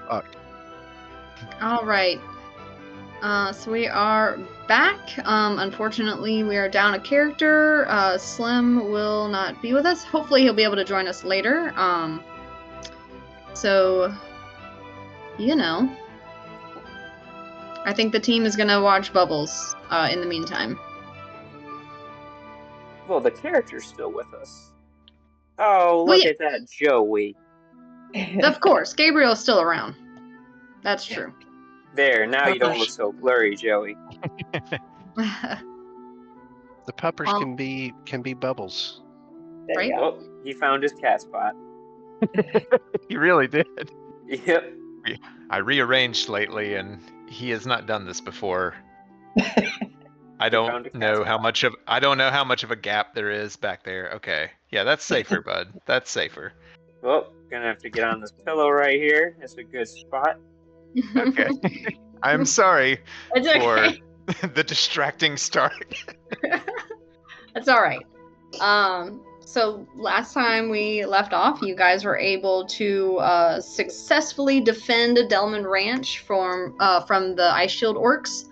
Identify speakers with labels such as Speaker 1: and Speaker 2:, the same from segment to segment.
Speaker 1: Fuck.
Speaker 2: All right. So we are back. Unfortunately, we are down a character. Slim will not be with us. Hopefully, he'll be able to join us later. So, you know, I think the team is gonna watch Bubbles. In the meantime.
Speaker 3: Well, the character's still with us. Oh,
Speaker 2: Well,
Speaker 3: look
Speaker 2: yeah,
Speaker 3: at that Joey.
Speaker 2: of course, Gabriel's still around. That's true.
Speaker 3: There, now you don't look
Speaker 1: Puppers.
Speaker 3: so blurry, Joey.
Speaker 1: The puppers
Speaker 2: Well,
Speaker 1: can be bubbles.
Speaker 4: There
Speaker 2: Right?
Speaker 4: you go.
Speaker 3: Oh, he found his cat spot.
Speaker 5: You really did.
Speaker 3: Yep.
Speaker 5: I rearranged lately, and he has not done this before. I
Speaker 3: found a
Speaker 5: don't
Speaker 3: cat
Speaker 5: know how
Speaker 3: spot.
Speaker 5: much of a gap there is back there. Okay, yeah, that's safer, bud. That's safer.
Speaker 3: Well, gonna have to get on this pillow right here. It's a good spot.
Speaker 5: Okay. I'm sorry
Speaker 2: It's okay.
Speaker 5: for the distracting start.
Speaker 2: That's all right. So last time we left off, you guys were able to successfully defend Delman Ranch from the Ice Shield orcs.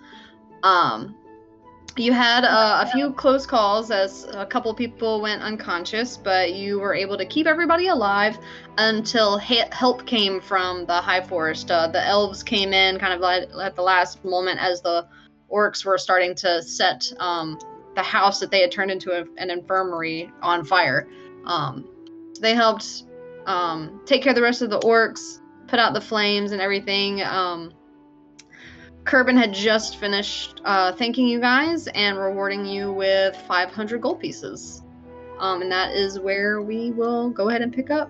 Speaker 2: You had a few close calls as a couple people went unconscious, but you were able to keep everybody alive until help came from the High Forest. The elves came in kind of at the last moment as the orcs were starting to set the house that they had turned into an infirmary on fire. They helped take care of the rest of the orcs, put out the flames and everything. Kerbin had just finished thanking you guys and rewarding you with 500 gold pieces. And that is where we will go ahead and pick up.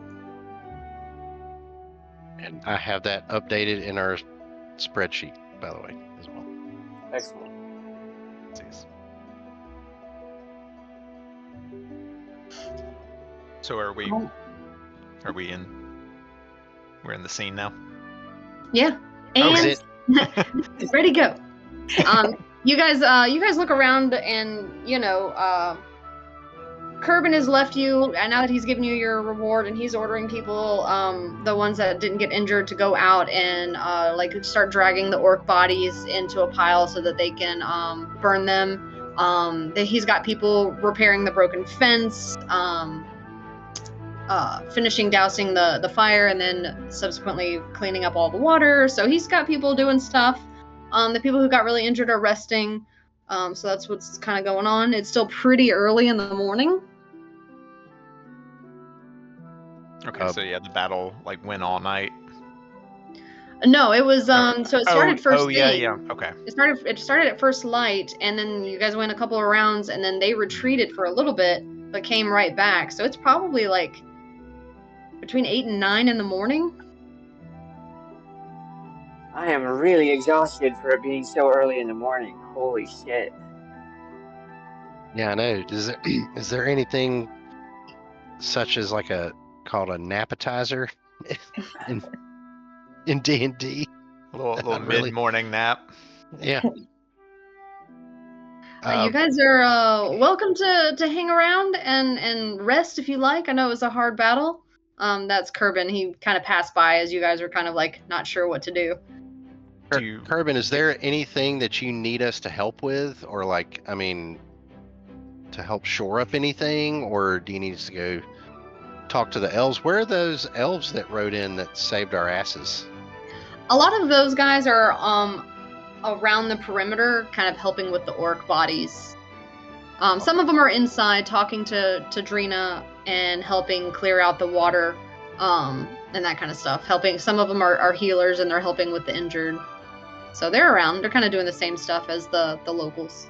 Speaker 1: And I have that updated in our spreadsheet, by the way, as well.
Speaker 3: Excellent.
Speaker 5: So are we?
Speaker 2: Oh.
Speaker 5: Are we in? We're in the scene now.
Speaker 2: Yeah.
Speaker 5: Oh,
Speaker 2: And
Speaker 1: is
Speaker 2: ready to go. You guys look around and Kerbin has left you, and now that he's given you your reward, and he's ordering people, the ones that didn't get injured, to go out and start dragging the orc bodies into a pile so that they can burn them. He's got people repairing the broken fence, finishing dousing the fire, and then subsequently cleaning up all the water. So he's got people doing stuff. The people who got really injured are resting. So that's what's kind of going on. It's still pretty early in the morning.
Speaker 5: Okay, so yeah, the battle went all night.
Speaker 2: No, it was so it started first thing.
Speaker 5: Yeah. Okay.
Speaker 2: It started at first light, and then you guys went a couple of rounds, and then they retreated for a little bit, but came right back. So it's probably between 8 and 9 in the morning.
Speaker 3: I am really exhausted for it being so early in the morning. Holy shit.
Speaker 1: Yeah, I know. Is there anything such as called a napetizer in D&D?
Speaker 5: A little
Speaker 1: Really?
Speaker 5: mid-morning nap.
Speaker 1: Yeah.
Speaker 2: You guys are welcome to hang around and rest if you like. I know it was a hard battle. That's Kerbin. He kind of passed by as you guys were kind of not sure what to do.
Speaker 1: Kerbin, is there anything that you need us to help with, or to help shore up anything, or do you need us to go talk to the elves? Where are those elves that rode in that saved our asses?
Speaker 2: A lot of those guys are around the perimeter, kind of helping with the orc bodies. Some of them are inside talking to Drina and helping clear out the water, and that kind of stuff. Helping. Some of them are healers, and they're helping with the injured. So they're around. They're kind of doing the same stuff as the locals.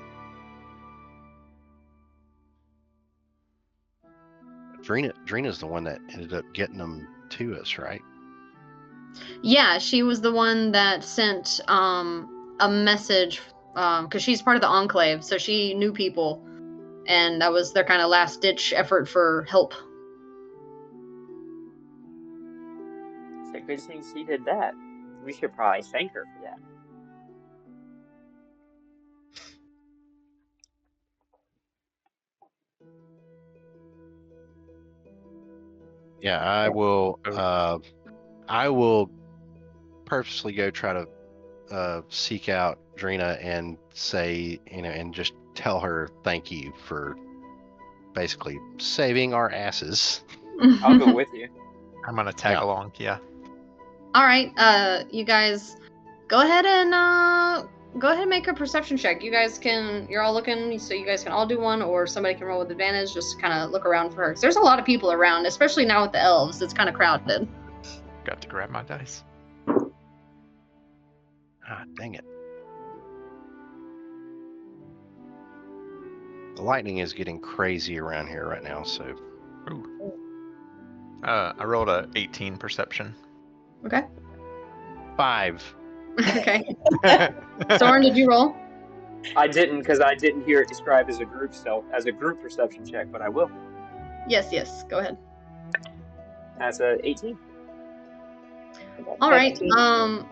Speaker 1: Drina's the one that ended up getting them to us, right?
Speaker 2: Yeah, she was the one that sent a message, because she's part of the Enclave, so she knew people, and that was their kind of last-ditch effort for help.
Speaker 3: It's a good thing she did that. We should probably thank her for that.
Speaker 1: Yeah, I will purposely go try to seek out Drina and say, and just tell her thank you for basically saving our asses.
Speaker 3: I'll go with you.
Speaker 5: I'm gonna tag
Speaker 1: Yeah.
Speaker 5: along. Yeah.
Speaker 2: All right, you guys, go ahead and make a perception check. You're all looking, so you guys can all do one, or somebody can roll with advantage, just to kind of look around for her. 'Cause there's a lot of people around, especially now with the elves. It's kind of crowded.
Speaker 5: Got to grab my dice.
Speaker 1: Ah, dang it. The lightning is getting crazy around here right now, so
Speaker 5: Ooh. I rolled a 18 perception.
Speaker 2: Okay.
Speaker 1: 5.
Speaker 2: Okay. Soren, did you roll?
Speaker 3: I didn't because I didn't hear it described as a group perception check, but I will.
Speaker 2: Yes. Go ahead.
Speaker 3: That's a 18.
Speaker 2: All right.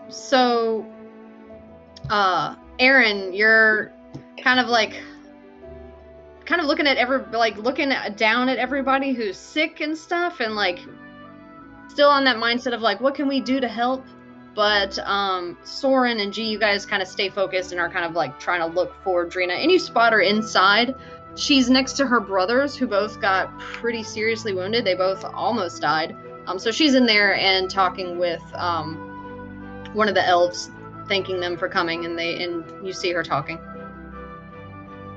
Speaker 2: So, Aaron, you're kind of looking at down at everybody who's sick and stuff, and still on that mindset of what can we do to help? But Soren and G, you guys kind of stay focused and are kind of trying to look for Drina. And you spot her inside. She's next to her brothers, who both got pretty seriously wounded. They both almost died. So she's in there and talking with one of the elves, thanking them for coming, and you see her talking.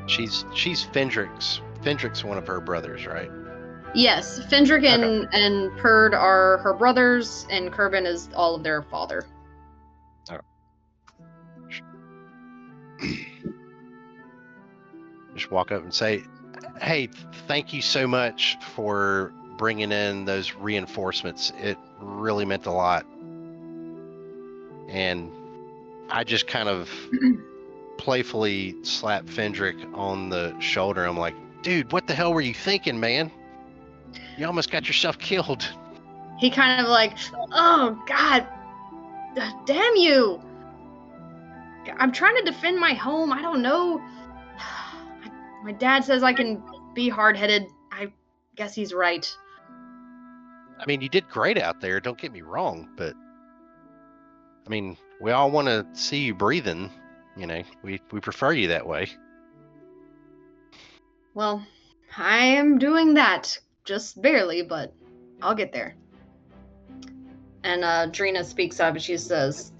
Speaker 1: She's Fendrix. Fendrix, one of her brothers, right?
Speaker 2: Yes, Fendrick and Perd are her brothers, and Kerbin is all of their father.
Speaker 1: Just walk up and say, hey, thank you so much for bringing in those reinforcements. It really meant a lot. And I just kind of playfully slap Fendrick on the shoulder. I'm like, dude, what the hell were you thinking, man? You almost got yourself killed.
Speaker 2: He kind of oh, God, damn you. I'm trying to defend my home. I don't know. My dad says I can be hard-headed. I guess he's right.
Speaker 1: I mean, you did great out there, don't get me wrong, but I mean, we all want to see you breathing. We prefer you that way.
Speaker 2: Well, I am doing that. Just barely, but I'll get there. And Drina speaks up and she says,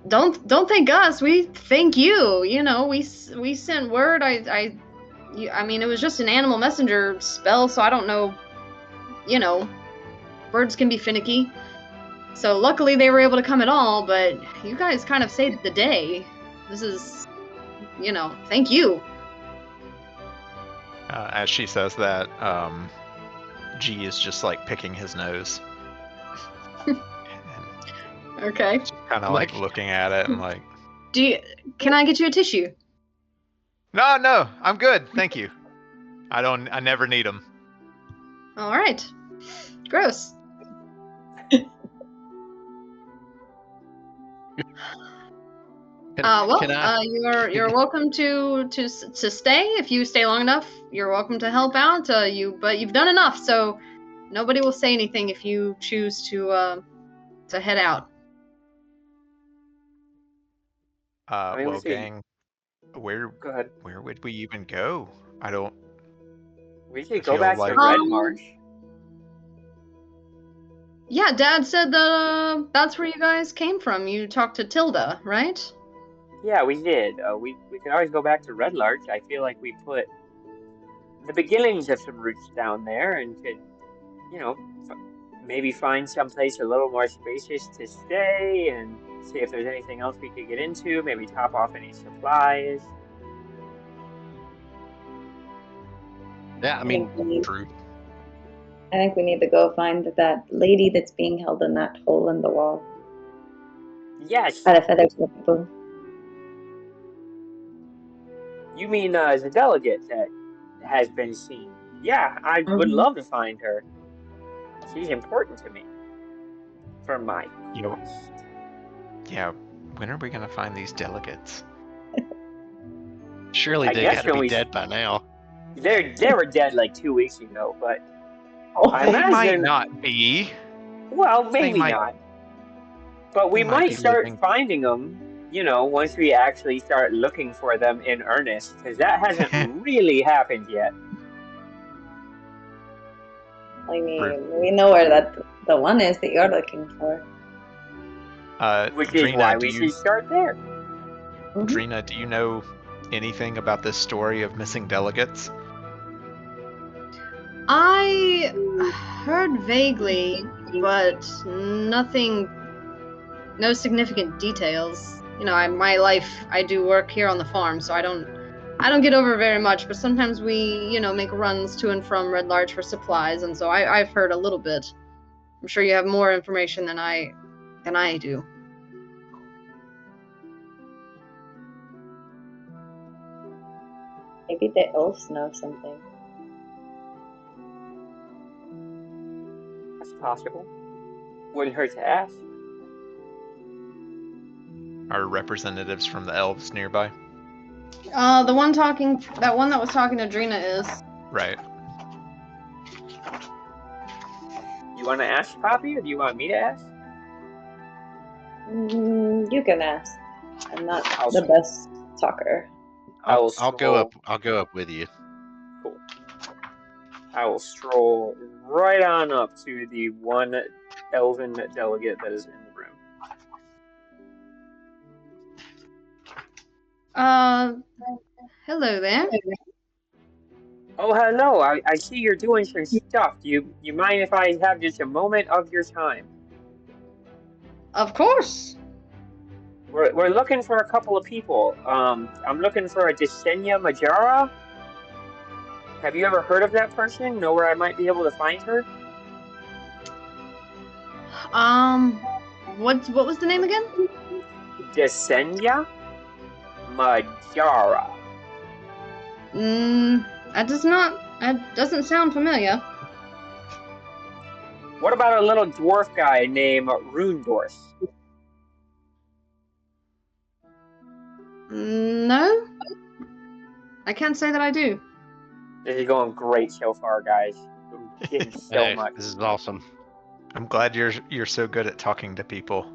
Speaker 2: Don't thank us. We thank you. We sent word. I mean, it was just an animal messenger spell, so I don't know. Birds can be finicky. So luckily they were able to come at all, but you guys kind of saved the day. This is, thank you.
Speaker 5: As she says that, G is just picking his nose.
Speaker 2: Okay.
Speaker 5: Kind of looking at it and
Speaker 2: can I get you a tissue?
Speaker 5: No, I'm good. Thank you. I never need them.
Speaker 2: All right. Gross. You're welcome to stay. If you stay long enough, you're welcome to help out. But you've done enough, so nobody will say anything if you choose to head out.
Speaker 5: Gang, where
Speaker 3: Go ahead.
Speaker 5: Where would we even go?
Speaker 3: We could go back to Red Marsh.
Speaker 2: Yeah, Dad said that that's where you guys came from. You talked to Tilda, right?
Speaker 3: Yeah, we did. We could always go back to Red Larch. I feel like we put the beginnings of some roots down there and could, maybe find someplace a little more spacious to stay and see if there's anything else we could get into. Maybe top off any supplies.
Speaker 1: Yeah, I mean, true.
Speaker 4: I think we need to go find that lady that's being held in that hole in the wall.
Speaker 3: Yes.
Speaker 4: By the feathers of the boom.
Speaker 3: You mean the delegate that has been seen? Yeah, I would love to find her. She's important to me. For my quest.
Speaker 5: Yeah, when are we gonna find these delegates?
Speaker 1: Surely they gotta be dead by now.
Speaker 3: They were dead 2 weeks ago, but I
Speaker 5: they
Speaker 3: imagine
Speaker 5: might not be.
Speaker 3: Well, maybe
Speaker 5: might.
Speaker 3: not. But we
Speaker 1: He might
Speaker 3: might
Speaker 1: be
Speaker 3: start
Speaker 1: living-
Speaker 3: finding them, once we actually start looking for them in earnest, because that hasn't really happened yet.
Speaker 4: I mean, we know where the one is that you're looking for.
Speaker 3: Which is
Speaker 5: Drina,
Speaker 3: why
Speaker 5: do
Speaker 3: we
Speaker 5: you,
Speaker 3: should start there.
Speaker 5: Drina, do you know anything about this story of missing delegates?
Speaker 2: I heard vaguely, but nothing, no significant details. My life, I do work here on the farm, so I don't get over very much. But sometimes we, make runs to and from Red Larch for supplies, and so I've heard a little bit. I'm sure you have more information than I do.
Speaker 4: Maybe the elves know something.
Speaker 3: That's possible. Wouldn't hurt to ask.
Speaker 5: Are representatives from the elves nearby?
Speaker 2: The one that was talking to Drina is.
Speaker 5: Right.
Speaker 3: You want to ask Poppy, or do you want me to ask?
Speaker 4: You can ask. I'm not
Speaker 3: I'll
Speaker 4: the
Speaker 3: see.
Speaker 4: best talker.
Speaker 3: I'll
Speaker 1: go up. I'll go up with you.
Speaker 3: Cool. I will stroll right on up to the one elven delegate that is in the room.
Speaker 2: Hello there.
Speaker 3: Oh, hello. I see you're doing some stuff. Do you mind if I have just a moment of your time?
Speaker 2: Of course.
Speaker 3: We're looking for a couple of people. I'm looking for a Desenia Majara. Have you ever heard of that person? Know where I might be able to find her?
Speaker 2: What was the name again?
Speaker 3: Desenia Majara.
Speaker 2: That doesn't sound familiar.
Speaker 3: What about a little dwarf guy named Rundorf?
Speaker 2: No, I can't say that I do.
Speaker 3: This is going great so far, guys. I'm getting so
Speaker 1: Hey,
Speaker 3: much.
Speaker 1: this is awesome.
Speaker 5: I'm glad you're so good at talking to people.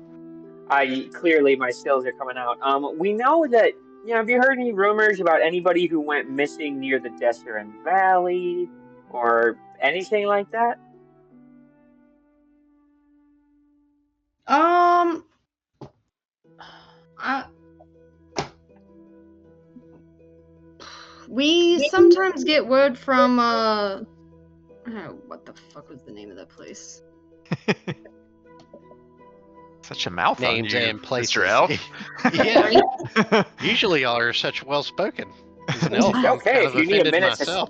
Speaker 3: Clearly my skills are coming out. We know that. Have you heard any rumors about anybody who went missing near the Desserin Valley or anything like that?
Speaker 2: We sometimes get word from what the fuck was the name of that place?
Speaker 5: Such a mouth
Speaker 1: Names
Speaker 5: on you,
Speaker 1: and places.
Speaker 5: Mr. Elf.
Speaker 1: Yeah. Usually y'all are such well spoken. As an elf,
Speaker 3: It's
Speaker 1: I'm
Speaker 3: okay
Speaker 1: kind
Speaker 3: if
Speaker 1: of
Speaker 3: you need a
Speaker 1: offended
Speaker 3: minute
Speaker 1: myself.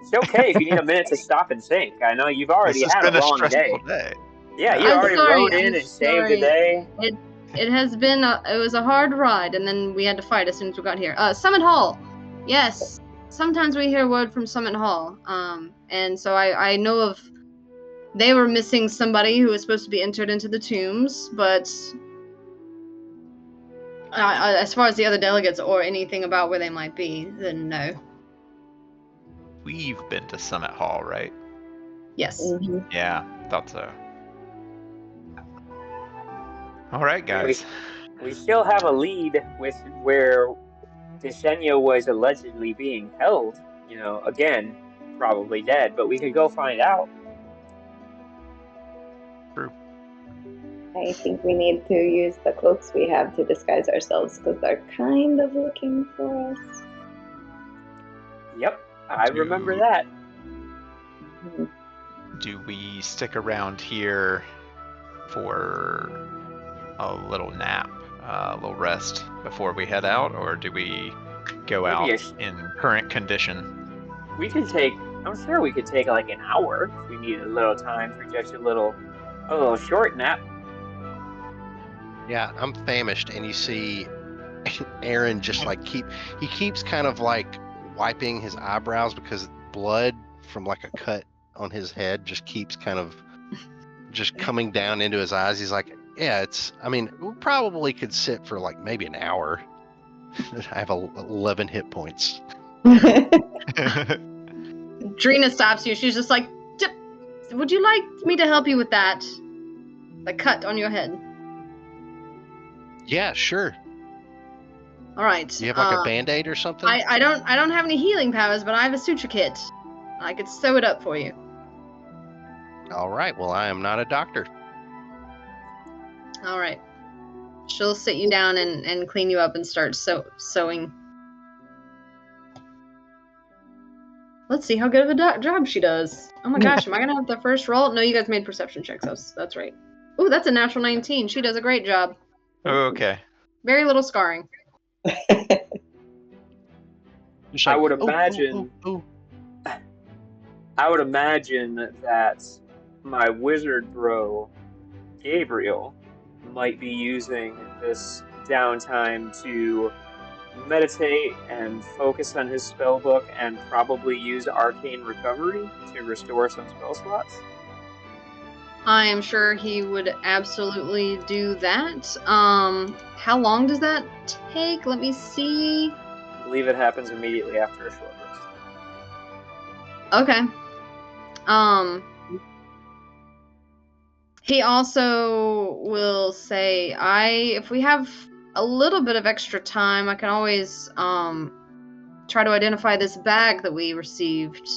Speaker 3: It's okay if you need a minute to stop and think. I know you've already
Speaker 5: This has
Speaker 3: had
Speaker 5: been
Speaker 3: a long day.
Speaker 5: stressful day.
Speaker 3: Yeah, you
Speaker 2: I'm
Speaker 3: already
Speaker 2: sorry,
Speaker 3: rode in
Speaker 2: I'm
Speaker 3: and saved the
Speaker 2: sorry.
Speaker 3: day.
Speaker 2: It has been it was a hard ride, and then we had to fight as soon as we got here. Summit Hall. Yes. Sometimes we hear word from Summit Hall. And so I know of they were missing somebody who was supposed to be entered into the tombs, but as far as the other delegates or anything about where they might be, then no.
Speaker 5: We've been to Summit Hall, right?
Speaker 2: Yes.
Speaker 4: Mhm.
Speaker 5: Yeah, thought so. All right, guys.
Speaker 3: We still have a lead with where Desenia was allegedly being held. Again, probably dead, but we could go find out.
Speaker 4: I think we need to use the cloaks we have to disguise ourselves because they're kind of looking for us.
Speaker 3: Yep, I remember
Speaker 5: Dude.
Speaker 3: that.
Speaker 4: Mhm.
Speaker 5: Do we stick around here for a little nap, a little rest before we head out, or do we go
Speaker 3: Maybe
Speaker 5: out
Speaker 3: a sh-
Speaker 5: in current condition?
Speaker 3: I'm sure we could take like an hour if we need a little time for just a little short nap.
Speaker 1: Yeah, I'm famished, and you see Aaron just like keeps kind of like wiping his eyebrows because blood from like a cut on his head just keeps kind of just coming down into his eyes. He's like, yeah, we probably could sit for like maybe an hour. I have 11 hit points.
Speaker 2: Drina stops you. She's just like, would you like me to help you with that? The cut on your head.
Speaker 1: Yeah, sure.
Speaker 2: All right.
Speaker 1: You have like a Band-Aid or something?
Speaker 2: I don't have any healing powers, but I have a suture kit. I could sew it up for you.
Speaker 1: All right. Well, I am not a doctor.
Speaker 2: All right. She'll sit you down and clean you up and start sewing. Let's see how good of a job she does. Oh my gosh, am I gonna have the first roll? No, you guys made perception checks. That's right. Ooh, that's a natural 19. She does a great job.
Speaker 5: Okay.
Speaker 2: Very little scarring.
Speaker 1: Just
Speaker 3: I
Speaker 1: like,
Speaker 3: would
Speaker 1: "Oh, oh,
Speaker 3: imagine.
Speaker 1: oh,
Speaker 3: I would imagine that my wizard bro, Gabriel, might be using this downtime to meditate and focus on his spell book and probably use arcane recovery to restore some spell slots.
Speaker 2: I am sure he would absolutely do that. How long does that take? Let me see.
Speaker 3: I believe it happens immediately after a short rest.
Speaker 2: Okay. He also will say, if we have a little bit of extra time, I can always try to identify this bag that we received.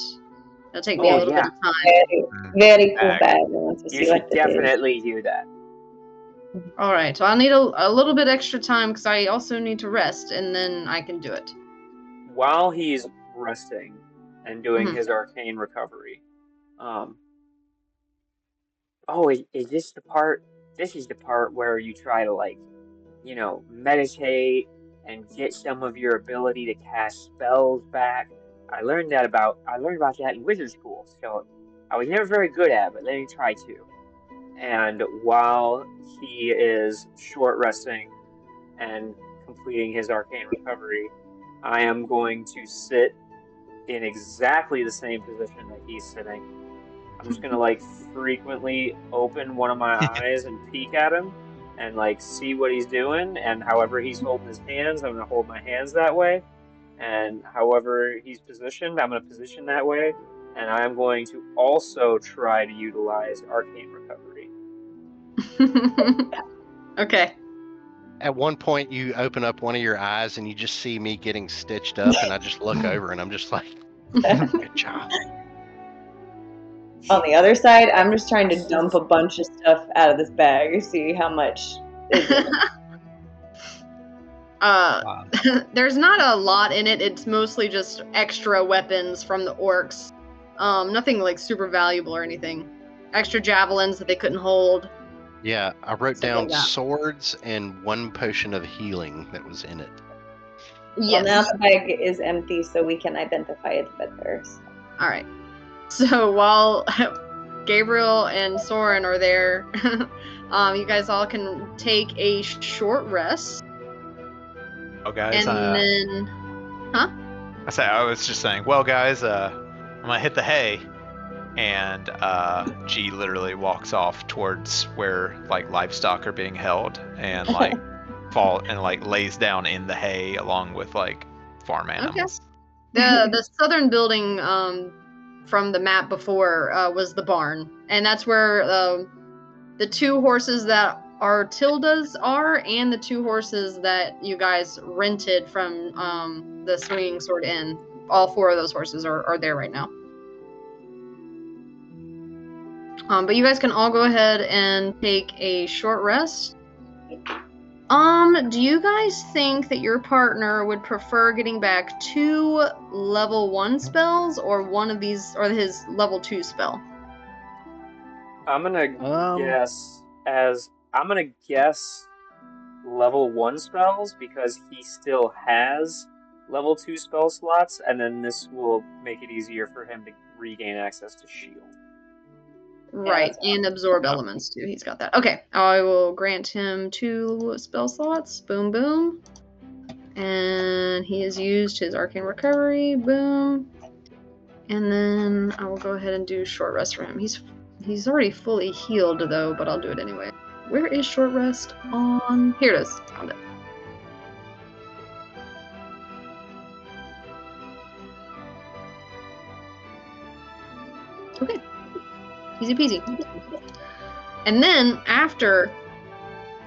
Speaker 2: It'll take me a little bit of time.
Speaker 4: Very, very cool
Speaker 5: Bag.
Speaker 4: bag. I want to
Speaker 3: You
Speaker 4: see
Speaker 3: should
Speaker 4: what it is.
Speaker 3: definitely do that.
Speaker 2: All right, so I'll need a little bit extra time because I also need to rest, and then I can do it.
Speaker 3: While he's resting and doing
Speaker 2: Mhm.
Speaker 3: his arcane recovery, is this the part? This is the part where you try to meditate and get some of your ability to cast spells back. I learned about that in wizard school, so I was never very good at it, but let me try to. And while he is short resting and completing his arcane recovery, I am going to sit in exactly the same position that he's sitting. I'm just gonna frequently open one of my eyes and peek at him and see what he's doing, and however he's holding his hands, I'm gonna hold my hands that way, and however he's positioned, I'm gonna position that way, and I'm going to also try to utilize arcane recovery.
Speaker 2: Okay.
Speaker 1: At one point, you open up one of your eyes and you just see me getting stitched up, and I just look over and I'm just like, good job.
Speaker 4: On the other side, I'm just trying to dump a bunch of stuff out of this bag to see how much is in it.
Speaker 2: There's not a lot in it. It's mostly just extra weapons from the orcs. Nothing super valuable or anything. Extra javelins that they couldn't hold.
Speaker 1: Yeah, I wrote
Speaker 2: Something
Speaker 1: down
Speaker 2: like that.
Speaker 1: swords and one potion of healing that was in it.
Speaker 2: Yes.
Speaker 4: Well, now the bag is empty, so we can identify it better.
Speaker 2: All right. So while Gabriel and Soren are there, you guys all can take a short rest.
Speaker 5: Oh, guys.
Speaker 2: And then,
Speaker 5: I was just saying, well, guys, I'm gonna hit the hay, and G literally walks off towards where livestock are being held, and lays down in the hay along with farm animals.
Speaker 2: the southern building from the map before was the barn, and that's where the two horses that are Tilda's are, and the two horses that you guys rented from the Swinging Sword Inn. All four of those horses are there right now. But you guys can all go ahead and take a short rest. Do you guys think that your partner would prefer getting back 2 level 1 spells or one of these, or his level 2 spell?
Speaker 3: I'm gonna guess level 1 spells because he still has level 2 spell slots, and then this will make it easier for him to regain access to shield.
Speaker 2: Right, and absorb elements too. He's got that. Okay, I will grant him 2 spell slots. Boom, boom. And he has used his arcane recovery. Boom. And then I will go ahead and do short rest for him. He's already fully healed though, but I'll do it anyway. Where is short rest on? Here it is. Found it. Okay. Easy peasy. And then after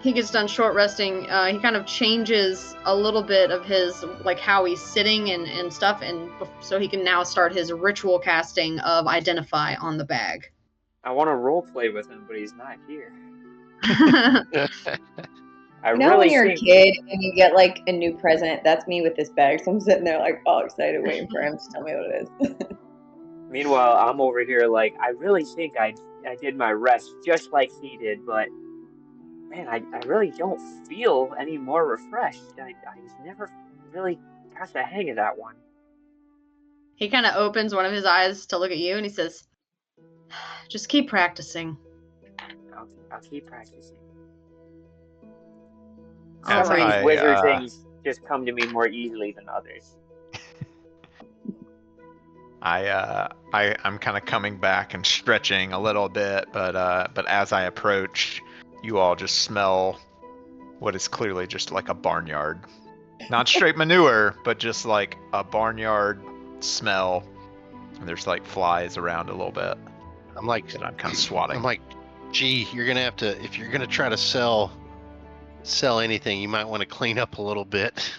Speaker 2: he gets done short resting, he kind of changes a little bit of his, like, how he's sitting and stuff, and so he can now start his ritual casting of Identify on the bag.
Speaker 3: I want to role play with him, but he's not here. I
Speaker 4: You know
Speaker 3: really
Speaker 4: when you're
Speaker 3: think
Speaker 4: a kid and you get like a new present? That's me with this bag. So I'm sitting there like all excited waiting for him to tell me what it is.
Speaker 3: Meanwhile, I'm over here like, I really think I did my rest just like he did, but man, I really don't feel any more refreshed. I never really got the hang of that one.
Speaker 2: He kind of opens one of his eyes to look at you, and he says, "Just keep practicing."
Speaker 3: I'll keep practicing.
Speaker 2: All
Speaker 3: Some of
Speaker 2: right.
Speaker 3: these wizard things just come to me more easily than others.
Speaker 5: I'm kind of coming back and stretching a little bit, but as I approach, you all just smell what is clearly just like a barnyard. Not straight manure, but just like a barnyard smell. And there's like flies around a little bit.
Speaker 1: I'm like,
Speaker 5: And I'm kind of swatting.
Speaker 1: I'm like, gee, you're gonna have to, if you're gonna try to sell anything, you might want to clean up a little bit.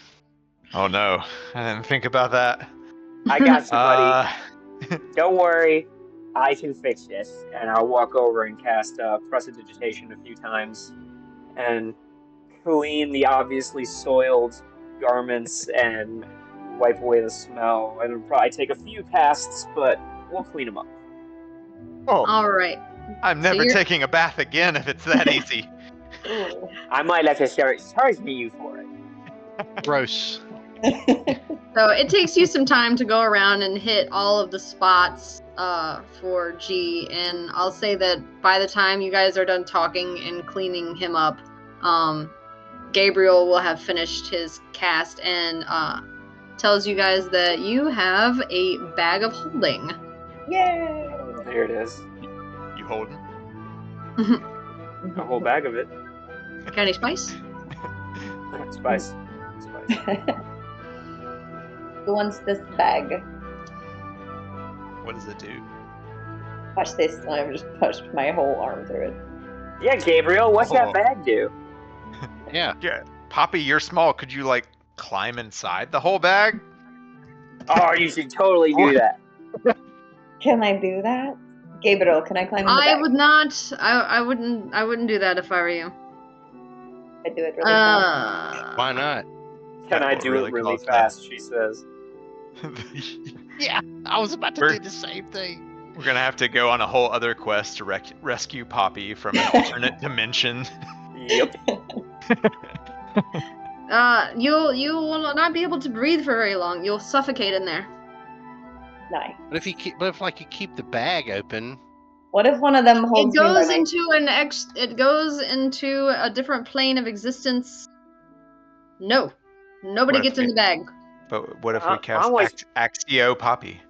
Speaker 5: Oh no, I didn't think about that.
Speaker 3: I got somebody. Don't worry, I can fix this. And I'll walk over and cast Prestidigitation a few times and clean the obviously soiled garments and wipe away the smell. And it'll probably take a few casts, but we'll clean them up.
Speaker 5: Oh,
Speaker 2: All right.
Speaker 5: I'm
Speaker 2: So
Speaker 5: never
Speaker 2: you're-
Speaker 5: taking a bath again if it's that easy.
Speaker 3: I might have to charge me you for it.
Speaker 1: Gross.
Speaker 2: So it takes you some time to go around and hit all of the spots for G, and I'll say that by the time you guys are done talking and cleaning him up, Gabriel will have finished his cast and tells you guys that you have a bag of holding.
Speaker 4: Yay!
Speaker 3: There it is.
Speaker 5: You holding?
Speaker 3: A whole bag of it.
Speaker 2: Got any spice?
Speaker 3: Spice.
Speaker 4: Who wants this bag?
Speaker 5: What does it do?
Speaker 4: Watch this. And I've just pushed my whole arm through it.
Speaker 3: Yeah, Gabriel, what's
Speaker 5: Oh.
Speaker 3: that bag do?
Speaker 1: Yeah.
Speaker 5: Yeah, Poppy, you're small. Could you like climb inside the whole bag?
Speaker 3: Oh, you should totally do that.
Speaker 4: Can I do that? Gabriel, can I climb in the
Speaker 2: I
Speaker 4: bag?
Speaker 2: would not. I wouldn't do that if I were you.
Speaker 4: I do it really fast.
Speaker 1: Why not?
Speaker 3: Can
Speaker 5: That
Speaker 3: I
Speaker 5: will
Speaker 3: do
Speaker 5: really
Speaker 3: it really
Speaker 5: cause
Speaker 3: fast, she says.
Speaker 1: Yeah, I was about to
Speaker 5: We're-
Speaker 1: do the same thing.
Speaker 5: We're gonna have to go on a whole other quest to rescue Poppy from an alternate dimension.
Speaker 3: Yep.
Speaker 2: You will not be able to breathe for very long. You'll suffocate in there.
Speaker 4: Nice.
Speaker 1: But if you keep the bag open,
Speaker 4: What if one of them holds
Speaker 2: It
Speaker 4: me by
Speaker 2: goes
Speaker 4: my...
Speaker 2: into it goes into a different plane of existence. No. Nobody
Speaker 5: What if
Speaker 2: gets in the bag.
Speaker 5: But what if we
Speaker 3: I'm
Speaker 5: cast
Speaker 3: always-
Speaker 5: Axio Poppy?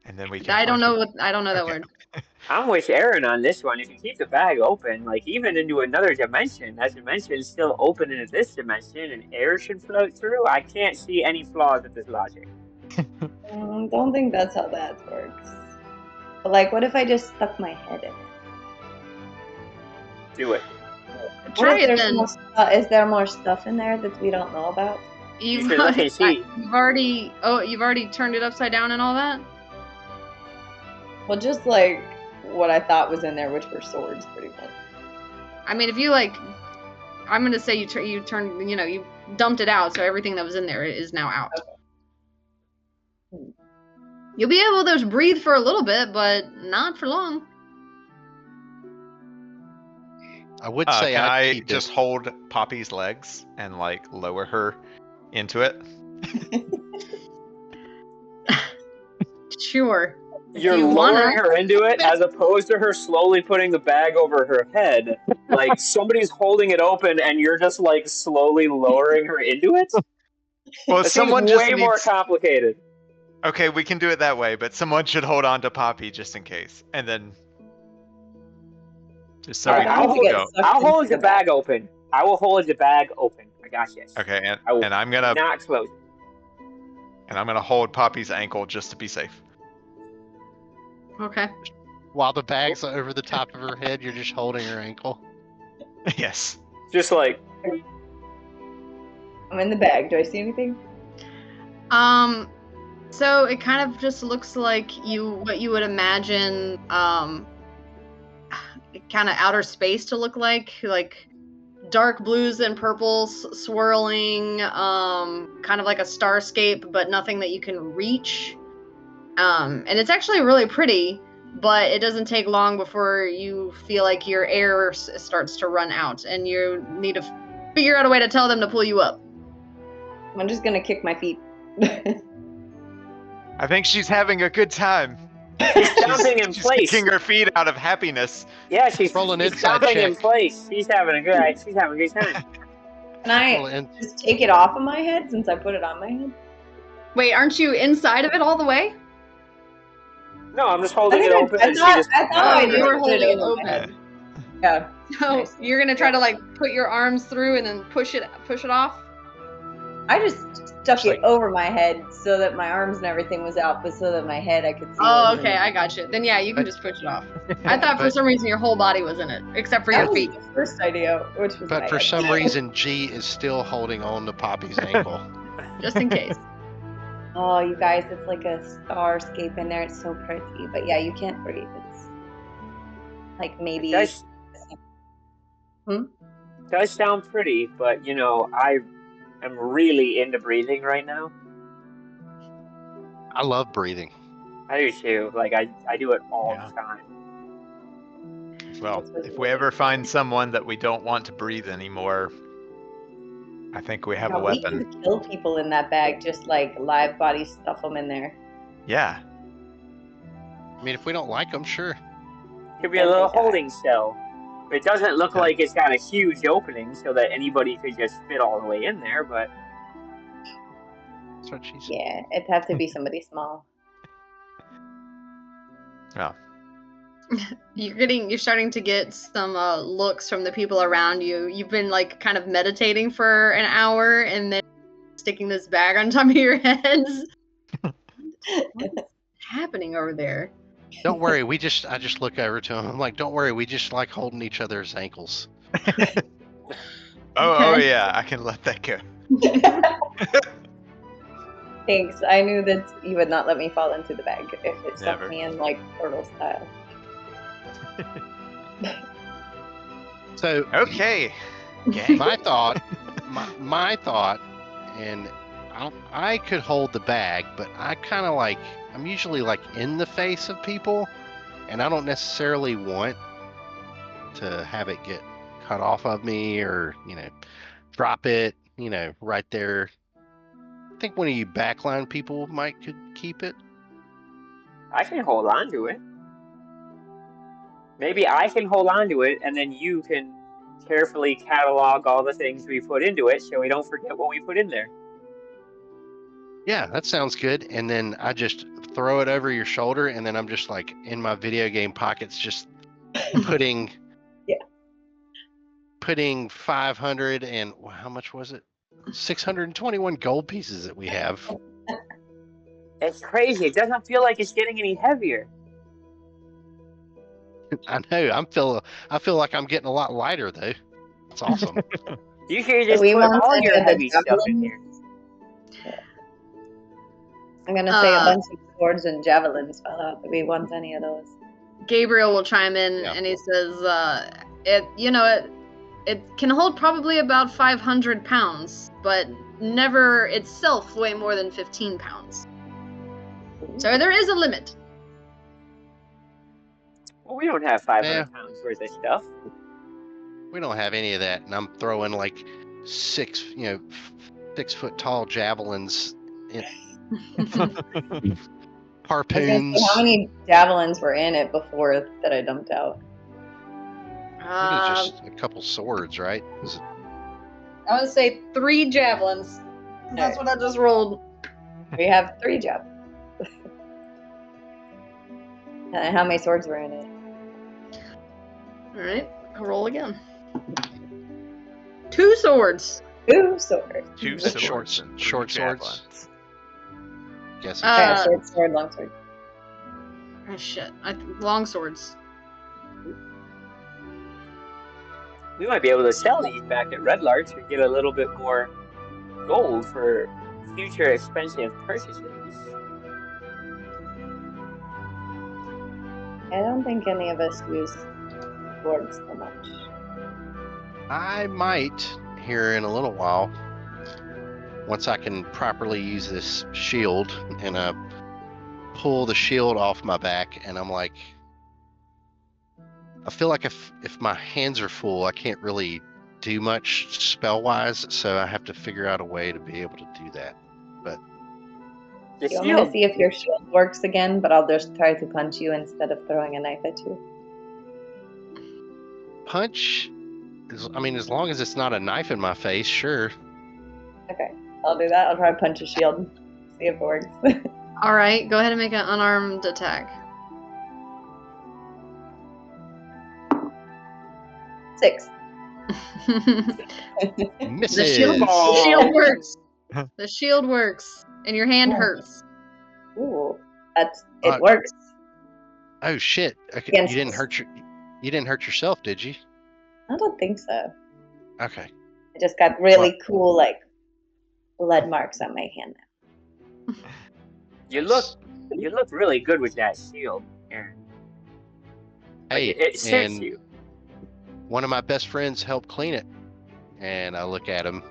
Speaker 5: And then we can.
Speaker 2: I don't
Speaker 5: fly
Speaker 2: know I don't know that
Speaker 5: Okay.
Speaker 2: word.
Speaker 3: I'm with Aaron on this one. If you keep the bag open, like even into another dimension, that dimension is still open into this dimension, and air should float through. I can't see any flaws with this logic.
Speaker 4: Don't think that's how that works. But like, what if I just stuck my head in?
Speaker 3: Do it.
Speaker 4: What
Speaker 2: Try
Speaker 4: if
Speaker 2: it
Speaker 4: there's
Speaker 2: then.
Speaker 4: more is there more stuff in there that we don't know about?
Speaker 3: You should look and see.
Speaker 2: You've already turned it upside down and all that?
Speaker 4: Well, just like what I thought was in there, which were swords, pretty much.
Speaker 2: I mean, if you I'm gonna say you turned, you dumped it out, so everything that was in there is now out. You'll be able to breathe for a little bit, but not for long.
Speaker 1: I would say
Speaker 5: can
Speaker 1: I'd
Speaker 5: I
Speaker 1: keep
Speaker 5: just hold Poppy's legs and like lower her into it?
Speaker 2: Sure. If
Speaker 3: You're
Speaker 2: you
Speaker 3: lowering
Speaker 2: wanna.
Speaker 3: her into it as opposed to her slowly putting the bag over her head. Like somebody's holding it open and you're just like slowly lowering her into it?
Speaker 5: Well,
Speaker 3: It
Speaker 5: someone
Speaker 3: seems
Speaker 5: just
Speaker 3: way more
Speaker 5: needs.
Speaker 3: complicated.
Speaker 5: Okay, we can do it that way, but someone should hold on to Poppy just in case, and then just so
Speaker 3: All
Speaker 5: we
Speaker 3: right,
Speaker 5: can
Speaker 3: I'll hold
Speaker 5: go.
Speaker 3: it. I'll hold the bag open. I will hold the bag open. I got this.
Speaker 5: Okay,
Speaker 3: I will
Speaker 5: and I'm gonna
Speaker 3: not close it.
Speaker 5: hold Poppy's ankle just to be safe.
Speaker 2: Okay.
Speaker 1: while the bag's over the top of her head. You're just holding her ankle.
Speaker 5: Yes.
Speaker 3: Just like,
Speaker 4: I'm in the bag. Do I see anything?
Speaker 2: So it kind of just looks like what you would imagine, kind of outer space to look like dark blues and purples swirling, kind of like a starscape, but nothing that you can reach. And it's actually really pretty, but it doesn't take long before you feel like your air starts to run out, and you need to figure out a way to tell them to pull you up.
Speaker 4: I'm just gonna kick my feet.
Speaker 5: I think she's having a good time.
Speaker 3: she's stomping in
Speaker 5: She's
Speaker 3: place.
Speaker 5: kicking her feet out of happiness.
Speaker 3: Yeah, she's
Speaker 1: Roll an
Speaker 3: she's
Speaker 1: inside
Speaker 3: stomping in
Speaker 1: check.
Speaker 3: place. She's having a good time.
Speaker 4: Can I
Speaker 1: Well, and
Speaker 4: just take it off of my head since I put it on my head?
Speaker 2: Wait, aren't you inside of it all the way?
Speaker 3: No, I'm just holding it
Speaker 4: I
Speaker 3: open,
Speaker 4: I
Speaker 3: and
Speaker 4: thought-
Speaker 3: she just.
Speaker 4: I thought
Speaker 2: Oh,
Speaker 4: I
Speaker 2: you were
Speaker 4: put
Speaker 2: holding it
Speaker 4: over my head.
Speaker 2: open.
Speaker 4: Yeah.
Speaker 2: So
Speaker 4: Nice.
Speaker 2: you're gonna try to like put your arms through and then push it off.
Speaker 4: I just stuck
Speaker 1: Just
Speaker 4: it
Speaker 1: like-
Speaker 4: over my head so that my arms and everything was out, but so that my head I could see.
Speaker 2: Oh,
Speaker 4: what was in
Speaker 2: okay,
Speaker 4: it.
Speaker 2: I got you. Then yeah, you can
Speaker 1: But-
Speaker 2: just push it off. I thought for
Speaker 1: But-
Speaker 2: some reason your whole body was in it, except for
Speaker 4: That
Speaker 2: your
Speaker 4: was
Speaker 2: feet.
Speaker 4: the first idea, which was my
Speaker 1: but for
Speaker 4: head.
Speaker 1: some reason, G is still holding on to Poppy's ankle.
Speaker 2: Just in case.
Speaker 4: Oh, you guys, it's like a starscape in there. It's so pretty, but yeah, you can't breathe. It's like maybe.
Speaker 3: Does does sound pretty, but you know, I am really into breathing right now.
Speaker 1: I love breathing.
Speaker 3: I do too. Like I do it all
Speaker 5: Yeah.
Speaker 3: the time.
Speaker 5: Well, if we ever find someone that we don't want to breathe anymore, I think we have a
Speaker 4: We
Speaker 5: weapon.
Speaker 4: can kill people in that bag, just like live body stuff them in there.
Speaker 5: Yeah.
Speaker 1: I mean, if we don't like them, sure.
Speaker 3: Could be a
Speaker 4: Then
Speaker 3: little
Speaker 4: they die.
Speaker 3: holding cell. It doesn't look
Speaker 5: Yeah.
Speaker 3: like it's got a huge opening so that anybody could just fit all the way in there, but
Speaker 1: That's what she said.
Speaker 4: Yeah, it'd have to be somebody small.
Speaker 5: Well,
Speaker 2: You're starting to get some looks from the people around you. You've been like kind of meditating for an hour and then sticking this bag on top of your heads. What's happening over there?
Speaker 1: Don't worry. I just look over to him. I'm like, don't worry. We just like holding each other's ankles.
Speaker 5: oh
Speaker 2: Okay.
Speaker 5: yeah, I can let that go.
Speaker 4: Thanks. I knew that you would not let me fall into the bag if it
Speaker 5: Never.
Speaker 4: sucked me in like portal style.
Speaker 1: So
Speaker 5: Okay. Gang.
Speaker 1: my thought, my thought, and I could hold the bag, but I kind of like, I'm usually like in the face of people, and I don't necessarily want to have it get cut off of me or, drop it, right there. I think one of you backline people could keep it.
Speaker 3: I can hold on to it. Maybe I can hold on to it, and then you can carefully catalog all the things we put into it so we don't forget what we put in there.
Speaker 1: Yeah, that sounds good. And then I just throw it over your shoulder, and then I'm just like in my video game pockets, just putting
Speaker 4: Yeah.
Speaker 1: putting 500 and how much was it? 621 gold pieces that we have.
Speaker 3: It's crazy. It doesn't feel like it's getting any heavier.
Speaker 1: I know. I feel like I'm getting a lot lighter though. It's awesome.
Speaker 3: You should just
Speaker 4: we
Speaker 3: put
Speaker 4: want
Speaker 3: all
Speaker 4: any
Speaker 3: your
Speaker 4: of the
Speaker 3: heavy stuff in here.
Speaker 4: javelins? I'm gonna say a
Speaker 2: Uh,
Speaker 4: bunch of swords and javelins fell out. Do we want any of those?
Speaker 2: Gabriel will chime in
Speaker 1: Yeah.
Speaker 2: and he says, it can hold probably about 500 pounds, but never itself weigh more than 15 pounds. So there is a limit.
Speaker 3: Well, we don't have 500
Speaker 1: Yeah.
Speaker 3: pounds worth of stuff.
Speaker 1: We don't have any of that, and I'm throwing like 6 foot tall javelins,
Speaker 4: I was
Speaker 1: harpoons.
Speaker 4: gonna say, how many javelins were in it before that I dumped out?
Speaker 1: It was just a couple swords, right?
Speaker 2: I would say 3 javelins. That's what I just rolled.
Speaker 4: We have 3 javelins. And how many swords were in it?
Speaker 2: All right, I'll roll again. 2 swords.
Speaker 4: 2 swords.
Speaker 5: Two
Speaker 1: Is it
Speaker 5: swords
Speaker 1: short-
Speaker 5: and
Speaker 1: short
Speaker 5: three
Speaker 1: swords?
Speaker 5: javelins.
Speaker 1: Guess
Speaker 2: Uh,
Speaker 4: Okay, short sword, long sword.
Speaker 2: Oh shit! Long swords.
Speaker 3: We might be able to sell these back at Red Larch and get a little bit more gold for future expensive purchases.
Speaker 4: I don't think any of us use swords so much.
Speaker 1: I might here in a little while, once I can properly use this shield, and pull the shield off my back, and I'm like, I feel like if my hands are full, I can't really do much spell wise, so I have to figure out a way to be able to do that. But
Speaker 3: The
Speaker 4: You want me to
Speaker 3: shield,
Speaker 4: see if your shield works again, but I'll just try to punch you instead of throwing a knife at you.
Speaker 1: punch, I mean, as long as it's not a knife in my face, sure.
Speaker 4: Okay, I'll do that. I'll try to punch a shield. See if it works.
Speaker 2: All right, go ahead and make an unarmed attack.
Speaker 4: 6.
Speaker 1: Misses.
Speaker 2: The shield works. The shield works, and your hand hurts.
Speaker 4: Ooh, it works.
Speaker 1: Oh shit! Okay,
Speaker 4: Against-
Speaker 1: you didn't hurt yourself, did you?
Speaker 4: I don't think so.
Speaker 1: Okay.
Speaker 4: I just got really cool, like, blood marks on my hand now.
Speaker 3: you look really good with that shield, Aaron. Like,
Speaker 1: Hey,
Speaker 3: it suits
Speaker 1: and
Speaker 3: you.
Speaker 1: one of my best friends helped clean it, and I look at him.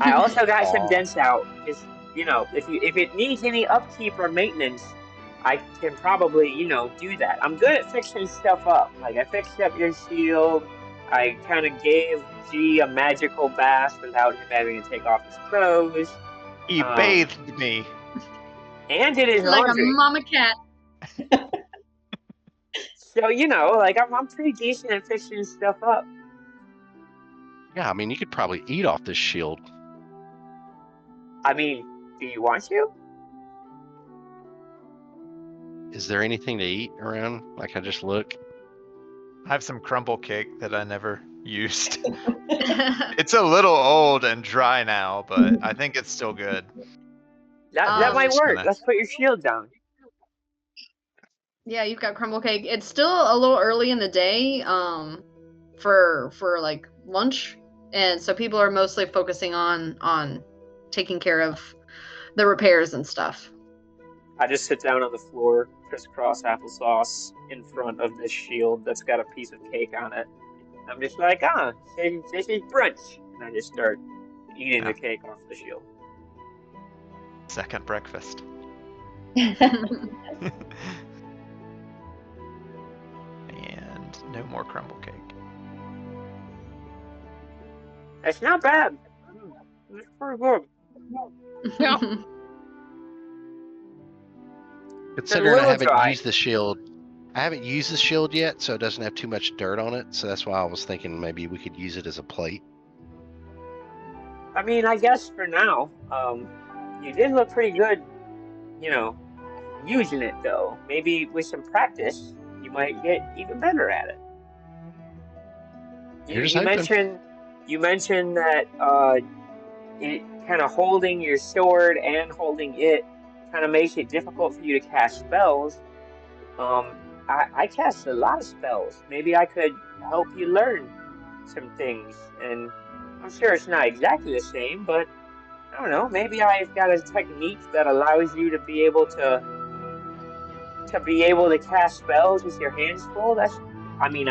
Speaker 3: I also got some
Speaker 1: Aw.
Speaker 3: dents out. Just, if it needs any upkeep or maintenance, I can probably, do that. I'm good at fixing stuff up. Like, I fixed up your shield. I kind of gave G a magical bath without him having to take off his clothes.
Speaker 5: He bathed me.
Speaker 3: And did his
Speaker 2: like
Speaker 3: laundry.
Speaker 2: a mama cat.
Speaker 3: So, like, I'm pretty decent at fixing stuff up.
Speaker 1: Yeah, I mean, you could probably eat off this shield.
Speaker 3: I mean, do you want to?
Speaker 1: Is there anything to eat around? Like, I just look.
Speaker 5: I have some crumble cake that I never used. It's a little old and dry now, but I think it's still good.
Speaker 3: That might work.
Speaker 5: Gonna-
Speaker 3: Let's put your shield down.
Speaker 2: Yeah, you've got crumble cake. It's still a little early in the day, for like lunch, and so people are mostly focusing on taking care of the repairs and stuff.
Speaker 3: I just sit down on the floor, crisscross applesauce in front of this shield that's got a piece of cake on it. I'm just like, this is brunch. And I just start eating the cake off the shield.
Speaker 5: Second breakfast. And no more crumble cake.
Speaker 3: It's not bad. It's pretty good.
Speaker 1: Considering I
Speaker 3: little
Speaker 1: haven't
Speaker 3: dry.
Speaker 1: used the shield, yet, so it doesn't have too much dirt on it. So that's why I was thinking maybe we could use it as a plate.
Speaker 3: I mean, I guess for now, you did look pretty good, using it though. Maybe with some practice, you might get even better at it.
Speaker 1: Here's hoping.
Speaker 3: You mentioned that it kind of holding your sword and holding it kind of makes it difficult for you to cast spells. I cast a lot of spells. Maybe I could help you learn some things, and I'm sure it's not exactly the same, but I don't know. Maybe I've got a technique that allows you to be able to cast spells with your hands full. I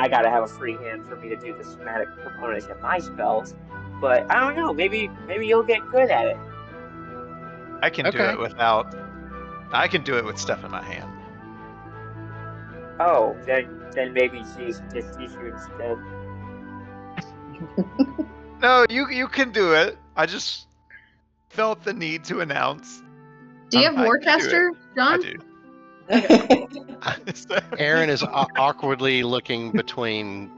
Speaker 3: gotta have a free hand for me to do the somatic components of my spells, but I don't know. Maybe you'll get good at it.
Speaker 5: I can do it without. I can do it with stuff in my hand.
Speaker 3: Oh, then maybe she's just teach you instead.
Speaker 5: No, you can do it. I just felt the need to announce.
Speaker 2: Do you have
Speaker 5: I can do
Speaker 2: Warcaster,
Speaker 5: I
Speaker 2: John?
Speaker 5: do.
Speaker 1: Aaron is awkwardly looking between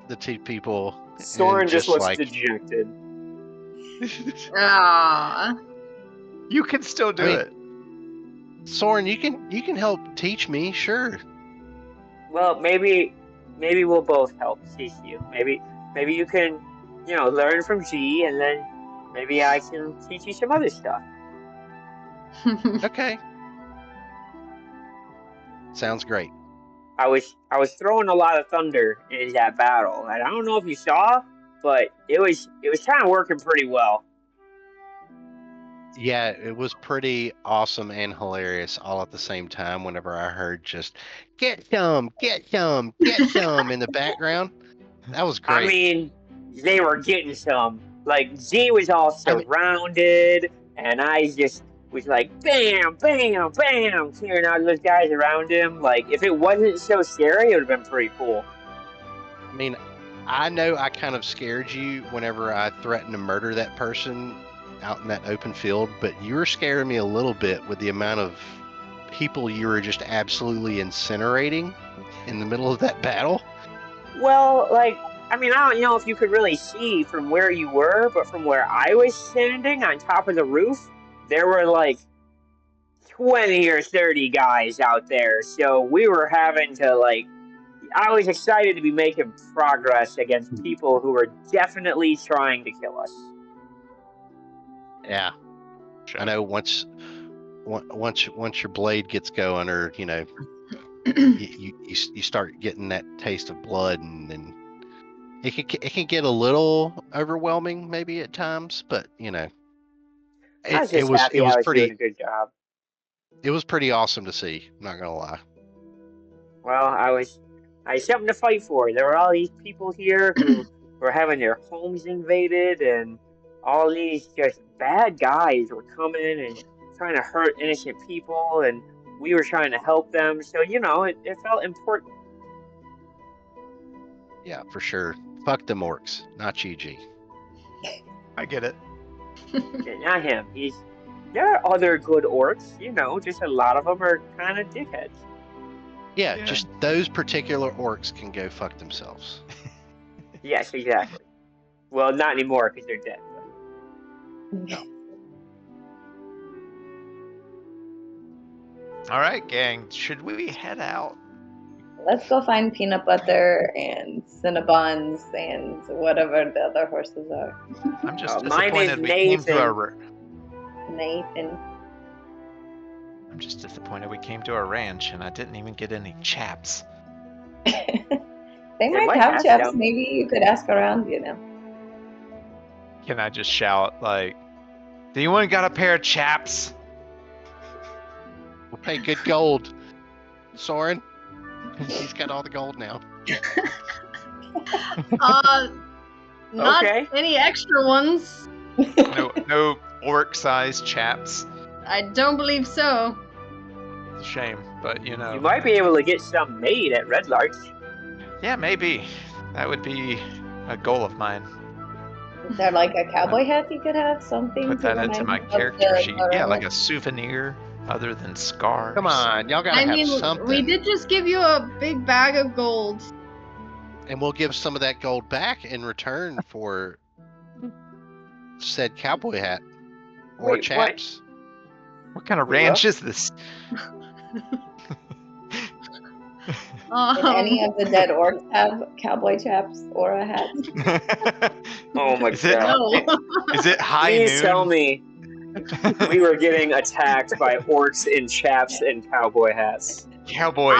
Speaker 1: the two people.
Speaker 3: Soren
Speaker 1: and
Speaker 3: just looks
Speaker 1: like,
Speaker 3: dejected.
Speaker 2: Ah.
Speaker 5: You can still do it.
Speaker 1: Soren, you can help teach me, sure.
Speaker 3: Well, maybe we'll both help teach you. Maybe you can, learn from G, and then maybe I can teach you some other stuff.
Speaker 1: Okay. Sounds great.
Speaker 3: I was throwing a lot of thunder in that battle, and I don't know if you saw, but it was kind of working pretty well.
Speaker 1: Yeah, it was pretty awesome and hilarious all at the same time whenever I heard just get some in the background. That was great.
Speaker 3: I mean, they were getting some. Like, Z was all surrounded, and I just was like, bam, bam, bam, clearing out those guys around him. Like, if it wasn't so scary, it would have been pretty cool.
Speaker 1: I mean, I know I kind of scared you whenever I threatened to murder that person out in that open field, but you were scaring me a little bit with the amount of people you were just absolutely incinerating in the middle of that battle.
Speaker 3: Well, like, I mean, I don't know if you could really see from where you were, but from where I was standing on top of the roof, there were like 20 or 30 guys out there. So we were having to, like, I was excited to be making progress against people who were definitely trying to kill us.
Speaker 1: Yeah, I know. Once your blade gets going, or you start getting that taste of blood, and then it can get a little overwhelming maybe at times, but
Speaker 3: I was just happy I was doing a good job.
Speaker 1: It was pretty awesome to see. I'm not gonna lie.
Speaker 3: Well, I had something to fight for. There were all these people here who were having their homes invaded, and all these just bad guys were coming in and trying to hurt innocent people, and we were trying to help them. So, it felt important.
Speaker 1: Yeah, for sure. Fuck them orcs, not GG.
Speaker 5: I get it.
Speaker 3: Not him. There are other good orcs, just a lot of them are kind of dickheads.
Speaker 1: Yeah, just those particular orcs can go fuck themselves.
Speaker 3: Yes, exactly. Well, not anymore because they're dead.
Speaker 1: No.
Speaker 5: All right, gang. Should we head out?
Speaker 4: Let's go find Peanut Butter and Cinnabons and whatever the other horses are.
Speaker 5: I'm just
Speaker 3: mine is
Speaker 5: disappointed we came to
Speaker 4: Nathan.
Speaker 5: I'm just disappointed we came to a ranch and I didn't even get any chaps.
Speaker 4: They might have chaps. Them. Maybe you could ask around,
Speaker 5: Can I just shout, like, do anyone got a pair of chaps?
Speaker 1: We'll pay good gold. Soren, he's got all the gold now.
Speaker 2: Not any extra ones.
Speaker 5: No orc-sized chaps.
Speaker 2: I don't believe so.
Speaker 5: It's a shame, but
Speaker 3: You might be able to get some made at Red Larch.
Speaker 5: Yeah, maybe. That would be a goal of mine.
Speaker 4: Is there like a cowboy hat you could have? Something?
Speaker 5: Put that into my character sheet. Yeah, like a souvenir other than scars.
Speaker 1: Come on, y'all gotta have something.
Speaker 2: We did just give you a big bag of gold.
Speaker 1: And we'll give some of that gold back in return for said cowboy hat. Or chaps.
Speaker 5: What kind of ranch is this?
Speaker 4: Did any of the dead orcs have cowboy chaps or a hat?
Speaker 3: Oh my god.
Speaker 5: Is it high
Speaker 3: Please
Speaker 5: noon?
Speaker 3: Tell me we were getting attacked by orcs in chaps and cowboy hats.
Speaker 5: Cowboy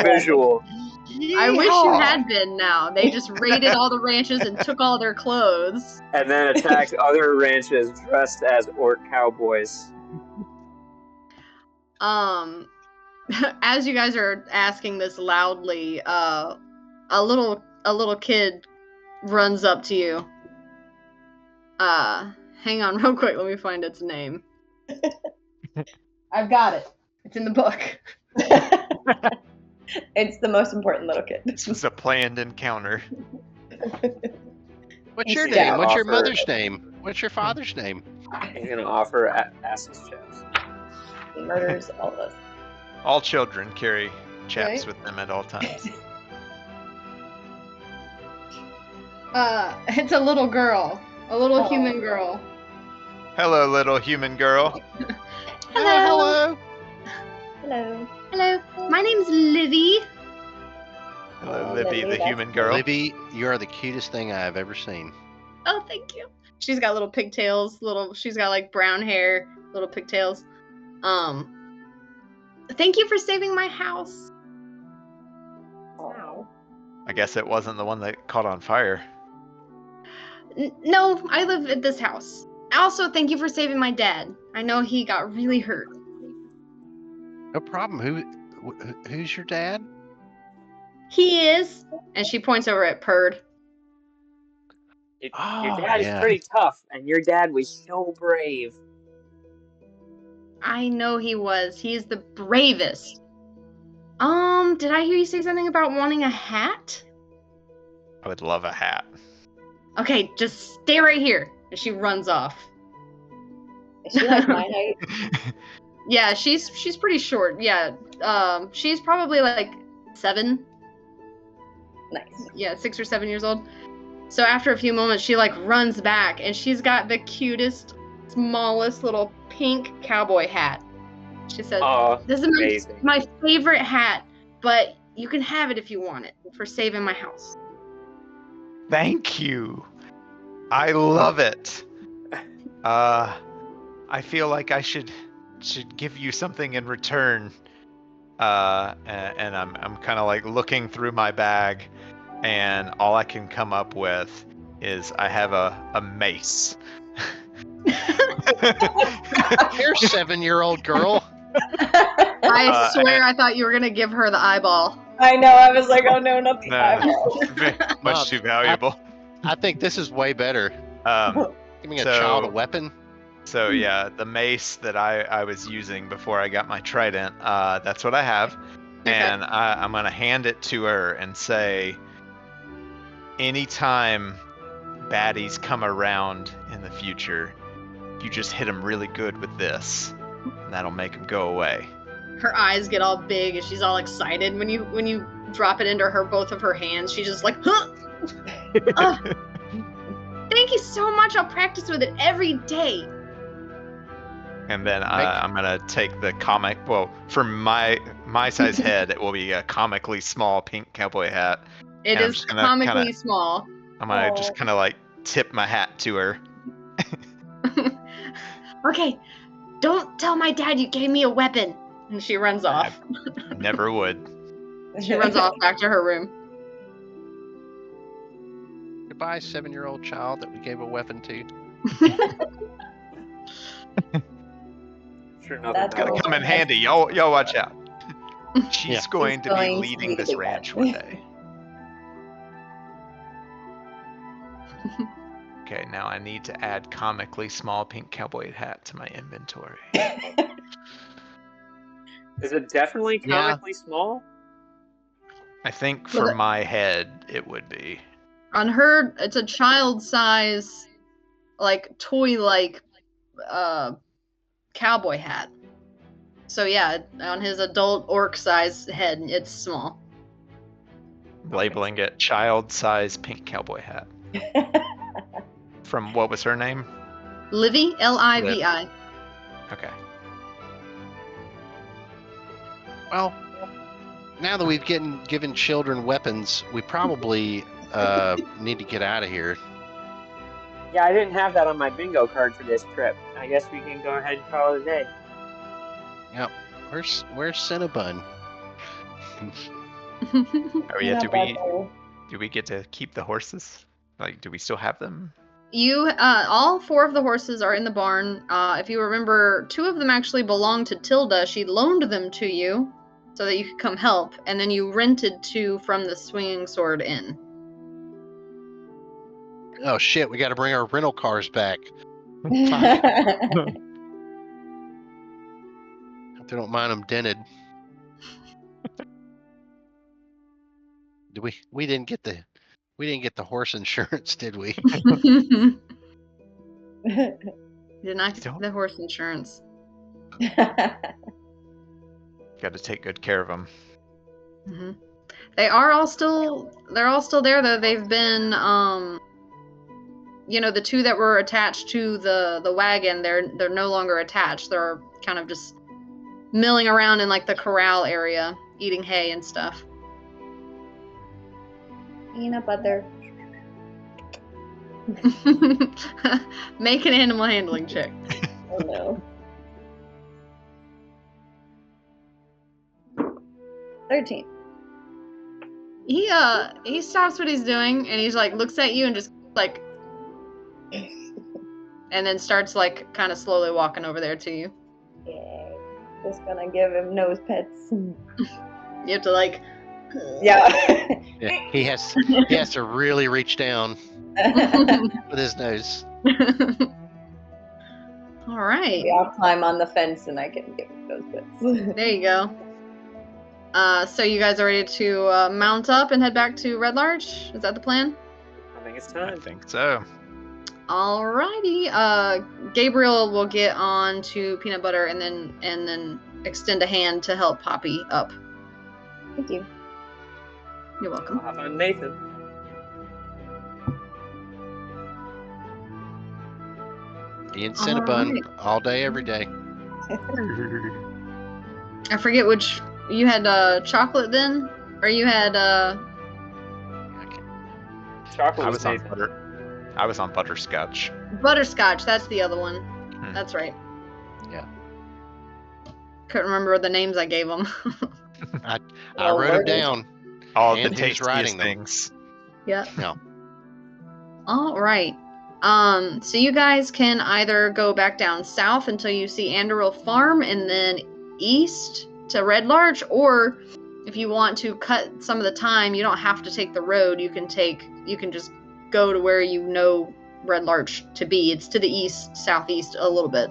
Speaker 3: visual.
Speaker 2: I wish you had been now. They just raided all the ranches and took all their clothes.
Speaker 3: And then attacked other ranches dressed as orc cowboys.
Speaker 2: As you guys are asking this loudly, a little kid runs up to you. Hang on real quick, let me find its name. I've got it. It's in the book.
Speaker 4: It's the most important little kid.
Speaker 5: This was a planned encounter.
Speaker 1: What's your name? What's your mother's name? What's your father's name?
Speaker 3: He's gonna offer asses chaps.
Speaker 4: He murders all of us.
Speaker 5: All children carry chaps with them at all times.
Speaker 2: It's a little girl. A little human girl.
Speaker 5: Hello, little human girl.
Speaker 2: Hello.
Speaker 4: Hello.
Speaker 2: Hello. My name's Livy.
Speaker 5: Hello, Libby, the human girl.
Speaker 1: Libby, you are the cutest thing I have ever seen.
Speaker 2: Oh, thank you. She's got little pigtails. She's got like brown hair, little pigtails. Thank you for saving my house.
Speaker 5: I guess it wasn't the one that caught on fire.
Speaker 2: No, I live at this house. Also, thank you for saving my dad. I know he got really hurt.
Speaker 1: No problem. Who's your dad?
Speaker 2: He is. And she points over at Purd.
Speaker 3: Your
Speaker 1: Oh,
Speaker 3: dad is
Speaker 1: yeah.
Speaker 3: pretty tough, and your dad was so brave.
Speaker 2: I know he was. He's the bravest. Did I hear you say something about wanting a hat?
Speaker 5: I would love a hat.
Speaker 2: Okay, just stay right here. And she runs off.
Speaker 4: Is she like my height?
Speaker 2: Yeah, she's pretty short. Yeah. She's probably like 7.
Speaker 4: Nice.
Speaker 2: Yeah, 6 or 7 years old. So after a few moments, she like runs back and she's got the cutest, smallest little pink cowboy hat. She said,
Speaker 3: Oh,
Speaker 2: "This is
Speaker 3: amazing.
Speaker 2: my favorite hat, but you can have it if you want it for saving my house."
Speaker 5: Thank you. I love it. I feel like I should give you something in return. And I'm kind of like looking through my bag, and all I can come up with is I have a mace.
Speaker 1: You're a 7-year-old girl.
Speaker 2: I swear I thought you were gonna give her the eyeball.
Speaker 4: I know. I was like, oh no, not the
Speaker 5: Nah.
Speaker 4: eyeball.
Speaker 5: Much too valuable.
Speaker 1: I think this is way better. Giving a
Speaker 5: So-
Speaker 1: child a weapon.
Speaker 5: So yeah, the mace that I was using before I got my trident, that's what I have.
Speaker 2: Okay.
Speaker 5: And I'm gonna hand it to her and say, anytime baddies come around in the future, you just hit them really good with this, and that'll make them go away.
Speaker 2: Her eyes get all big and she's all excited when you drop it into both of her hands. She's just like, huh! Thank you so much. I'll practice with it every day.
Speaker 5: And then I'm gonna take the comic. Well, for my size head, it will be a comically small pink cowboy hat.
Speaker 2: It
Speaker 5: And I'm
Speaker 2: is
Speaker 5: just gonna
Speaker 2: comically
Speaker 5: kinda-
Speaker 2: small.
Speaker 5: I'm gonna
Speaker 4: Oh.
Speaker 5: just kind of like tip my hat to her.
Speaker 2: Okay, don't tell my dad you gave me a weapon. And she runs off.
Speaker 5: Never would.
Speaker 2: She runs off back to her room.
Speaker 1: Goodbye, 7-year-old child that we gave a weapon to.
Speaker 3: Sure, nothing
Speaker 4: That's
Speaker 5: Gonna
Speaker 3: else.
Speaker 5: come in handy. Y'all watch out. She's
Speaker 1: Yeah.
Speaker 5: going to be
Speaker 4: going to
Speaker 5: leading
Speaker 4: be
Speaker 5: this
Speaker 4: the
Speaker 5: ranch
Speaker 4: bad.
Speaker 5: one day. Okay, now I need to add comically small pink cowboy hat to my inventory.
Speaker 3: Is it definitely
Speaker 1: Yeah.
Speaker 3: comically small?
Speaker 5: I think
Speaker 2: Well,
Speaker 5: for
Speaker 2: that-
Speaker 5: my head, it would be.
Speaker 2: On her, it's a child size, like toy-like, cowboy hat. So yeah, on his adult orc size head, it's small.
Speaker 5: Labeling it child size pink cowboy hat. From what was her name?
Speaker 2: Livy, Livi.
Speaker 5: Okay.
Speaker 1: Well, now that we've given children weapons, we probably need to get out of here.
Speaker 3: Yeah, I didn't have that on my bingo card for this trip. I guess we can go ahead and call it a day.
Speaker 1: Where's Cinnabon?
Speaker 5: Oh yeah,
Speaker 4: Not
Speaker 5: do
Speaker 4: bad,
Speaker 5: we
Speaker 4: though.
Speaker 5: get to keep the horses? Like, do we still have them?
Speaker 2: You, all 4 of the horses are in the barn. If you remember, 2 of them actually belonged to Tilda. She loaned them to you so that you could come help, and then you rented 2 from the Swinging Sword Inn.
Speaker 1: Oh shit, we got to bring our rental cars back. If they don't mind them dented. We didn't get the horse insurance, did we?
Speaker 2: Did not get the horse insurance.
Speaker 5: Got to take good care of them.
Speaker 2: Hmm. They're all still there though. They've been, the 2 that were attached to the wagon, they're no longer attached. They're kind of just milling around in like the corral area, eating hay and stuff.
Speaker 4: Peanut butter.
Speaker 2: Make an animal handling check.
Speaker 4: Oh no. 13.
Speaker 2: he stops what he's doing and he's like looks at you and just like, and then starts like kind of slowly walking over there to you.
Speaker 4: Yeah, just gonna give him nose pets.
Speaker 2: You have to like,
Speaker 4: Yeah.
Speaker 1: Yeah, he has to really reach down with his nose.
Speaker 2: All right.
Speaker 4: Yeah, I'll climb on the fence and I can give him nose pets.
Speaker 2: There you go. So you guys are ready to mount up and head back to Red Larch? Is that the plan?
Speaker 3: I think it's
Speaker 5: I
Speaker 3: time.
Speaker 5: think so.
Speaker 2: Alrighty. Gabriel will get on to Peanut Butter and then extend a hand to help Poppy up.
Speaker 4: Thank you.
Speaker 2: You're welcome.
Speaker 3: I'll have on Nathan.
Speaker 1: Eating Cinnabon
Speaker 2: Alright.
Speaker 1: all day, every day.
Speaker 2: I forget which you had chocolate then, or you had
Speaker 3: Chocolate
Speaker 5: I
Speaker 3: was
Speaker 5: was on
Speaker 3: Nathan.
Speaker 5: butter. I was on butterscotch.
Speaker 2: butterscotch. That's the other one. That's right.
Speaker 1: Yeah.
Speaker 2: Couldn't remember the names I gave them.
Speaker 1: I
Speaker 4: Well,
Speaker 1: wrote them
Speaker 4: worded.
Speaker 1: down.
Speaker 5: All
Speaker 1: And
Speaker 5: the
Speaker 1: who's writing
Speaker 5: tastiest
Speaker 1: them?
Speaker 5: things.
Speaker 2: Yeah.
Speaker 1: No.
Speaker 2: All right. So you guys can either go back down south until you see Andoril Farm and then east to Red Larch, or if you want to cut some of the time, you don't have to take the road. You can just go to where you know Red Larch to be. It's to the east, southeast a little bit.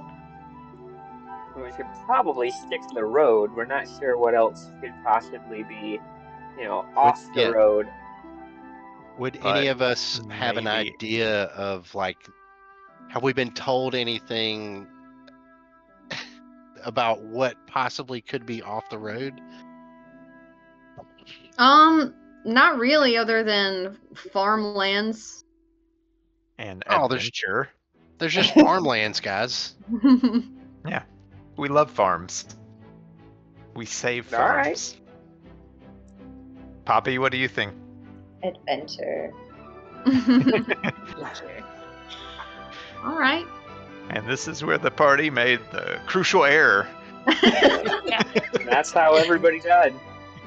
Speaker 3: We should probably stick to the road. We're not sure what else could possibly be, off the
Speaker 1: yeah.
Speaker 3: road.
Speaker 1: Would
Speaker 5: But
Speaker 1: any of us have an
Speaker 5: maybe-
Speaker 1: idea of like, have we been told anything about what possibly could be off the road?
Speaker 2: Not really, other than farmlands.
Speaker 5: And
Speaker 1: Oh, there's-
Speaker 5: adventure.
Speaker 1: There's just farmlands, guys.
Speaker 5: We love farms. We save
Speaker 3: All right.
Speaker 5: farms. Poppy, what do you think?
Speaker 4: Adventure.
Speaker 2: All right.
Speaker 5: And this is where the party made the crucial error.
Speaker 3: That's how everybody died.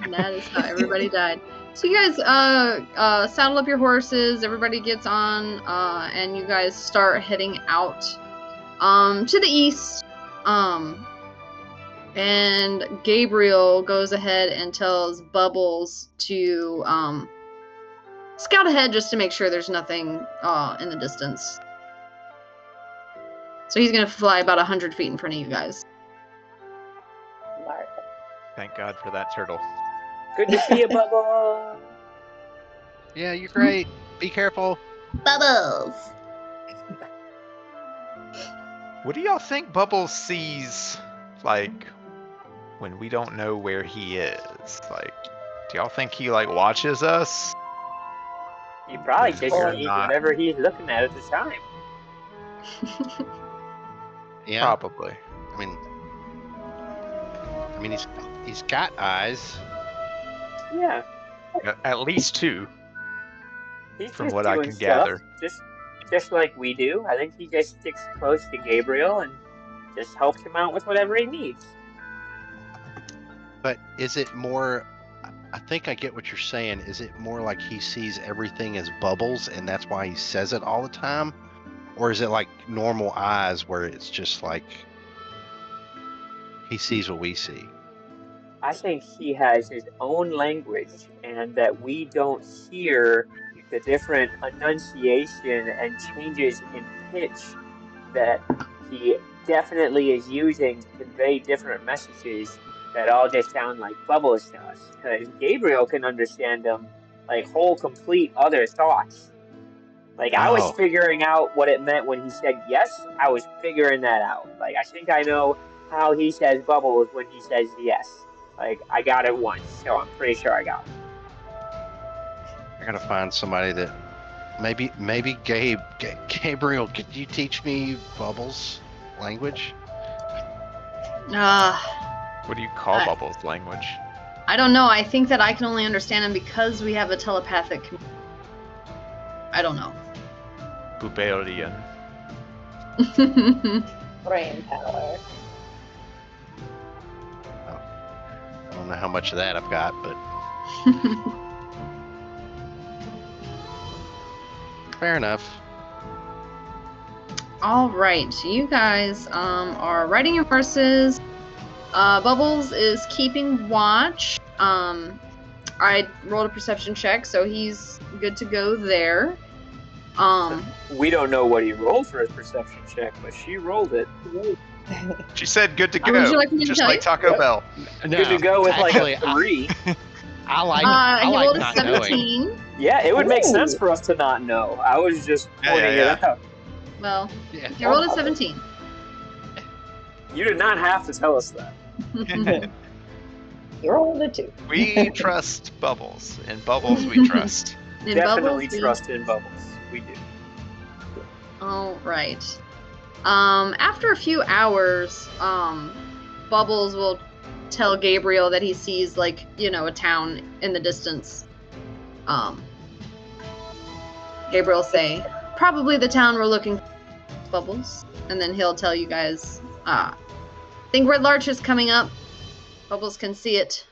Speaker 2: That is how everybody died. So you guys saddle up your horses, everybody gets on, and you guys start heading out to the east. And Gabriel goes ahead and tells Bubbles to scout ahead just to make sure there's nothing in the distance. So he's going to fly about 100 feet in front of you guys.
Speaker 4: Lark.
Speaker 5: Thank God for that turtle.
Speaker 3: Good to see you, Bubba.
Speaker 1: Yeah, you're great. Be careful.
Speaker 2: Bubbles!
Speaker 5: What do y'all think Bubbles sees, like, when we don't know where he is? Like, do y'all think he, like, watches us?
Speaker 3: He probably just
Speaker 5: Or
Speaker 3: sees
Speaker 5: not.
Speaker 3: whatever he's looking at the time.
Speaker 1: Yeah.
Speaker 5: Probably.
Speaker 1: I mean, he's got eyes.
Speaker 3: Yeah.
Speaker 5: At least two.
Speaker 3: He's
Speaker 5: From
Speaker 3: just
Speaker 5: what I
Speaker 3: doing
Speaker 5: can
Speaker 3: stuff,
Speaker 5: gather.
Speaker 3: just like we do. I think he just sticks close to Gabriel and just helps him out with whatever he needs.
Speaker 1: But is it more? I think I get what you're saying. Is it more like he sees everything as bubbles and that's why he says it all the time? Or is it like normal eyes where it's just like he sees what we see?
Speaker 3: I think he has his own language and that we don't hear the different enunciation and changes in pitch that he definitely is using to convey different messages that all just sound like bubbles to us. Because Gabriel can understand them like whole complete other thoughts. Like I was
Speaker 1: Oh.
Speaker 3: figuring out what it meant when he said yes. I was figuring that out. Like I think I know how he says bubbles when he says yes. Like I got it once, so I'm pretty sure I got it.
Speaker 1: I gotta find somebody that maybe Gabriel. Could you teach me bubbles language?
Speaker 5: What do you call
Speaker 2: I-
Speaker 5: Bubbles language?
Speaker 2: I don't know. I think that I can only understand him because we have a telepathic. I don't know.
Speaker 5: Bubalian.
Speaker 4: Brain power.
Speaker 1: I don't know how much of that I've got, but Fair enough.
Speaker 2: All right, you guys are riding your horses. Bubbles is keeping watch. I rolled a perception check, so he's good to go there.
Speaker 3: We don't know what he rolled for his perception check, but she rolled it.
Speaker 5: She said good to go,
Speaker 2: Would you like me to
Speaker 5: just
Speaker 2: tell
Speaker 5: like
Speaker 2: you?
Speaker 5: Taco Bell.
Speaker 3: Good to go with
Speaker 1: actually,
Speaker 3: like a 3.
Speaker 1: I like.
Speaker 2: he
Speaker 1: I like
Speaker 2: rolled a
Speaker 1: not knowing.
Speaker 2: 17.
Speaker 3: Yeah, it would make
Speaker 4: Ooh.
Speaker 3: sense for us to not know. I was just pointing
Speaker 5: Yeah.
Speaker 3: it out.
Speaker 2: Well,
Speaker 1: Yeah.
Speaker 2: he rolled a 17.
Speaker 3: You did not have to tell us that.
Speaker 4: You're older too.
Speaker 5: We trust Bubbles, and Bubbles we trust.
Speaker 2: In
Speaker 3: Definitely
Speaker 2: Bubbles,
Speaker 3: trust in Bubbles. We do.
Speaker 2: All right. After a few hours, Bubbles will tell Gabriel that he sees, like, a town in the distance. Gabriel will say, probably the town we're looking for, Bubbles. And then he'll tell you guys, I think Red Larch is coming up. Bubbles can see it.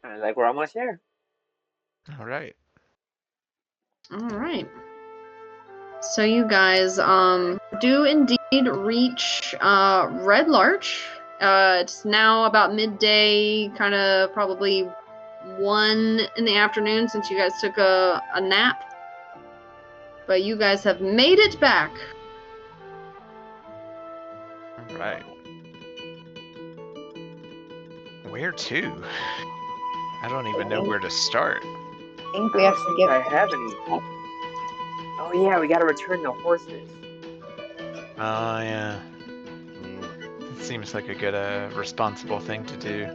Speaker 3: I was like, we're almost there.
Speaker 5: All right.
Speaker 2: All right. So you guys do indeed reach Red Larch. It's now about midday, kind of probably 1 in the afternoon since you guys took a nap. But you guys have made it back.
Speaker 5: All right. Where to? I don't even know where to start.
Speaker 4: I think we have to get.
Speaker 3: I have any. Oh yeah, we gotta return the horses.
Speaker 5: Oh, yeah. It seems like a good, responsible thing to do.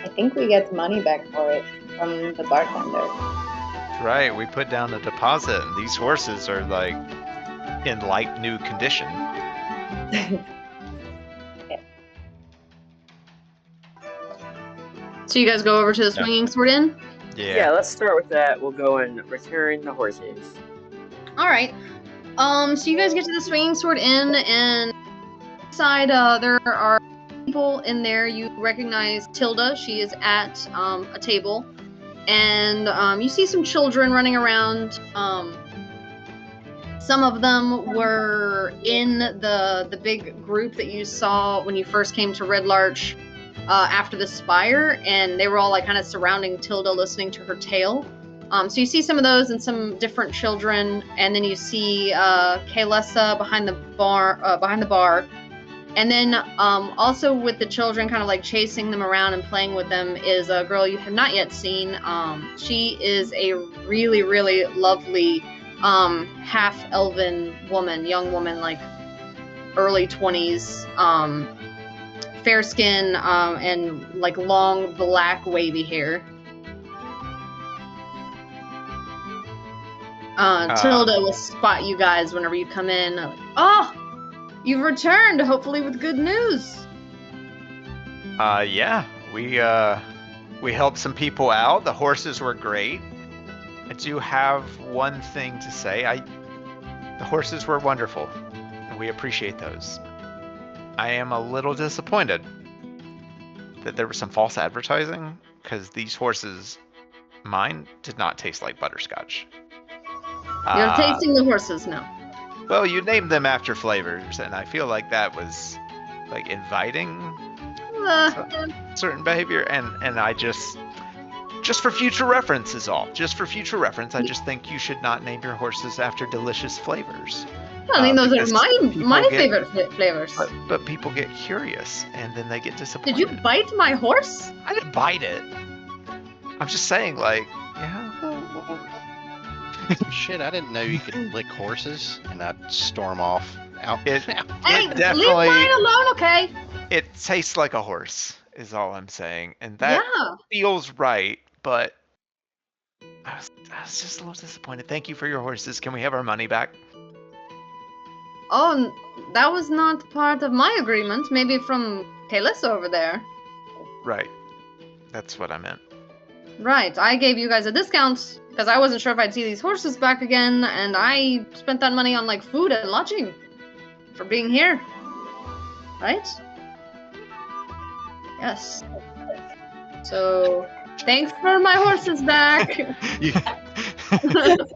Speaker 4: I think we get money back for it from the bartender.
Speaker 5: Right, we put down a deposit, and these horses are, like, in like new condition.
Speaker 2: So you guys go over to the Swinging Sword Inn?
Speaker 3: Yeah, let's start with that. We'll go and return the horses.
Speaker 2: All right. So you guys get to the Swinging Sword Inn, and inside there are people in there. You recognize Tilda. She is at a table, and you see some children running around. Some of them were in the big group that you saw when you first came to Red Larch after the Spire, and they were all like kind of surrounding Tilda, listening to her tale. So you see some of those and some different children, and then you see Kaylessa behind the bar, and then also with the children, kind of like chasing them around and playing with them, is a girl you have not yet seen. She is a really, really lovely half-elven woman, young woman, like early 20s, fair skin, and like long black wavy hair. Tilda will spot you guys whenever you come in. Like, oh, you've returned, hopefully with good news.
Speaker 5: Yeah, we helped some people out. The horses were great. I do have one thing to say. The horses were wonderful, and we appreciate those. I am a little disappointed that there was some false advertising, because these horses, mine, did not taste like butterscotch.
Speaker 2: You're tasting the horses now.
Speaker 5: Well, you named them after flavors, and I feel like that was like inviting certain behavior, and I just for future reference is all. Just for future reference, I just think you should not name your horses after delicious flavors.
Speaker 2: I think those
Speaker 5: because
Speaker 2: are my
Speaker 5: people
Speaker 2: favorite flavors.
Speaker 5: But people get curious, and then they get disappointed.
Speaker 2: Did you bite my horse?
Speaker 5: I didn't bite it. I'm just saying, like, yeah.
Speaker 1: Shit, I didn't know you could lick horses, and I'd storm off.
Speaker 5: It
Speaker 2: Hey, leave
Speaker 5: definitely
Speaker 2: mine alone, okay?
Speaker 5: it tastes like a horse, is all I'm saying, and that
Speaker 2: Yeah.
Speaker 5: feels right. But I was just a little disappointed. Thank you for your horses. Can we have our money back?
Speaker 2: Oh, that was not part of my agreement. Maybe from Kalis over there.
Speaker 5: Right. That's what I meant.
Speaker 2: Right, I gave you guys a discount because I wasn't sure if I'd see these horses back again, and I spent that money on like food and lodging for being here. Right? Yes. So, thanks for my horses back.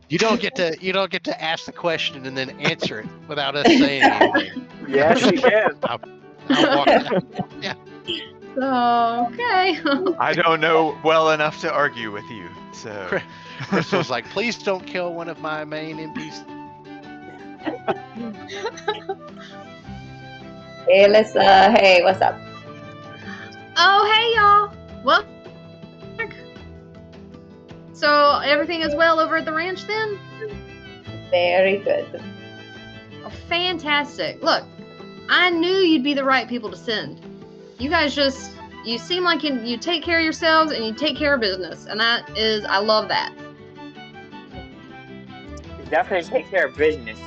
Speaker 1: You don't get to ask the question and then answer it without us saying anything.
Speaker 3: Yes, you can.
Speaker 1: I'll walk out.
Speaker 2: Okay.
Speaker 5: I don't know well enough to argue with you, so.
Speaker 1: Crystal's like, please don't kill one of my main NPCs.
Speaker 4: Hey, Alyssa. Hey, what's up?
Speaker 2: Oh, hey, y'all. Well, so everything is well over at the ranch then?
Speaker 4: Very good.
Speaker 2: Oh, fantastic. Look, I knew you'd be the right people to send. You guys you seem like you take care of yourselves and you take care of business. And I love that.
Speaker 3: You definitely take care of business.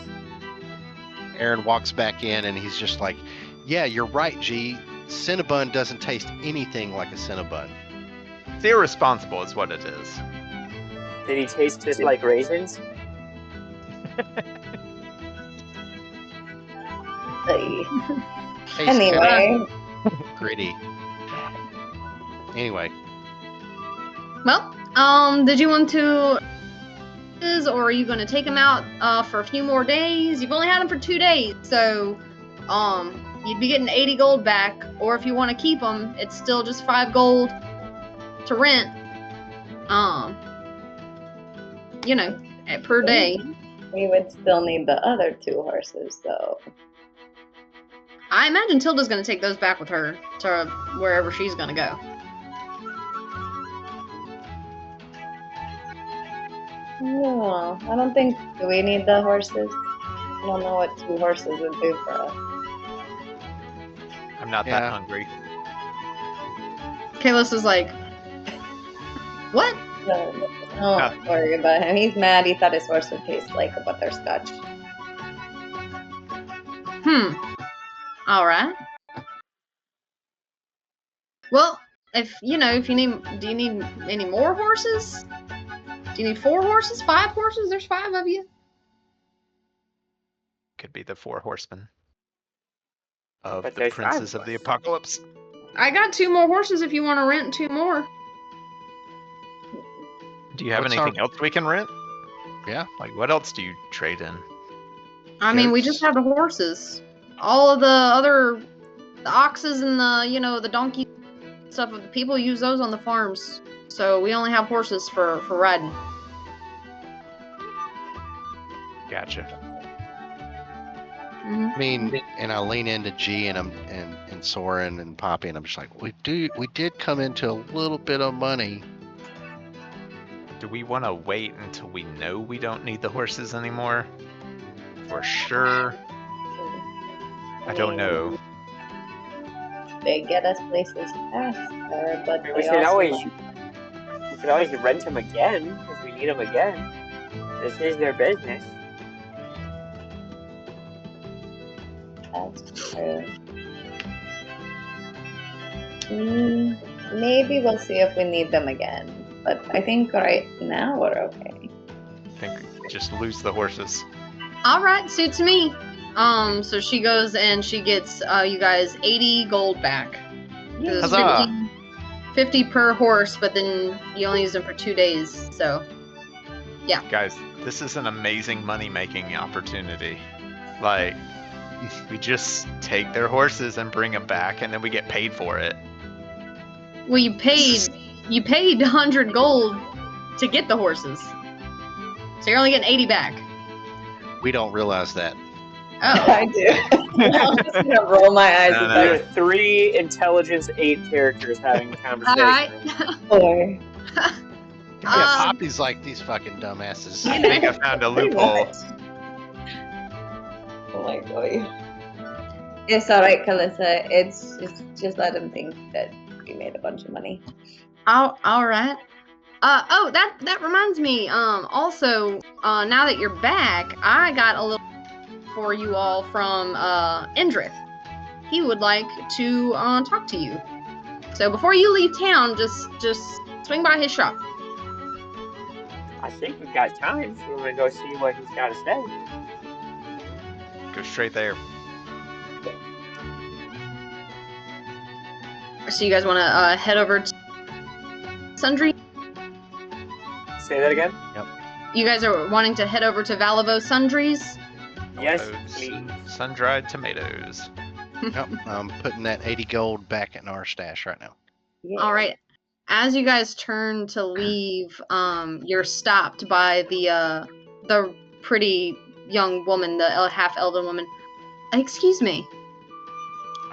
Speaker 1: Aaron walks back in and he's just like, yeah, you're right, G. Cinnabon doesn't taste anything like a Cinnabon.
Speaker 5: It's irresponsible is what it is.
Speaker 3: Did he taste just like raisins?
Speaker 1: Tastes
Speaker 4: Anyway,
Speaker 1: gritty. Anyway,
Speaker 2: Well, did you want to, or are you going to take them out for a few more days? You've only had them for 2 days, so you'd be getting 80 gold back. Or if you want to keep them, it's still just 5 gold to rent. Per day.
Speaker 4: we would still need the other 2 horses, though.
Speaker 2: I imagine Tilda's going to take those back with her to wherever she's going to go.
Speaker 4: No, I don't think. Do we need the horses? I don't know what 2 horses would do for us.
Speaker 5: I'm not that hungry.
Speaker 2: Kalis is like, what?
Speaker 4: No, don't worry about him. He's mad. He thought his horse would taste like a butterscotch.
Speaker 2: All right. Well, if you need, do you need any more horses? Do you need 4 horses? 5 horses? There's 5 of you.
Speaker 5: Could be the 4 horsemen of
Speaker 3: But
Speaker 5: the
Speaker 3: there's
Speaker 5: princes
Speaker 3: 5
Speaker 5: of the
Speaker 3: of us.
Speaker 5: apocalypse.
Speaker 2: I got 2 more horses if you want to rent 2 more.
Speaker 5: Do you have
Speaker 1: What's
Speaker 5: anything else we can rent?
Speaker 1: Yeah.
Speaker 5: Like, what else do you trade in?
Speaker 2: I mean, we just have the horses. All of the oxes and the donkey stuff. The people use those on the farms, so we only have horses for riding.
Speaker 5: Gotcha.
Speaker 2: Mm-hmm.
Speaker 1: I mean, and I lean into G and Soren and Poppy, and I'm just like, we did come into a little bit of money.
Speaker 5: Do we want to wait until we know we don't need the horses anymore? For sure. I don't know.
Speaker 4: They get us places faster, but
Speaker 3: We
Speaker 4: they
Speaker 3: should
Speaker 4: also
Speaker 3: always rent them again if we need them again. This is their business.
Speaker 4: That's true. Maybe we'll see if we need them again. But I think right now we're okay.
Speaker 5: I think just lose the horses.
Speaker 2: All right, suits me. So she goes and she gets you guys 80 gold back.
Speaker 4: Yeah.
Speaker 2: It's
Speaker 5: Huzzah.
Speaker 2: 50 per horse, but then you only use them for 2 days. So,
Speaker 5: Guys, this is an amazing money-making opportunity. Like, we just take their horses and bring them back, and then we get paid for it.
Speaker 2: well, you paid 100 gold to get the horses, so you're only getting 80 back.
Speaker 1: We don't realize that.
Speaker 2: Oh,
Speaker 4: I do. I'm just gonna roll my eyes
Speaker 5: No,
Speaker 4: at
Speaker 5: no.
Speaker 3: There are
Speaker 4: that.
Speaker 3: 3 intelligence 8 characters having a
Speaker 2: all
Speaker 3: conversation.
Speaker 2: right.
Speaker 4: Or-
Speaker 1: Yeah, Poppy's like these fucking dumbasses.
Speaker 5: I think I found a loophole.
Speaker 4: Oh my god. It's alright, Kalissa. It's just let them think that we made a bunch of money.
Speaker 2: All right. Oh, that reminds me. Also, now that you're back, I got a little for you all from Indrith. He would like to talk to you. So before you leave town, just swing by his shop.
Speaker 3: I think we've got time, so we're gonna go see what he's got to say.
Speaker 5: Go straight there.
Speaker 2: So you guys want to head over to Sundry?
Speaker 3: Say that again?
Speaker 2: you guys are wanting to head over to Valavo Sundries.
Speaker 3: Yes,
Speaker 5: Those
Speaker 3: please.
Speaker 5: sun-dried tomatoes.
Speaker 1: Yep, I'm putting that 80 gold back in our stash right now.
Speaker 4: Yeah.
Speaker 2: All right. As you guys turn to leave, you're stopped by the pretty young woman, the half elven woman. Excuse me.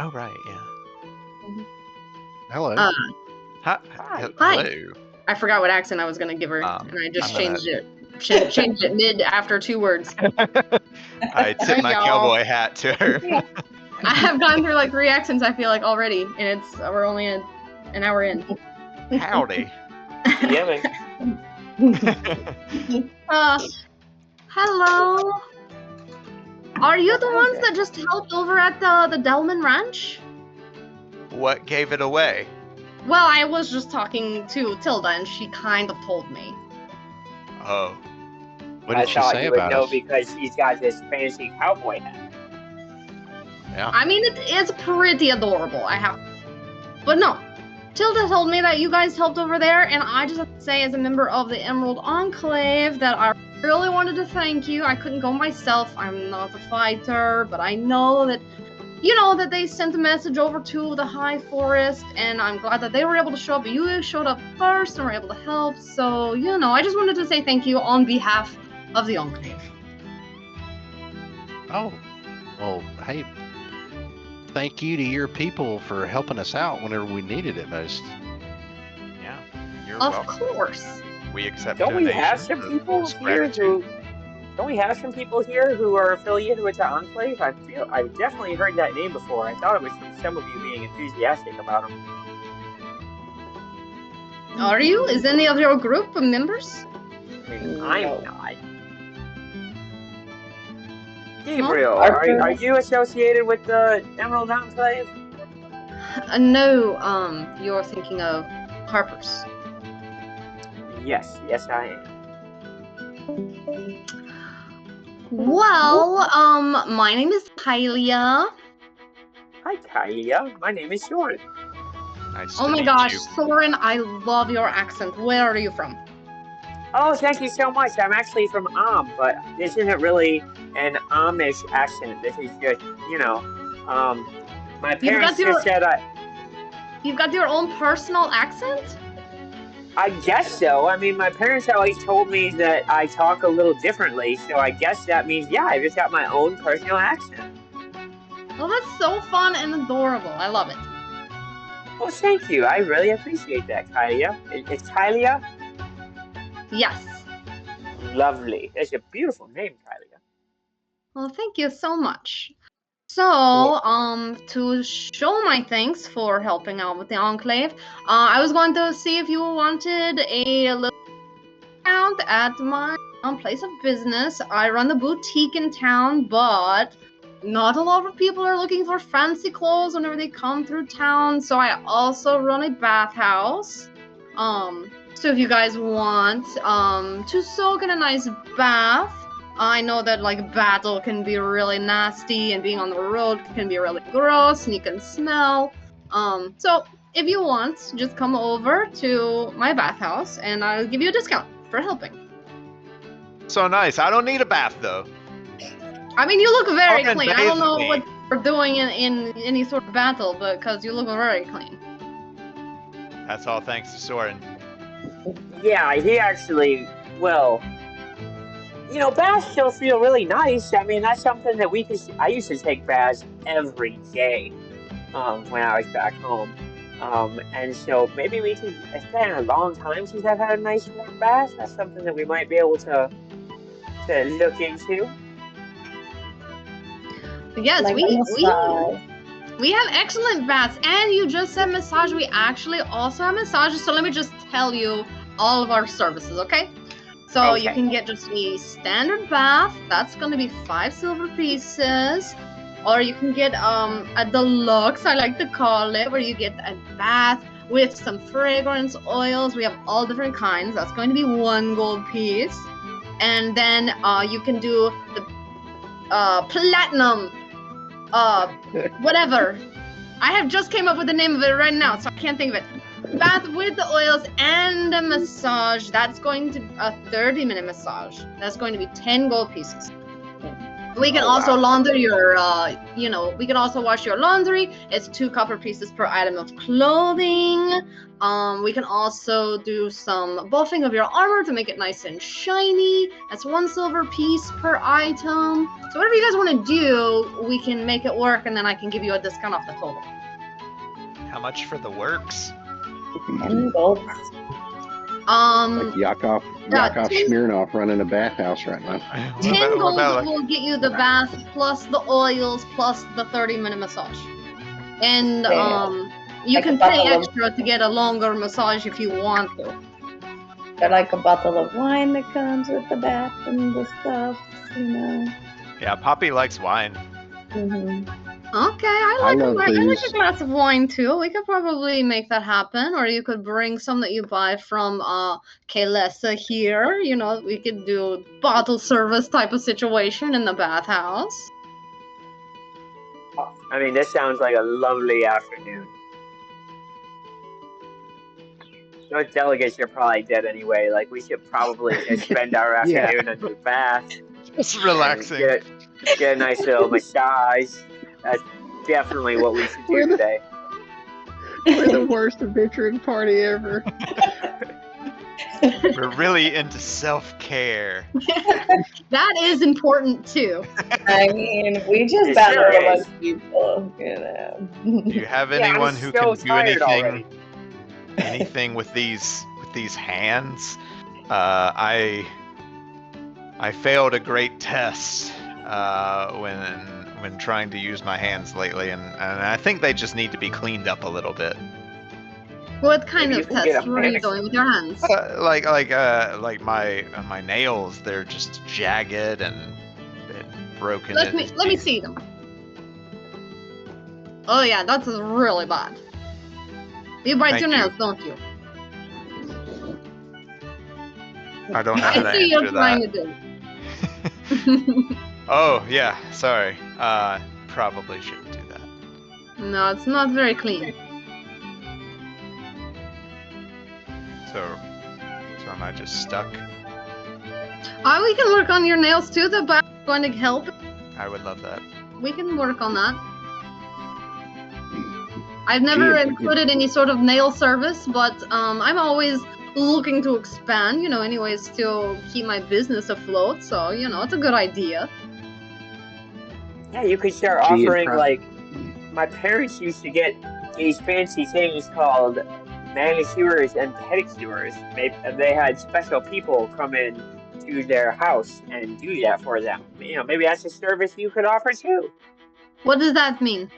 Speaker 5: Oh right, yeah.
Speaker 1: Hello.
Speaker 5: Hi.
Speaker 3: Hi.
Speaker 5: Hello.
Speaker 2: I forgot what accent I was gonna give her, and I just
Speaker 5: I'm gonna-
Speaker 2: changed it. Changed it mid after 2 words.
Speaker 5: I tip my
Speaker 2: Y'all.
Speaker 5: cowboy hat to her.
Speaker 2: I have gone through like 3 accents. I feel like already, and we're only an hour in.
Speaker 5: Howdy.
Speaker 3: Yeah, man.
Speaker 2: Hello. Are you the ones that just helped over at the Delman Ranch?
Speaker 5: What gave it away?
Speaker 2: Well, I was just talking to Tilda, and she kind of told me.
Speaker 5: Oh.
Speaker 1: What
Speaker 3: I
Speaker 1: did she
Speaker 3: thought
Speaker 1: say
Speaker 3: you would
Speaker 1: about
Speaker 3: know
Speaker 1: us?
Speaker 3: because she's got this fancy cowboy hat.
Speaker 1: Yeah.
Speaker 2: I mean, it's pretty adorable. But no. Tilda told me that you guys helped over there, and I just have to say, as a member of the Emerald Enclave, that I really wanted to thank you. I couldn't go myself. I'm not a fighter, but I know that, that they sent a message over to the High Forest, and I'm glad that they were able to show up. You showed up first and were able to help, so, I just wanted to say thank you on behalf of the Enclave.
Speaker 1: Oh. Well, hey. Thank you to your people for helping us out whenever we needed it most.
Speaker 5: Yeah. You're
Speaker 2: Of
Speaker 5: welcome.
Speaker 2: course.
Speaker 5: We accept
Speaker 3: Don't we
Speaker 5: donations.
Speaker 3: have some
Speaker 5: as
Speaker 3: people
Speaker 5: as
Speaker 3: here
Speaker 5: gratitude.
Speaker 3: Don't we have some people here who are affiliated with the Enclave? I've definitely heard that name before. I thought it was from some of you being enthusiastic about them.
Speaker 2: Are you? Is any of your group members?
Speaker 3: I mean,
Speaker 4: No.
Speaker 3: I'm not. Gabriel,
Speaker 4: Our
Speaker 3: are
Speaker 4: girls-
Speaker 3: you associated with the Emerald Enclave?
Speaker 2: No, you're thinking of Harper's.
Speaker 3: Yes, I am.
Speaker 2: Well, my name is Kylia.
Speaker 3: Hi, Kylia. My name is Soren.
Speaker 5: Nice
Speaker 2: Oh
Speaker 5: to
Speaker 2: my
Speaker 5: meet
Speaker 2: gosh,
Speaker 5: you.
Speaker 2: Soren, I love your accent. Where are you from?
Speaker 3: Oh, thank you so much. I'm actually from but this isn't really an Amish accent. This is just, my parents
Speaker 2: your-
Speaker 3: just said
Speaker 2: You've got your own personal accent?
Speaker 3: I guess so. I mean, my parents always told me that I talk a little differently, so I guess that means, yeah, I just got my own personal accent.
Speaker 2: Well, that's so fun and adorable. I love it.
Speaker 3: Well, thank you. I really appreciate that, Kylia. It's Kylia?
Speaker 2: Yes.
Speaker 3: Lovely. That's a beautiful name, Kylia.
Speaker 2: Well, thank you so much. So, to show my thanks for helping out with the Enclave, I was going to see if you wanted a little discount at my place of business. I run the boutique in town, but not a lot of people are looking for fancy clothes whenever they come through town, so I also run a bathhouse. So if you guys want to soak in a nice bath, I know that battle can be really nasty and being on the road can be really gross and you can smell. So if you want, just come over to my bathhouse and I'll give you a discount for helping.
Speaker 5: So nice. I don't need a bath though.
Speaker 2: I mean, you look very
Speaker 5: Come and
Speaker 2: clean. I don't
Speaker 5: bathe
Speaker 2: know
Speaker 5: me.
Speaker 2: what you're doing in any sort of battle, but because you look very clean.
Speaker 5: That's all thanks to Soren.
Speaker 3: Yeah, he actually, well, baths still feel really nice. I mean, that's something that I used to take baths every day when I was back home. And so maybe it's been a long time since I've had a nice warm bath. That's something that we might be able to look into.
Speaker 2: Yes,
Speaker 4: Like a massage.
Speaker 2: we have excellent baths, and you just said massage. We actually also have massages. So let me just tell you all of our services, okay? So you
Speaker 3: Okay.
Speaker 2: can get just a standard bath. That's going to be 5 silver pieces. Or you can get a deluxe, I like to call it, where you get a bath with some fragrance oils. We have all different kinds. That's going to be 1 gold piece. And then you can do the platinum, whatever. I have just came up with the name of it right now, so I can't think of it. bath with the oils and a massage. That's going to a 30-minute massage. That's going to be 10 gold pieces. We can also launder your, we can also wash your laundry. It's 2 copper pieces per item of clothing. We can also do some buffing of your armor to make it nice and shiny. That's 1 silver piece per item. So whatever you guys want to do, we can make it work, and then I can give you a discount off the total.
Speaker 5: How much for the works?
Speaker 4: 10 gold.
Speaker 6: Like Yakov
Speaker 2: Yeah, 10
Speaker 6: Smirnoff running a bathhouse right now.
Speaker 2: 10 gold will get you the bath plus the oils plus the 30-minute massage. And you
Speaker 4: Like
Speaker 2: can
Speaker 4: a
Speaker 2: pay
Speaker 4: bottle of-
Speaker 2: extra to get a longer massage if you want to.
Speaker 4: They're like a bottle of wine that comes with the bath and the stuff, you know.
Speaker 5: Yeah, Poppy likes wine.
Speaker 4: Mm-hmm.
Speaker 2: Okay, I like
Speaker 6: love
Speaker 2: a
Speaker 6: booze.
Speaker 2: glass of wine too. We could probably make that happen, or you could bring some that you buy from Kaylessa here. You know, we could do bottle service type of situation in the bathhouse.
Speaker 3: I mean, this sounds like a lovely afternoon. Those delegates are probably dead anyway. Like, we should probably just spend our afternoon in the bath.
Speaker 5: It's relaxing.
Speaker 3: Get a nice little massage. That's definitely what we should do today.
Speaker 6: We're the worst adventuring party ever.
Speaker 5: We're really into self-care.
Speaker 2: That is important too.
Speaker 4: I mean, we just
Speaker 3: It
Speaker 4: battled
Speaker 3: sure
Speaker 4: a bunch
Speaker 3: is.
Speaker 4: of people, you know.
Speaker 5: Do you have
Speaker 3: Yeah, I'm
Speaker 5: anyone who
Speaker 3: so
Speaker 5: can do
Speaker 3: tired already.
Speaker 5: anything with these hands? I failed a great test when trying to use my hands lately, and I think they just need to be cleaned up a little bit.
Speaker 2: What kind
Speaker 3: Maybe
Speaker 2: of
Speaker 3: you can get
Speaker 2: tests
Speaker 3: a
Speaker 2: were you
Speaker 3: manicure.
Speaker 2: doing with your hands?
Speaker 5: Like my nails, they're just jagged and broken.
Speaker 2: Let me see them. Oh yeah, that's really bad. You bite
Speaker 5: Thank
Speaker 2: your
Speaker 5: you.
Speaker 2: nails, don't you?
Speaker 5: I don't know how to
Speaker 2: I see you're
Speaker 5: answer
Speaker 2: trying
Speaker 5: that.
Speaker 2: to do.
Speaker 5: Oh yeah, sorry. Probably shouldn't do that.
Speaker 2: No, it's not very clean.
Speaker 5: So am I just stuck?
Speaker 2: We can work on your nails too. The bath is going to help.
Speaker 5: I would love that.
Speaker 2: We can work on that. I've never
Speaker 6: Gee, if we could-
Speaker 2: included any sort of nail service, but I'm always looking to expand, anyways, to keep my business afloat. So, it's a good idea.
Speaker 3: Yeah, you could start
Speaker 6: Gee, and
Speaker 3: offering,
Speaker 6: prob-
Speaker 3: like, my parents used to get these fancy things called manicures and pedicures. They had special people come in to their house and do that for them. Maybe that's a service you could offer too.
Speaker 2: What does that mean?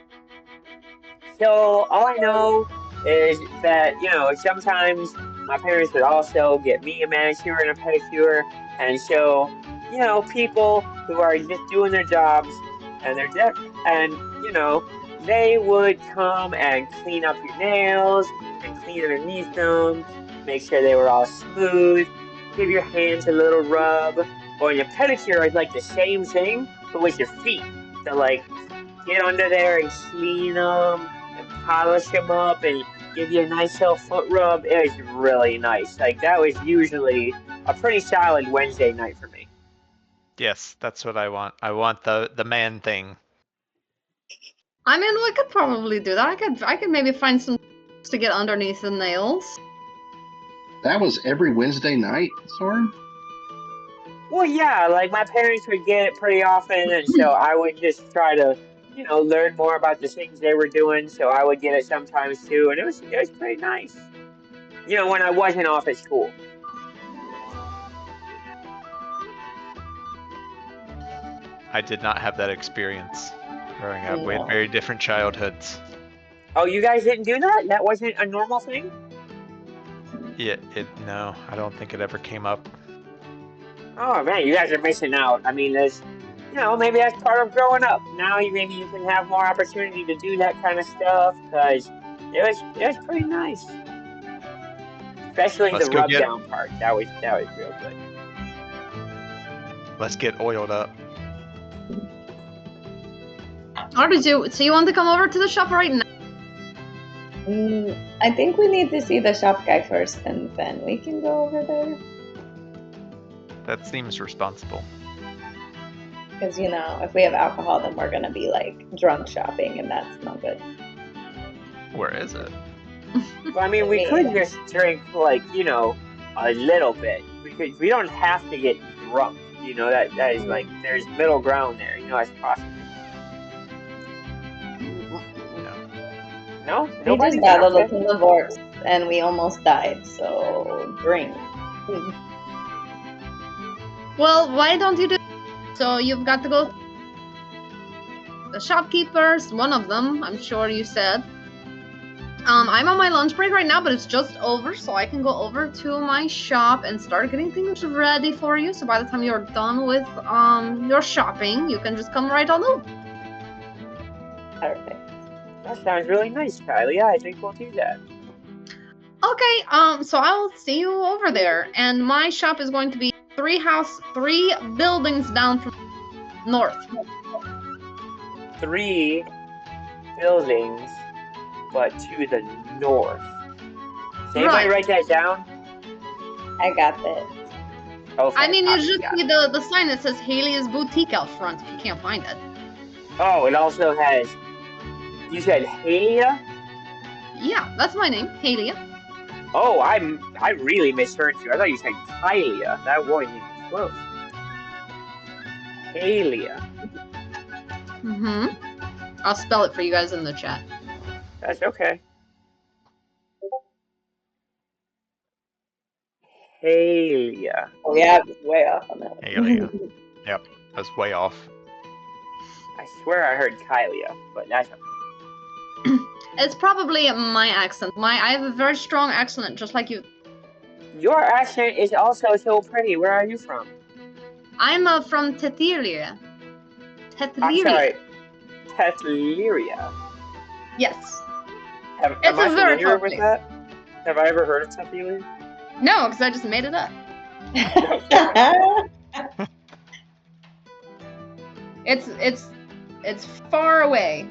Speaker 3: So all I know is that, sometimes my parents would also get me a manicure and a pedicure. And so, people who are just doing their jobs and they're deaf, and, they would come and clean up your nails and clean underneath them, make sure they were all smooth, give your hands a little rub. Or your pedicure is like the same thing, but with your feet. So, like, get under there and clean them and polish them up and give you a nice little foot rub. It was really nice. Like, that was usually a pretty solid Wednesday night for me.
Speaker 5: Yes, that's what I want. I want the man thing.
Speaker 2: I mean, we could probably do that. I could maybe find some to get underneath the nails.
Speaker 6: That was every Wednesday night, Soren?
Speaker 3: Well, yeah, like, my parents would get it pretty often, and so I would just try to, learn more about the things they were doing, so I would get it sometimes too, and it was pretty nice. When I wasn't off at school.
Speaker 5: I did not have that experience growing up. We had
Speaker 4: No.
Speaker 5: very different childhoods.
Speaker 3: Oh, you guys didn't do that? That wasn't a normal thing?
Speaker 5: No, I don't think it ever came up.
Speaker 3: Oh man, you guys are missing out. I mean, there's, maybe that's part of growing up. Now maybe you can have more opportunity to do that kind of stuff, because it was pretty nice. Especially
Speaker 5: Let's
Speaker 3: the
Speaker 5: go
Speaker 3: rub
Speaker 5: get-
Speaker 3: down part. That was real good.
Speaker 5: Let's get oiled up.
Speaker 2: Or so you want to come over to the shop right now?
Speaker 4: I think we need to see the shop guy first, and then we can go over there.
Speaker 5: That seems responsible.
Speaker 4: Because, if we have alcohol, then we're going to be, drunk shopping, and that's not good.
Speaker 5: Where is it?
Speaker 3: Well, I mean, we could just drink, a little bit. We don't have to get drunk. That is, there's middle ground there. As possible. No?
Speaker 4: We
Speaker 3: Nobody?
Speaker 4: just battled a ton of orcs, and we almost died, so drink.
Speaker 2: Well, why don't you do? So you've got to go. The shopkeepers, one of them, I'm sure you said. I'm on my lunch break right now, but it's just over, so I can go over to my shop and start getting things ready for you. So by the time you're done with your shopping, you can just come right on over.
Speaker 4: Perfect.
Speaker 3: That sounds really nice, Kylie. Yeah, I think we'll do that.
Speaker 2: Okay, so I'll see you over there. And my shop is going to be 3 buildings down from north.
Speaker 3: 3 buildings, but to the north. Does anybody write that down?
Speaker 4: I got this.
Speaker 3: Okay,
Speaker 2: I mean, you just see the sign that says Haley's Boutique out front if you can't find it.
Speaker 3: Oh, it also has... You said Halia?
Speaker 2: Yeah, that's my name, Halia.
Speaker 3: Oh, I really misheard you. I thought you said Kylia. That wasn't even close. Halia.
Speaker 2: Mm-hmm. I'll spell it for you guys in the chat.
Speaker 3: That's okay. Halia.
Speaker 4: Oh, yeah, I was way off on that.
Speaker 5: Halia. Yep, I was way off.
Speaker 3: I swear I heard Kylia, but that's okay.
Speaker 2: It's probably my accent. I have a very strong accent, just like you.
Speaker 3: Your accent is also so pretty. Where are you from?
Speaker 2: I'm from Tetheria.
Speaker 3: I'm sorry, Tetheria.
Speaker 2: Yes.
Speaker 3: Am
Speaker 2: It's
Speaker 3: I
Speaker 2: a very
Speaker 3: familiar
Speaker 2: hard
Speaker 3: with
Speaker 2: place.
Speaker 3: that? Have I ever heard of Tetheria?
Speaker 2: No, because I just made it up. It's far away.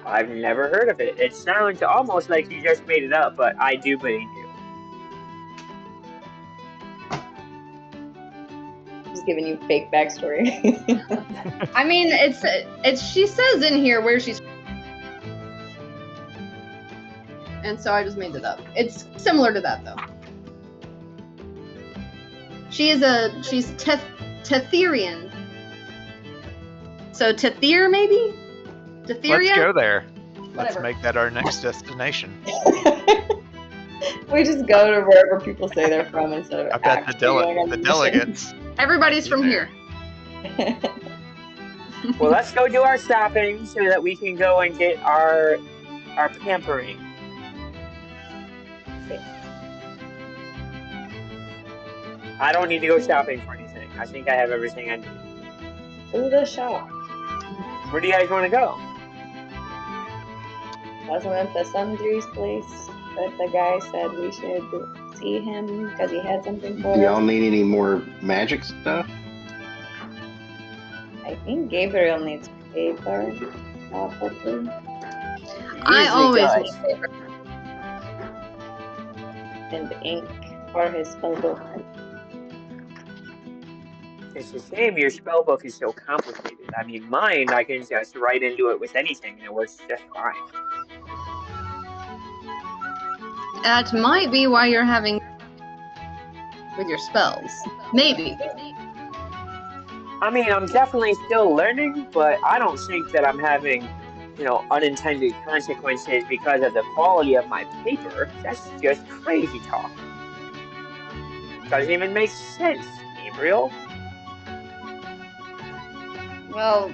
Speaker 3: I've never heard of it. It sounds almost like you just made it up, but I do believe you.
Speaker 4: Just giving you fake backstory.
Speaker 2: I mean, it's she says in here where she's, and so I just made it up. It's similar to that though. She's Tetherian. So Tethir maybe? Tetheria?
Speaker 5: Let's go there. Let's
Speaker 2: Whatever.
Speaker 5: make that our next destination.
Speaker 4: We just go to wherever people say they're from instead of
Speaker 5: I bet
Speaker 4: actually going on
Speaker 5: the
Speaker 4: mission.
Speaker 5: delegates.
Speaker 2: Everybody's from here.
Speaker 3: Well, let's go do our shopping so that we can go and get our pampering. I don't need to go shopping for anything. I think I have everything I need.
Speaker 4: To the shop.
Speaker 3: Where do you guys want to go?
Speaker 4: Wasn't it the Sundry's place that the guy said we should see him because he had something for
Speaker 6: Do y'all
Speaker 4: us?
Speaker 6: need any more magic stuff?
Speaker 4: I think Gabriel needs paper, probably.
Speaker 2: I
Speaker 3: Usually
Speaker 2: always
Speaker 3: does.
Speaker 2: need paper.
Speaker 4: And ink for his spellbook.
Speaker 3: It's a shame your spellbook is so complicated. I mean, mine, I can just write into it with anything and it works just fine.
Speaker 2: That might be why you're having with your spells. Maybe.
Speaker 3: I mean, I'm definitely still learning, but I don't think that I'm having, unintended consequences because of the quality of my paper. That's just crazy talk. Doesn't even make sense, Gabriel.
Speaker 2: Well,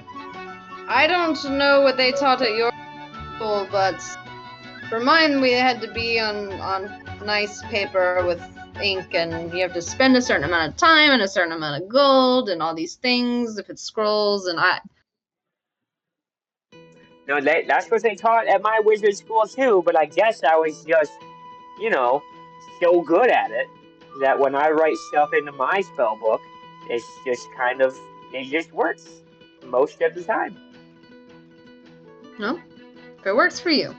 Speaker 2: I don't know what they taught at your school, but for mine we had to be on nice paper with ink, and you have to spend a certain amount of time and a certain amount of gold and all these things if it's scrolls, and
Speaker 3: No, that's what they taught at my wizard school too, but I guess I was just, so good at it that when I write stuff into my spell book, it's just it just works most of the time.
Speaker 2: no, if it works for you.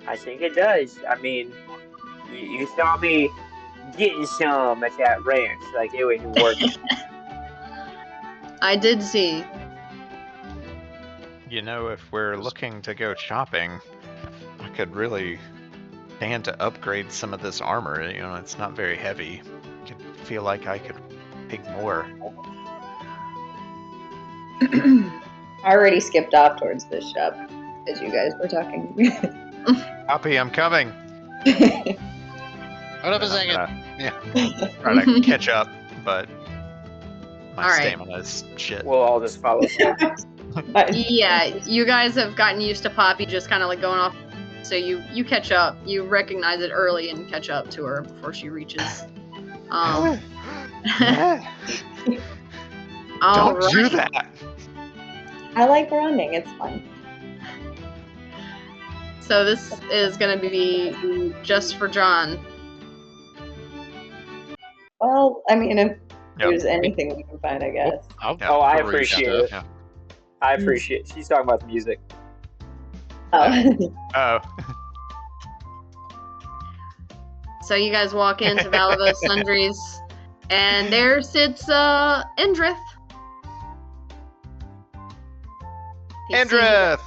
Speaker 3: I think it does. I mean, you saw me getting some at that ranch, like it was working.
Speaker 2: I did see.
Speaker 5: You know, if we're looking to go shopping, I could really stand to upgrade some of this armor. You know, it's not very heavy. I could feel like I could pick more.
Speaker 4: I already skipped off towards this shop as you guys were talking.
Speaker 5: Poppy, I'm coming.
Speaker 1: Hold up a
Speaker 5: I'm
Speaker 1: second.
Speaker 5: gonna try to catch up, but my
Speaker 2: All right.
Speaker 5: stamina is shit.
Speaker 3: We'll all just follow suit.
Speaker 2: Yeah, you guys have gotten used to Poppy just kind of like going off. So you catch up. You recognize it early and catch up to her before she reaches. All
Speaker 5: Don't do
Speaker 2: right.
Speaker 5: that.
Speaker 4: I like running. It's fun.
Speaker 2: So this is going to be just for John.
Speaker 4: Well, I mean, if
Speaker 5: Yep.
Speaker 4: there's anything we can find, I guess.
Speaker 1: I'll
Speaker 5: Yeah.
Speaker 3: Oh, I
Speaker 1: peruse
Speaker 3: appreciate
Speaker 1: stuff.
Speaker 3: it.
Speaker 5: Yeah.
Speaker 3: I appreciate it. She's talking about the music.
Speaker 4: Oh.
Speaker 5: Oh.
Speaker 2: So you guys walk into Valivos Sundries, and there sits Indrith. He sees you.
Speaker 5: Andreth!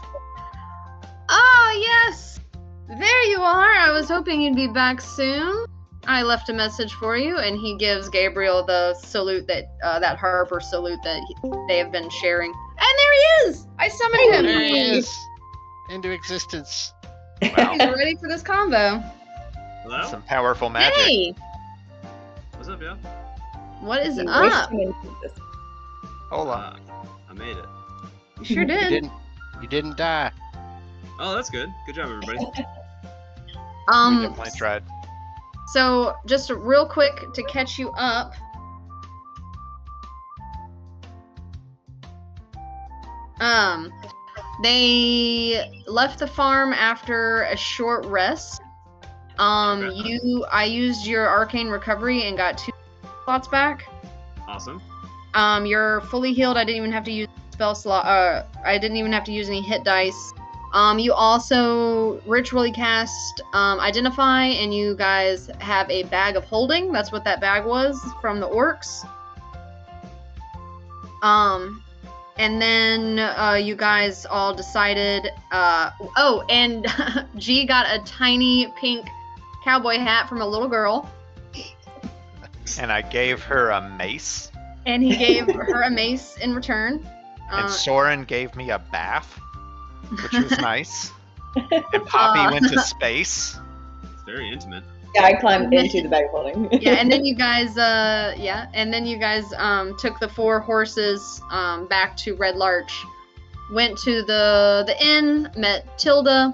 Speaker 2: Oh, yes! There you are! I was hoping you'd be back soon. I left a message for you, and he gives Gabriel the salute that Harper salute that they have been sharing. And there he is! I summoned him!
Speaker 1: There he is. Into existence.
Speaker 5: Wow.
Speaker 2: He's ready for this combo.
Speaker 7: Hello?
Speaker 5: Some powerful magic.
Speaker 2: Hey!
Speaker 7: What's up, y'all?
Speaker 2: What is
Speaker 4: You
Speaker 2: up?
Speaker 4: wished you into this.
Speaker 5: Hola.
Speaker 7: I made it.
Speaker 2: You sure
Speaker 1: You
Speaker 2: did.
Speaker 1: didn't die.
Speaker 7: Oh, that's good. Good job, everybody.
Speaker 5: We definitely tried.
Speaker 2: So, just real quick to catch you up. They left the farm after a short rest. I used your arcane recovery and got 2 slots back.
Speaker 7: Awesome.
Speaker 2: You're fully healed. I didn't even have to use spell slot. I didn't even have to use any hit dice. You also ritually cast Identify, and you guys have a bag of holding. That's what that bag was from the orcs. And then you guys all decided. And G got a tiny pink cowboy hat from a little girl,
Speaker 5: And I gave her a mace.
Speaker 2: and he gave her a mace in return.
Speaker 5: And Soren gave me a bath, which was nice. And Poppy went to space.
Speaker 7: It's very intimate.
Speaker 4: Yeah, I climbed into the bag of holding.
Speaker 2: Yeah, and then you guys, took the 4 horses back to Red Larch, went to the inn, met Tilda,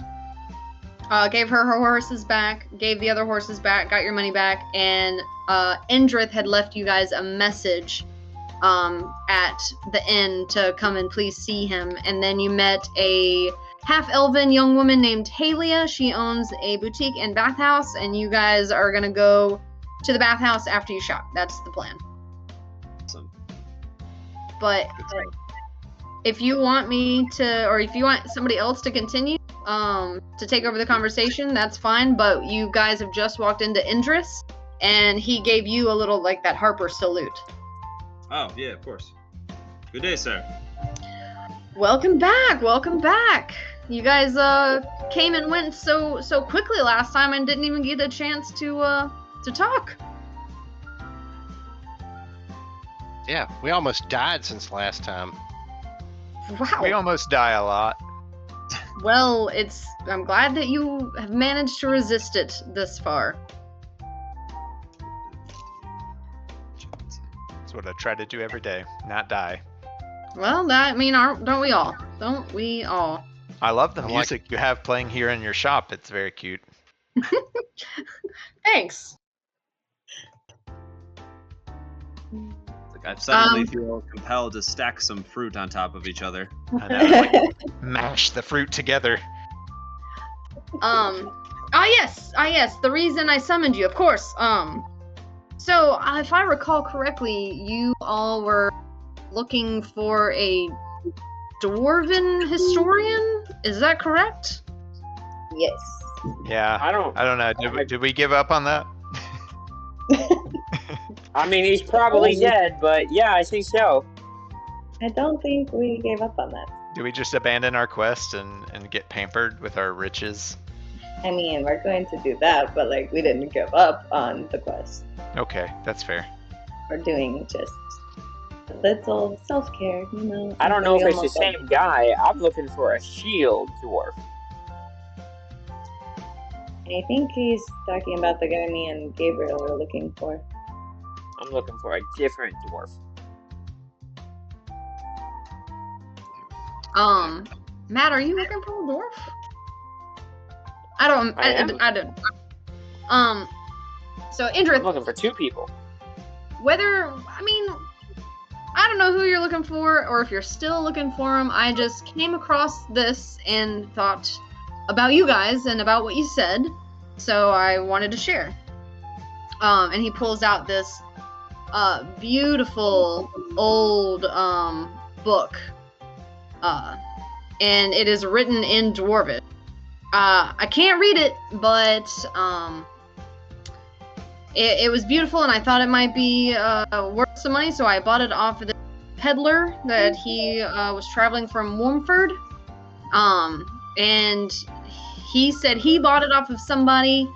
Speaker 2: gave her horses back, gave the other horses back, got your money back, and Indrith had left you guys a message at the inn to come and please see him, and then you met a half-elven young woman named Halia. She owns a boutique and bathhouse, and you guys are gonna go to the bathhouse after you shop. That's the plan.
Speaker 7: Awesome.
Speaker 2: But if you want me to, or if you want somebody else to continue to take over the conversation, that's fine. But you guys have just walked into Indris, and he gave you a little like that Harper salute.
Speaker 7: Oh, yeah, of course. Good day, sir.
Speaker 2: Welcome back. Welcome back. You guys came and went so quickly last time and didn't even get a chance to talk.
Speaker 1: Yeah, we almost died since last time.
Speaker 2: Wow.
Speaker 5: We almost die a lot.
Speaker 2: Well, I'm glad that you have managed to resist it this far.
Speaker 5: That's what I try to do every day, not die.
Speaker 2: Well, don't we all? Don't we all?
Speaker 5: I love the
Speaker 1: I like-
Speaker 5: music you have playing here in your shop. It's very cute.
Speaker 2: Thanks.
Speaker 7: Like, I suddenly feel compelled to stack some fruit on top of each other.
Speaker 5: I know, like, mash the fruit together.
Speaker 2: Yes. The reason I summoned you, of course. So if I recall correctly, you all were looking for a dwarven historian. Is that correct?
Speaker 4: Yes.
Speaker 5: Yeah.
Speaker 3: I don't
Speaker 5: know. Did we give up on that?
Speaker 3: I mean, he's probably dead, but yeah, I think so.
Speaker 4: I don't think we gave up on that.
Speaker 5: Do we just abandon our quest and get pampered with our riches?
Speaker 4: I mean, we're going to do that, but like we didn't give up on the quest.
Speaker 5: Okay, that's fair.
Speaker 4: We're doing just a little self-care, you know.
Speaker 3: I don't know if
Speaker 4: We
Speaker 3: it's the
Speaker 4: almost
Speaker 3: same guy. I'm looking for a shield dwarf.
Speaker 4: I think he's talking about the guy me and Gabriel are looking for.
Speaker 3: I'm looking for a different dwarf.
Speaker 2: Matt, are you looking for a dwarf? I don't.
Speaker 3: I am.
Speaker 2: I don't. So
Speaker 3: I'm
Speaker 2: Indrith,
Speaker 3: looking for two people.
Speaker 2: I don't know who you're looking for, or if you're still looking for him. I just came across this and thought about you guys and about what you said, so I wanted to share. And he pulls out this beautiful old book, and it is written in Dwarvish. I can't read it, but it was beautiful, and I thought it might be worth some money, so I bought it off of the peddler that he was traveling from Warmford. And he said he bought it off of somebody.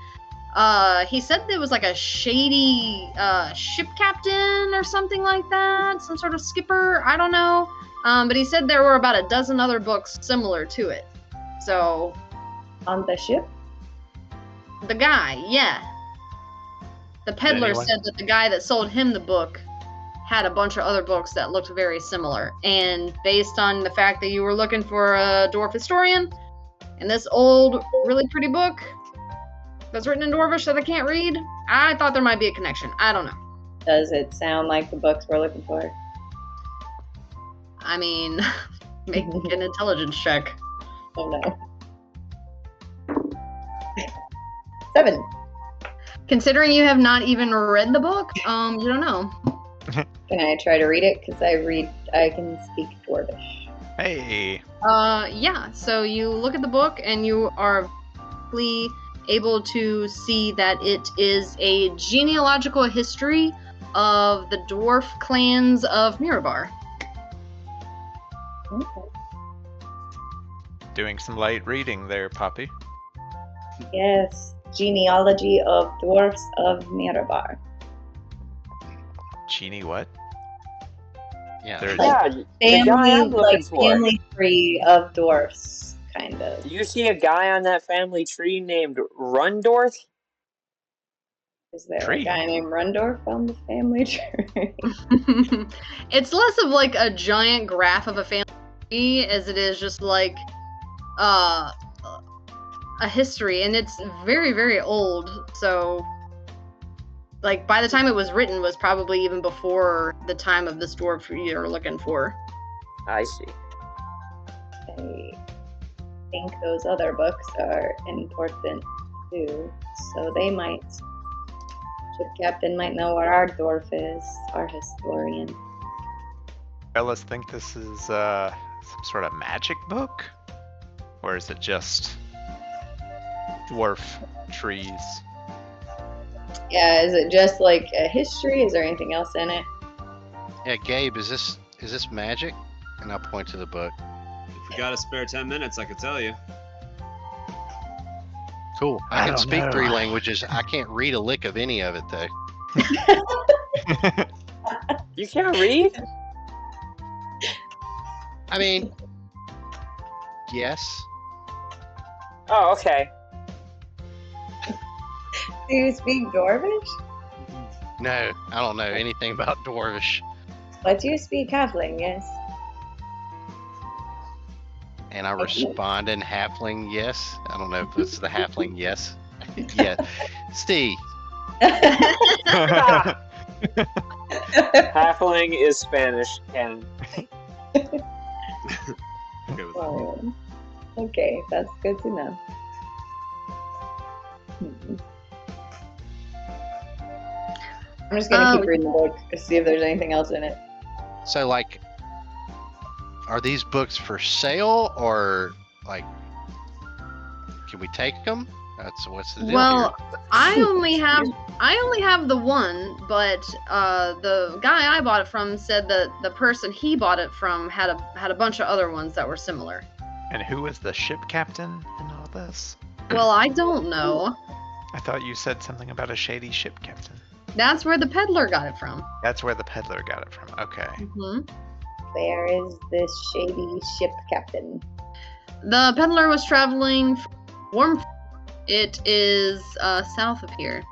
Speaker 2: He said it was like a shady ship captain or something like that, some sort of skipper, I don't know. But he said there were about a dozen other books similar to it. So
Speaker 4: On the ship?
Speaker 2: the guy, yeah. The peddler
Speaker 5: Anyone?
Speaker 2: said that the guy that sold him the book had a bunch of other books that looked very similar. And based on the fact that you were looking for a dwarf historian, and this old, really pretty book that's written in Dwarvish that I can't read, I thought there might be a connection. I don't know.
Speaker 4: Does it sound like the books we're looking for?
Speaker 2: I mean, make an intelligence check.
Speaker 4: Oh no. 7.
Speaker 2: Considering you have not even read the book, you don't know.
Speaker 4: Can I try to read it? Because I can speak Dwarvish.
Speaker 5: Hey.
Speaker 2: Yeah, so you look at the book and you are able to see that it is a genealogical history of the dwarf clans of Mirabar.
Speaker 4: Okay.
Speaker 5: Doing some light reading there, Poppy.
Speaker 4: Yes. Genealogy of Dwarfs of Mirabar.
Speaker 5: Genie what?
Speaker 1: Yeah.
Speaker 5: There's
Speaker 3: Yeah, the guy
Speaker 4: Family,
Speaker 3: I'm looking
Speaker 4: like
Speaker 3: for.
Speaker 4: family tree of dwarfs, kind of.
Speaker 3: Do you see a guy on that family tree named Rundorth?
Speaker 4: Is there
Speaker 5: Tree.
Speaker 4: a guy named Rundorf on the family tree?
Speaker 2: It's less of like a giant graph of a family tree as it is just like a history, and it's very, very old. So like by the time it was written was probably even before the time of this dwarf you're looking for.
Speaker 3: I see.
Speaker 4: I think those other books are important too, so they might. Ship captain might know where our dwarf is, our historian.
Speaker 5: fellas think this is some sort of magic book? Or is it just dwarf trees?
Speaker 4: Yeah, is it just like a history? Is there anything else in it?
Speaker 1: Yeah, Gabe, is this magic? And I'll point to the book.
Speaker 7: If we got a spare 10 minutes, I could tell you.
Speaker 1: Cool.
Speaker 5: I
Speaker 1: I can
Speaker 5: don't
Speaker 1: speak
Speaker 5: know.
Speaker 1: 3 languages. I can't read a lick of any of it though.
Speaker 3: You can't read?
Speaker 1: I mean, yes.
Speaker 3: Oh, okay.
Speaker 4: Do you speak Dwarvish?
Speaker 1: No, I don't know anything about Dwarvish.
Speaker 4: But you speak Halfling, yes.
Speaker 1: And I respond in Halfling, yes. I don't know if this is the Halfling, yes. Yeah. Steve,
Speaker 3: Halfling is Spanish canon.
Speaker 7: Okay with that.
Speaker 4: Oh, okay, that's good to know. I'm just gonna keep reading the book to see if there's anything else in it.
Speaker 1: so like, are these books for sale or like, can we take them? That's what's the deal
Speaker 2: Well,
Speaker 1: here.
Speaker 2: I only have the one, but the guy I bought it from said that the person he bought it from had a bunch of other ones that were similar.
Speaker 5: And who was the ship captain in all this?
Speaker 2: Well, I don't know.
Speaker 5: I thought you said something about a shady ship captain.
Speaker 2: That's where the peddler got it from.
Speaker 5: That's where the peddler got it from. Okay.
Speaker 2: Hmm.
Speaker 4: Where is this shady ship captain?
Speaker 2: The peddler was traveling from Warm. It is south of here.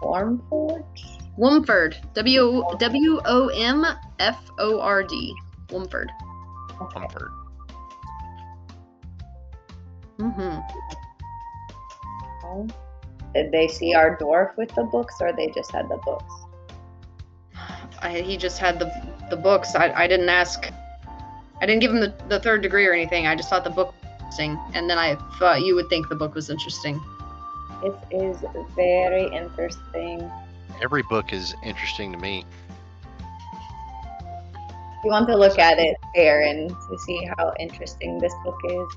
Speaker 4: Wormford?
Speaker 2: Womford. W-O-M-F-O-R-D. Womford.
Speaker 4: Okay.
Speaker 5: Comfort.
Speaker 2: Mm-hmm.
Speaker 4: Okay. Did they see our dwarf with the books, or they just had the books?
Speaker 2: He just had the books. I didn't ask. I didn't give him the third degree or anything. I just thought the book was interesting, and then I thought you would think the book was interesting.
Speaker 4: It is very interesting.
Speaker 1: Every book is interesting to me.
Speaker 4: You want to look at it, Aaron, to see how interesting this book is?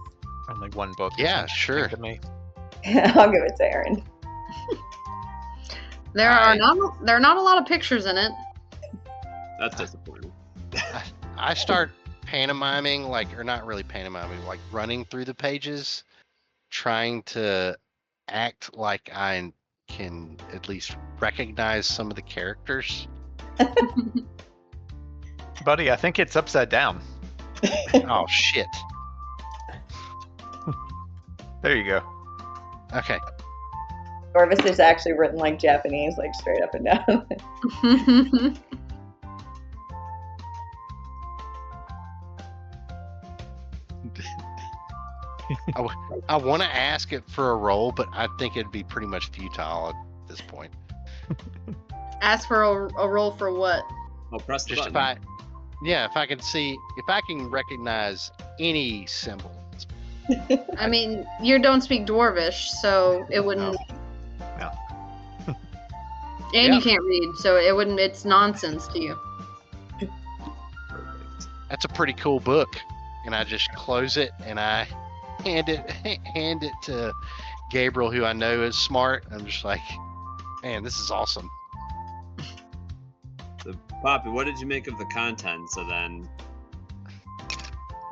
Speaker 5: Only one book. is
Speaker 1: Yeah,
Speaker 5: interesting
Speaker 1: sure.
Speaker 5: To me.
Speaker 4: I'll give it to Aaron.
Speaker 2: There are not a lot of pictures in it.
Speaker 7: That's disappointing.
Speaker 1: I start pantomiming, or not really pantomiming, like running through the pages, trying to act like I can at least recognize some of the characters.
Speaker 5: Buddy, I think it's upside down.
Speaker 1: Oh shit.
Speaker 5: There you go.
Speaker 1: Okay.
Speaker 4: Orvis is actually written like Japanese, like straight up and down.
Speaker 1: I want to ask it for a roll, but I think it'd be pretty much futile at this point.
Speaker 2: Ask for a roll for what?
Speaker 7: I'll press the
Speaker 1: Just
Speaker 7: button.
Speaker 1: if I can recognize any symbol.
Speaker 2: I mean, you don't speak Dwarvish, so it wouldn't.
Speaker 5: No.
Speaker 2: And
Speaker 1: Yeah.
Speaker 2: you can't read, so it wouldn't. It's nonsense to you.
Speaker 7: Perfect.
Speaker 1: That's a pretty cool book, and I just close it and I hand it to Gabriel, who I know is smart. I'm just like, man, this is awesome.
Speaker 7: So, Poppy, what did you make of the content? So then,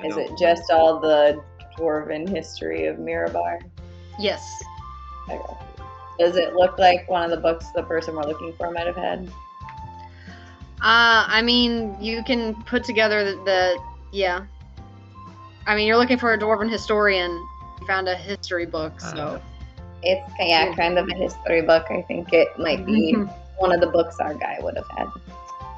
Speaker 4: Is it just all the dwarven history of Mirabar?
Speaker 2: Yes.
Speaker 4: Okay. Does it look like one of the books the person we're looking for might have had?
Speaker 2: I mean, you can put together yeah. I mean, you're looking for a dwarven historian. You found a history book, so.
Speaker 4: It's kind of a history book. I think it might be one of the books our guy would have had.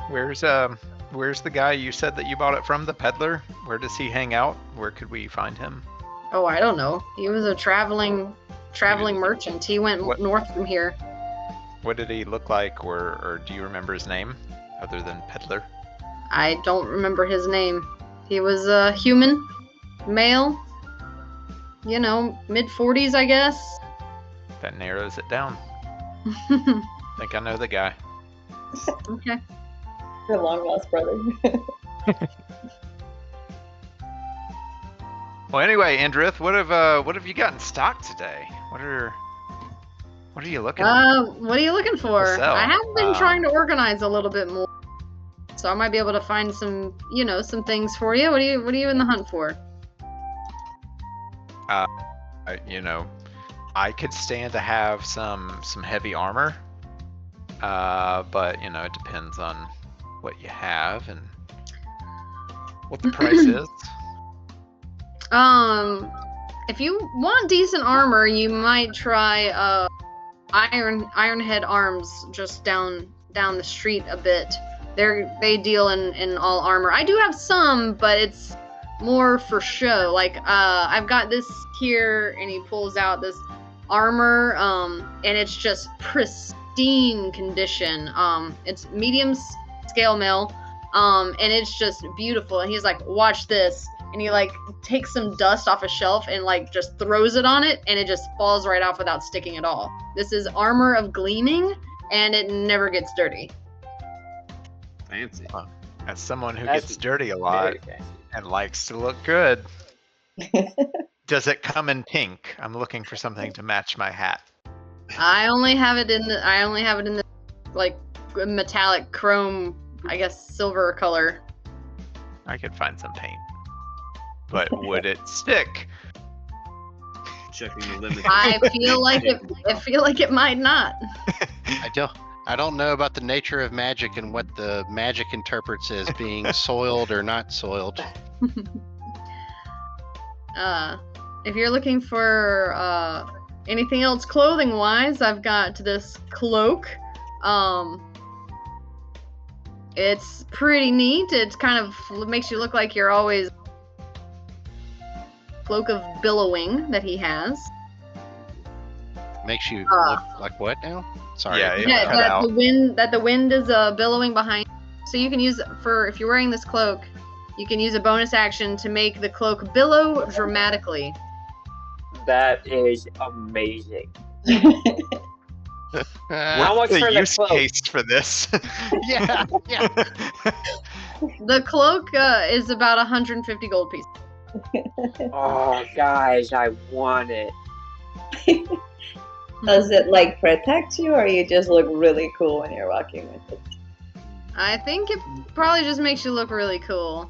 Speaker 5: Where's the guy you said that you bought it from? The peddler? Where does he hang out? Where could we find him?
Speaker 2: Oh, I don't know. He was a traveling merchant. He went
Speaker 5: What?
Speaker 2: north from here.
Speaker 5: What did he look like, or do you remember his name other than peddler?
Speaker 2: I don't remember his name. He was a human, male, mid-40s, I guess.
Speaker 5: That narrows it down.
Speaker 2: Okay.
Speaker 5: Think I know the guy.
Speaker 4: Your long lost brother.
Speaker 5: Well, anyway, Indrith, what have you got in stock today? What are you looking at?
Speaker 2: What are you looking for?
Speaker 5: To sell.
Speaker 2: I have been trying to organize a little bit more, so I might be able to find some things for you. What are you in the hunt for?
Speaker 5: I could stand to have some heavy armor, but it depends on what you have and what the price is.
Speaker 2: If you want decent armor, you might try Ironhead Arms just down the street a bit. They deal in all armor. I do have some, but it's more for show. Like I've got this here, and he pulls out this armor, and it's just pristine condition. It's medium scale mail, and it's just beautiful. And he's like, watch this. And he takes some dust off a shelf and just throws it on it, and it just falls right off without sticking at all. This is armor of gleaming, and it never gets dirty.
Speaker 7: Fancy.
Speaker 5: As someone who
Speaker 3: That's
Speaker 5: gets dirty a lot
Speaker 3: Very fancy.
Speaker 5: and likes to look good, Does it come in pink? I'm looking for something to match my hat.
Speaker 2: I only have it in the like metallic chrome, I guess silver color.
Speaker 5: I could find some paint. But would it stick?
Speaker 7: Checking the limit.
Speaker 2: I feel like it might not.
Speaker 1: I don't know about the nature of magic and what the magic interprets as being soiled or not soiled.
Speaker 2: If you're looking for anything else clothing wise, I've got this cloak. It's pretty neat. It kind of makes you look like you're always cloak of billowing that he has.
Speaker 1: Makes you look like what now? Sorry.
Speaker 5: Yeah,
Speaker 2: the wind is billowing behind. So you can use if you're wearing this cloak, you can use a bonus action to make the cloak billow dramatically.
Speaker 3: That is amazing.
Speaker 5: How
Speaker 3: much
Speaker 5: the
Speaker 3: for the
Speaker 5: use
Speaker 3: cloak?
Speaker 5: case for this?
Speaker 1: Yeah.
Speaker 2: The cloak is about 150 gold pieces.
Speaker 3: Oh, guys, I want it.
Speaker 4: Does it like protect you, or you just look really cool when you're walking with it?
Speaker 2: I think it probably just makes you look really cool.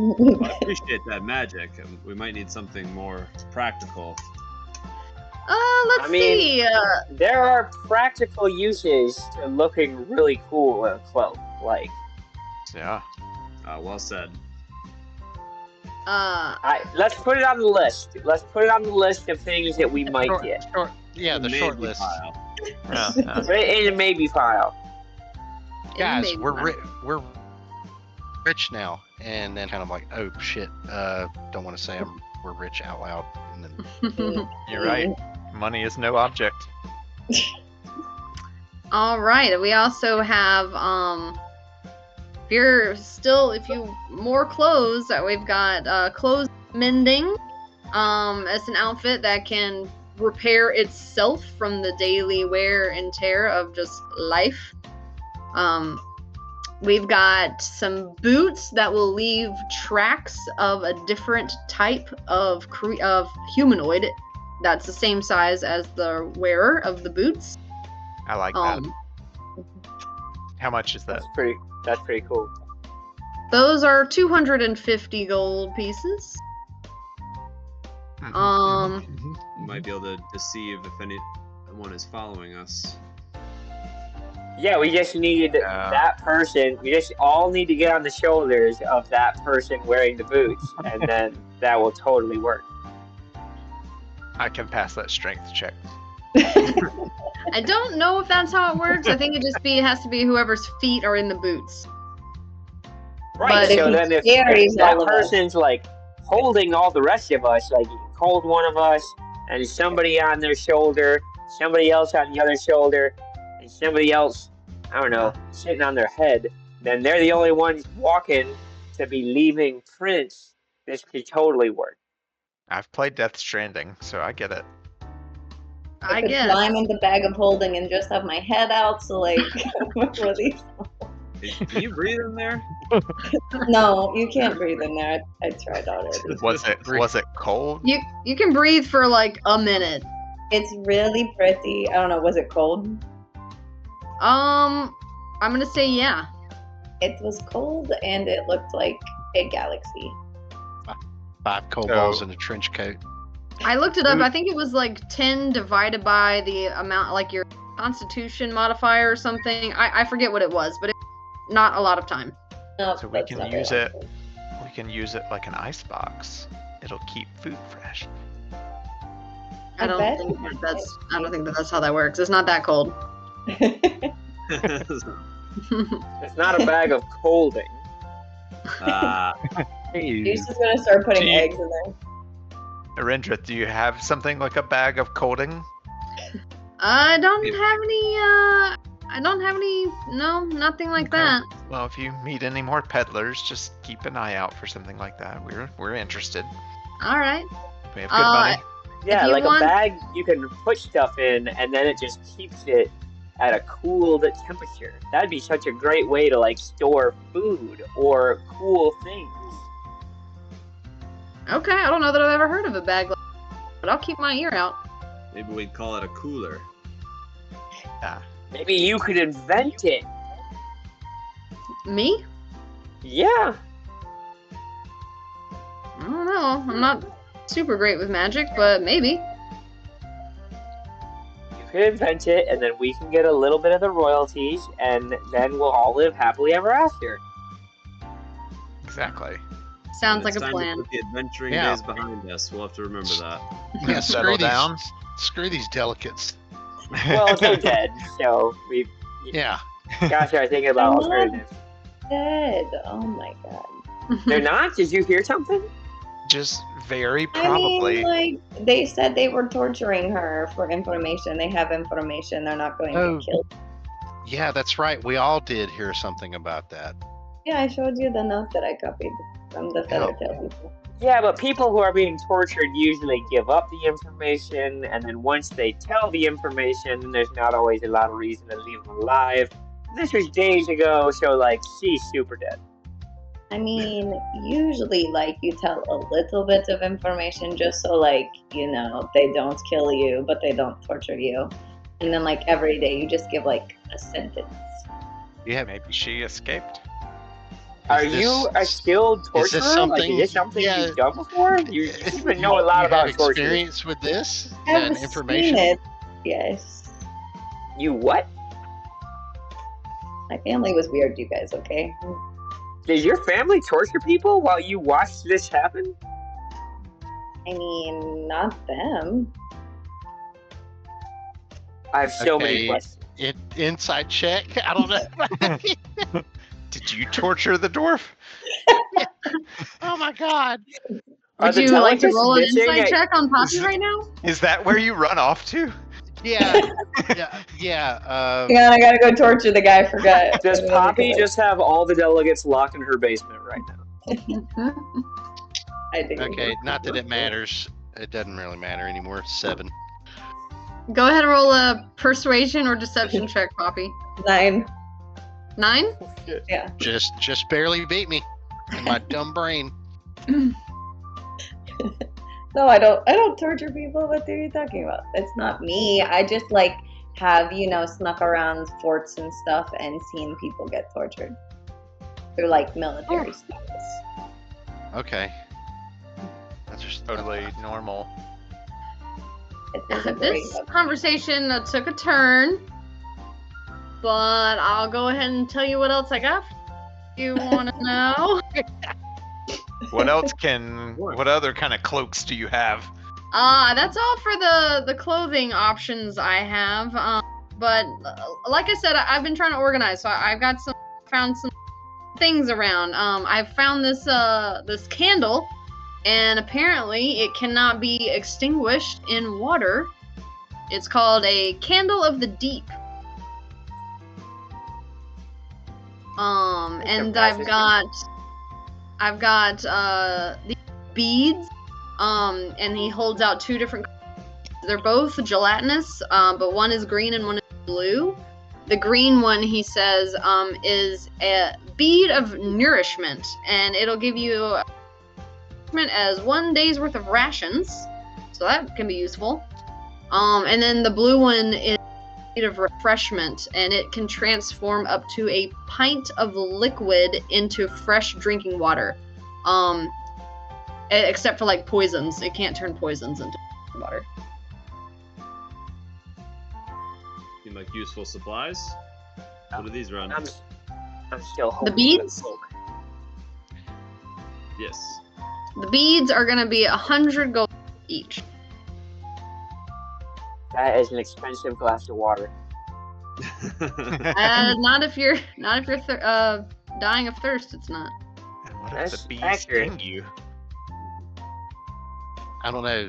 Speaker 7: I appreciate that magic. We might need something more practical.
Speaker 2: Let's see.
Speaker 3: There are practical uses to looking really cool in a cloak. Like,
Speaker 5: Yeah.
Speaker 7: Well said.
Speaker 3: let's put it on the list. Let's put it on the list of things that we might get.
Speaker 1: Yeah, the short
Speaker 7: Maybe
Speaker 1: list.
Speaker 7: pile.
Speaker 5: Yeah.
Speaker 3: Put it in a maybe pile.
Speaker 1: Guys,
Speaker 2: Maybe
Speaker 1: we're rich now, and then kind of like, oh shit, don't want to say we're rich out loud. And then,
Speaker 5: You're right. Money is no object.
Speaker 2: All right. We also have if you more clothes, we've got clothes mending. It's an outfit that can repair itself from the daily wear and tear of just life. We've got some boots that will leave tracks of a different type of humanoid that's the same size as the wearer of the boots.
Speaker 5: I like that. How much is that?
Speaker 3: That's pretty cool.
Speaker 2: Those are 250 gold pieces.
Speaker 7: We might be able to deceive if anyone is following us.
Speaker 3: Yeah, we just need that person. We just all need to get on the shoulders of that person wearing the boots, and then that will totally work.
Speaker 5: I can pass that strength check.
Speaker 2: I don't know if that's how it works. I think it has to be whoever's feet are in the boots.
Speaker 3: Right.
Speaker 2: But
Speaker 3: So then if that person's like holding all the rest of us, like you can hold one of us and somebody on their shoulder, somebody else on the other shoulder, and somebody else, I don't know, sitting on their head, then they're the only ones walking to be leaving prints. This could totally work.
Speaker 5: I've played Death Stranding, so I get it.
Speaker 4: I could climb in the bag of holding and just have my head out, so like, release.
Speaker 7: Can you breathe in there?
Speaker 4: No, you can't breathe in there. I tried already.
Speaker 5: Was it cold?
Speaker 2: You can breathe for like a minute.
Speaker 4: It's really pretty. I don't know. Was it cold?
Speaker 2: I'm gonna say yeah.
Speaker 4: It was cold, and it looked like a galaxy.
Speaker 1: 5 kobolds in a trench coat.
Speaker 2: I looked it up. I think it was like 10 divided by the amount, like your constitution modifier or something. I forget what it was, but it's not a lot of time.
Speaker 4: No,
Speaker 5: So we can use it. We can use it like an ice box. It'll keep food fresh.
Speaker 2: I don't think that's how that works. It's not that cold.
Speaker 3: It's not a bag of colding.
Speaker 4: He's just gonna start putting eggs in there.
Speaker 5: Arindra, do you have something like a bag of colding?
Speaker 2: I don't have any. No, nothing like that.
Speaker 5: Well, if you meet any more peddlers, just keep an eye out for something like that. We're interested.
Speaker 2: All right.
Speaker 5: We have good money.
Speaker 3: Yeah,
Speaker 2: you
Speaker 3: like
Speaker 2: want-
Speaker 3: a bag you can put stuff in, and then it just keeps it at a cooled temperature. That'd be such a great way to like store food or cool things.
Speaker 2: Okay, I don't know that I've ever heard of a bag like that, but I'll keep my ear out.
Speaker 7: Maybe we'd call it a cooler.
Speaker 3: Maybe you could invent it.
Speaker 2: Me?
Speaker 3: Yeah.
Speaker 2: I don't know. I'm not super great with magic, but maybe.
Speaker 3: You could invent it, and then we can get a little bit of the royalties, and then we'll all live happily ever after.
Speaker 5: Exactly.
Speaker 2: Sounds
Speaker 7: When
Speaker 2: like
Speaker 7: it's
Speaker 2: a
Speaker 7: time to
Speaker 2: plan.
Speaker 7: put the adventuring
Speaker 1: Yeah.
Speaker 7: days behind us. We'll have to remember that.
Speaker 1: Yeah,
Speaker 5: Settle down.
Speaker 1: Screw these delegates.
Speaker 3: Well, they're dead, so we.
Speaker 1: Yeah.
Speaker 3: Gosh, I was thinking about
Speaker 4: I'm not
Speaker 3: alternatives.
Speaker 4: dead. Oh my god.
Speaker 3: They're not? Did you hear something?
Speaker 5: Just very
Speaker 4: I
Speaker 5: probably.
Speaker 4: mean, like, they said they were torturing her for information. They have information. They're not going
Speaker 1: Oh.
Speaker 4: to kill.
Speaker 1: Yeah, that's right. We all did hear something about that.
Speaker 4: Yeah, I showed you the note that I copied from the
Speaker 1: Yeah.
Speaker 4: Feathertail people.
Speaker 3: Yeah, but people who are being tortured usually give up the information, and then once they tell the information, there's not always a lot of reason to leave them alive. This was days ago, so, like, she's super dead.
Speaker 4: I mean, usually, like, you tell a little bit of information just so, like, you know, they don't kill you, but they don't torture you. And then, like, every day you just give, like, a sentence.
Speaker 1: Yeah,
Speaker 5: Maybe she escaped.
Speaker 3: Are
Speaker 1: Is
Speaker 3: you
Speaker 1: this-
Speaker 3: a skilled
Speaker 1: is this
Speaker 3: torturer? Like,
Speaker 1: something-
Speaker 3: is this something
Speaker 1: yeah.
Speaker 3: you've done before? You seem to know a lot
Speaker 1: you
Speaker 3: about
Speaker 1: have
Speaker 3: torture.
Speaker 1: experience with this?
Speaker 4: I
Speaker 1: Yeah,
Speaker 4: have
Speaker 1: and information.
Speaker 4: seen it. Yes.
Speaker 3: You what?
Speaker 4: My family was weird, you guys, okay?
Speaker 3: Did your family torture people while you watched this happen?
Speaker 4: I mean, not them.
Speaker 3: I have so many
Speaker 1: Okay.
Speaker 3: questions.
Speaker 1: Inside check. I don't know.
Speaker 5: Did you torture the dwarf?
Speaker 1: Oh my god.
Speaker 3: Are
Speaker 2: Would
Speaker 3: the
Speaker 2: you like to
Speaker 3: telekids
Speaker 2: roll an
Speaker 3: missing?
Speaker 2: insight
Speaker 3: I-
Speaker 2: check on Poppy
Speaker 5: Is it-
Speaker 2: right now?
Speaker 5: Is that where you run off to?
Speaker 1: Yeah. Yeah.
Speaker 4: Hang on, I gotta go torture the guy. I forgot.
Speaker 3: Does Poppy just have all the delegates locked in her basement right now?
Speaker 4: I do.
Speaker 1: Okay, not that it matters. It doesn't really matter anymore. 7.
Speaker 2: Go ahead and roll a persuasion or deception check, Poppy.
Speaker 4: 9.
Speaker 2: 9?
Speaker 4: Yeah.
Speaker 1: Just barely beat me. In my dumb brain.
Speaker 4: No, I don't torture people. What are you talking about? It's not me. I just like have, you know, snuck around forts and stuff and seen people get tortured. They're like military status.
Speaker 1: Okay. That's just
Speaker 5: Totally normal.
Speaker 4: It isn't very
Speaker 2: This conversation took a turn, but I'll go ahead and tell you what else I got. You want to know?
Speaker 5: What else what other kind of cloaks do you have?
Speaker 2: That's all for the clothing options I have. But like I said, I've been trying to organize, so I've got found some things around. I've found this candle, and apparently it cannot be extinguished in water. It's called a candle of the deep. And I've got the beads, and he holds out 2 different. They're both gelatinous, but one is green and one is blue. The green one, he says, is a bead of nourishment, and it'll give you as 1 day's worth of rations, so that can be useful. And then the blue one is a bead of refreshment, and it can transform up to a pint of liquid into fresh drinking water. Except for like poisons, it can't turn poisons into water.
Speaker 7: Seem like useful supplies. What do these run?
Speaker 3: I'm still holding
Speaker 2: beads?
Speaker 3: cloak.
Speaker 7: Yes.
Speaker 2: The beads are gonna be 100 gold each.
Speaker 3: That is an expensive glass of water.
Speaker 2: Not if you're dying of thirst. It's not.
Speaker 5: And what if
Speaker 3: That's
Speaker 5: the bees
Speaker 3: accurate.
Speaker 5: sting you?
Speaker 1: I don't know.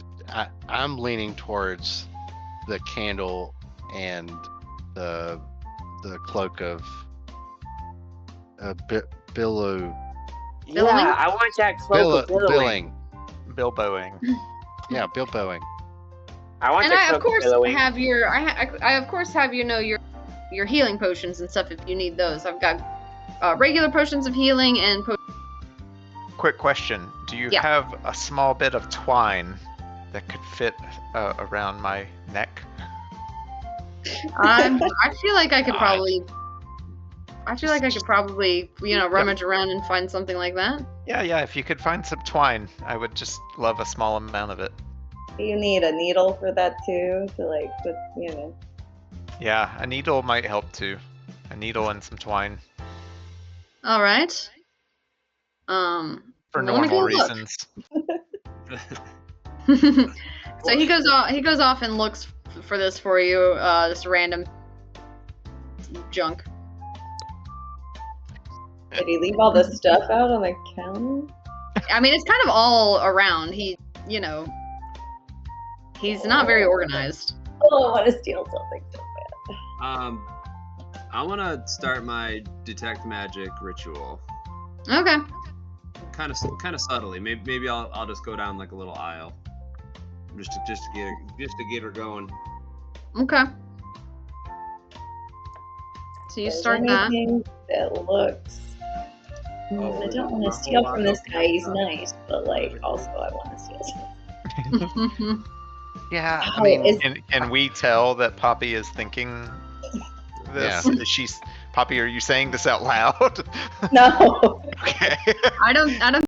Speaker 1: I'm leaning towards the candle and the cloak of billow.
Speaker 3: Yeah,
Speaker 2: Billowing?
Speaker 3: I want that cloak of billowing.
Speaker 5: Bilboing.
Speaker 1: Yeah, billowing.
Speaker 3: I want
Speaker 2: And
Speaker 3: that
Speaker 2: I of
Speaker 3: cloak
Speaker 2: course
Speaker 3: of billowing.
Speaker 2: have I of course have your healing potions and stuff if you need those. I've got regular potions of healing and
Speaker 5: quick question. Do you
Speaker 2: Yeah.
Speaker 5: have a small bit of twine that could fit around my neck?
Speaker 2: I feel like I could
Speaker 7: Gosh.
Speaker 2: probably. I feel like I could probably, rummage around and find something like that.
Speaker 5: Yeah. If you could find some twine, I would just love a small amount of it.
Speaker 4: Do you need a needle for that too? To like put,
Speaker 5: Yeah, a needle might help too. A needle and some twine
Speaker 2: All right.
Speaker 5: for
Speaker 2: let me
Speaker 5: normal
Speaker 2: go look.
Speaker 5: reasons.
Speaker 2: So he goes off. He goes off and looks for this for you. This random junk.
Speaker 4: Did he leave all the stuff out on the counter?
Speaker 2: I mean, it's kind of all around. He's not very organized.
Speaker 4: Oh, I want to steal something so bad.
Speaker 7: I want to start my detect magic ritual.
Speaker 2: Okay.
Speaker 7: Kind of subtly. Maybe I'll just go down like a little aisle, just to get her going.
Speaker 2: Okay. So you
Speaker 4: Is
Speaker 2: start
Speaker 4: there
Speaker 2: that.
Speaker 4: anything that looks. I don't want to steal from this guy. He's nice, but like also I want to steal something.
Speaker 1: Yeah, I
Speaker 4: Oh,
Speaker 1: mean,
Speaker 5: Can we tell that Poppy is thinking this?
Speaker 1: Yeah.
Speaker 5: Poppy, are you saying this out loud?
Speaker 4: No.
Speaker 5: Okay.
Speaker 2: I don't.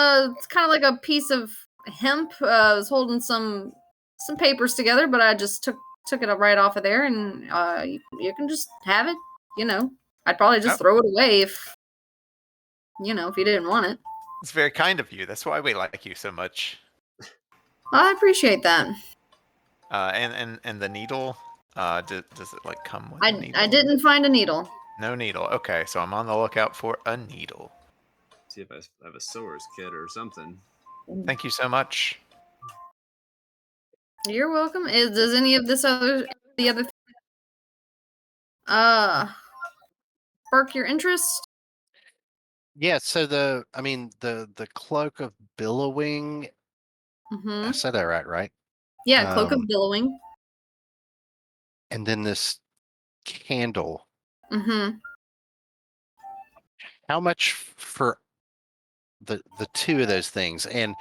Speaker 2: It's kind of like a piece of hemp. I was holding some papers together, but I just took it right off of there, and you can just have it. I'd probably just throw it away if if you didn't want it.
Speaker 5: It's very kind of you. That's why we like you so much.
Speaker 2: I appreciate that.
Speaker 5: And the needle, does it like come with a needle?
Speaker 2: I didn't find a needle.
Speaker 5: No needle. Okay, so I'm on the lookout for a needle.
Speaker 7: See if I have a sewer's kit or something.
Speaker 5: Thank you so much.
Speaker 2: You're welcome. Does any of the other spark your interest?
Speaker 1: yeah. So the cloak of billowing.
Speaker 2: Mm-hmm.
Speaker 1: I said that right?
Speaker 2: Yeah, cloak of billowing.
Speaker 1: And then this candle.
Speaker 2: Mm-hmm.
Speaker 1: How much for the two of those things? And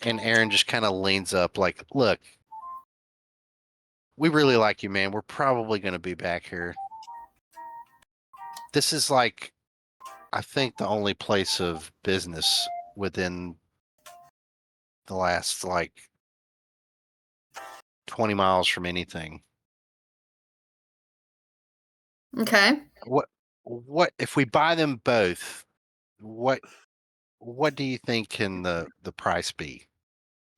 Speaker 1: Aaron just kind of leans up, like, look, we really like you, man. We're probably going to be back here. This is like, I think, the only place of business within the last 20 miles from anything.
Speaker 2: Okay.
Speaker 1: What if we buy them both? What do you think can the price be?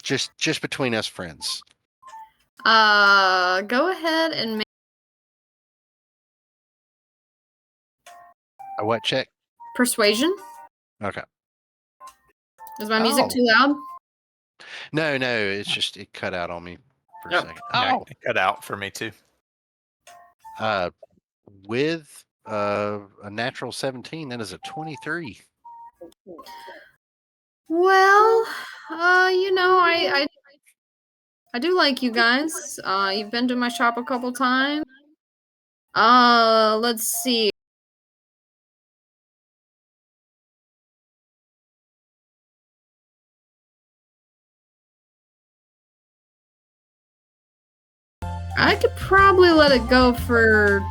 Speaker 1: Just between us friends.
Speaker 2: Go ahead and make
Speaker 1: A what check?
Speaker 2: persuasion.
Speaker 1: Okay.
Speaker 2: Is my music
Speaker 1: Oh.
Speaker 2: too loud?
Speaker 1: No, it's just it cut out on me for a
Speaker 5: Yep.
Speaker 1: second.
Speaker 5: Yeah,
Speaker 1: Oh,
Speaker 5: it cut out for me too.
Speaker 1: with a natural 17, that is a 23.
Speaker 2: Well, I do like you guys. You've been to my shop a couple times. Let's see. I could probably let it go for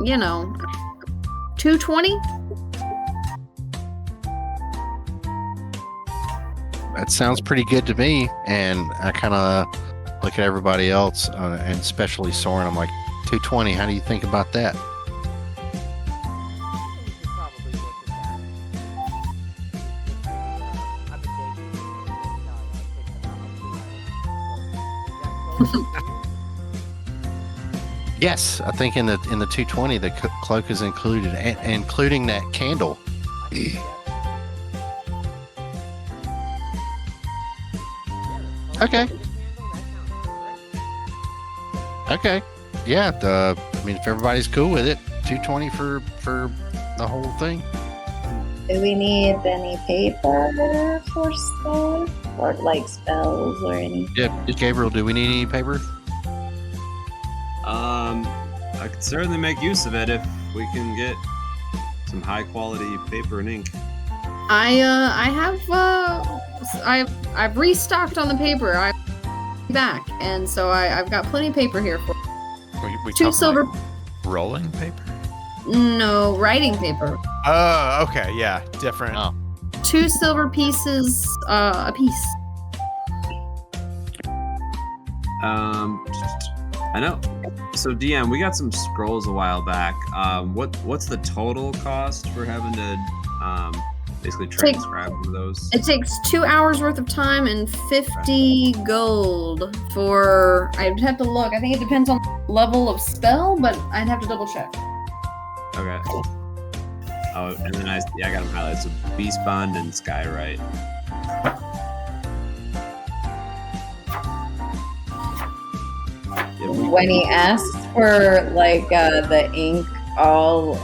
Speaker 2: you know, 220.
Speaker 1: That sounds pretty good to me. And I kind of look at everybody else, and especially Soren. I'm like, 220. How do you think about that? Yes, I think in the 220 the cloak is included, including that candle. Okay. Okay. Yeah. I mean, if everybody's cool with it, 220 for the whole thing.
Speaker 4: Do we need any paper for stuff? Or like spells or anything?
Speaker 1: Yeah. Gabriel, do we need any paper?
Speaker 7: I could certainly make use of it if we can get some high quality paper and ink.
Speaker 2: I've restocked on the paper. I'm back, and so I've got plenty of paper here for
Speaker 5: We
Speaker 2: 2
Speaker 5: talking
Speaker 2: silver.
Speaker 5: like rolling paper.
Speaker 2: No, writing paper.
Speaker 5: Oh, okay, yeah, different.
Speaker 1: Oh.
Speaker 2: 2 silver pieces a piece.
Speaker 7: I know. So DM, we got some scrolls a while back. What's the total cost for having to basically transcribe one of those?
Speaker 2: It takes 2 hours worth of time and 50 gold for. I'd have to look. I think it depends on level of spell, but I'd have to double check.
Speaker 7: Okay. Oh, and then I got them highlighted. So Beast Bond and Skywrite. Yeah,
Speaker 4: When he asked for like the ink, I'll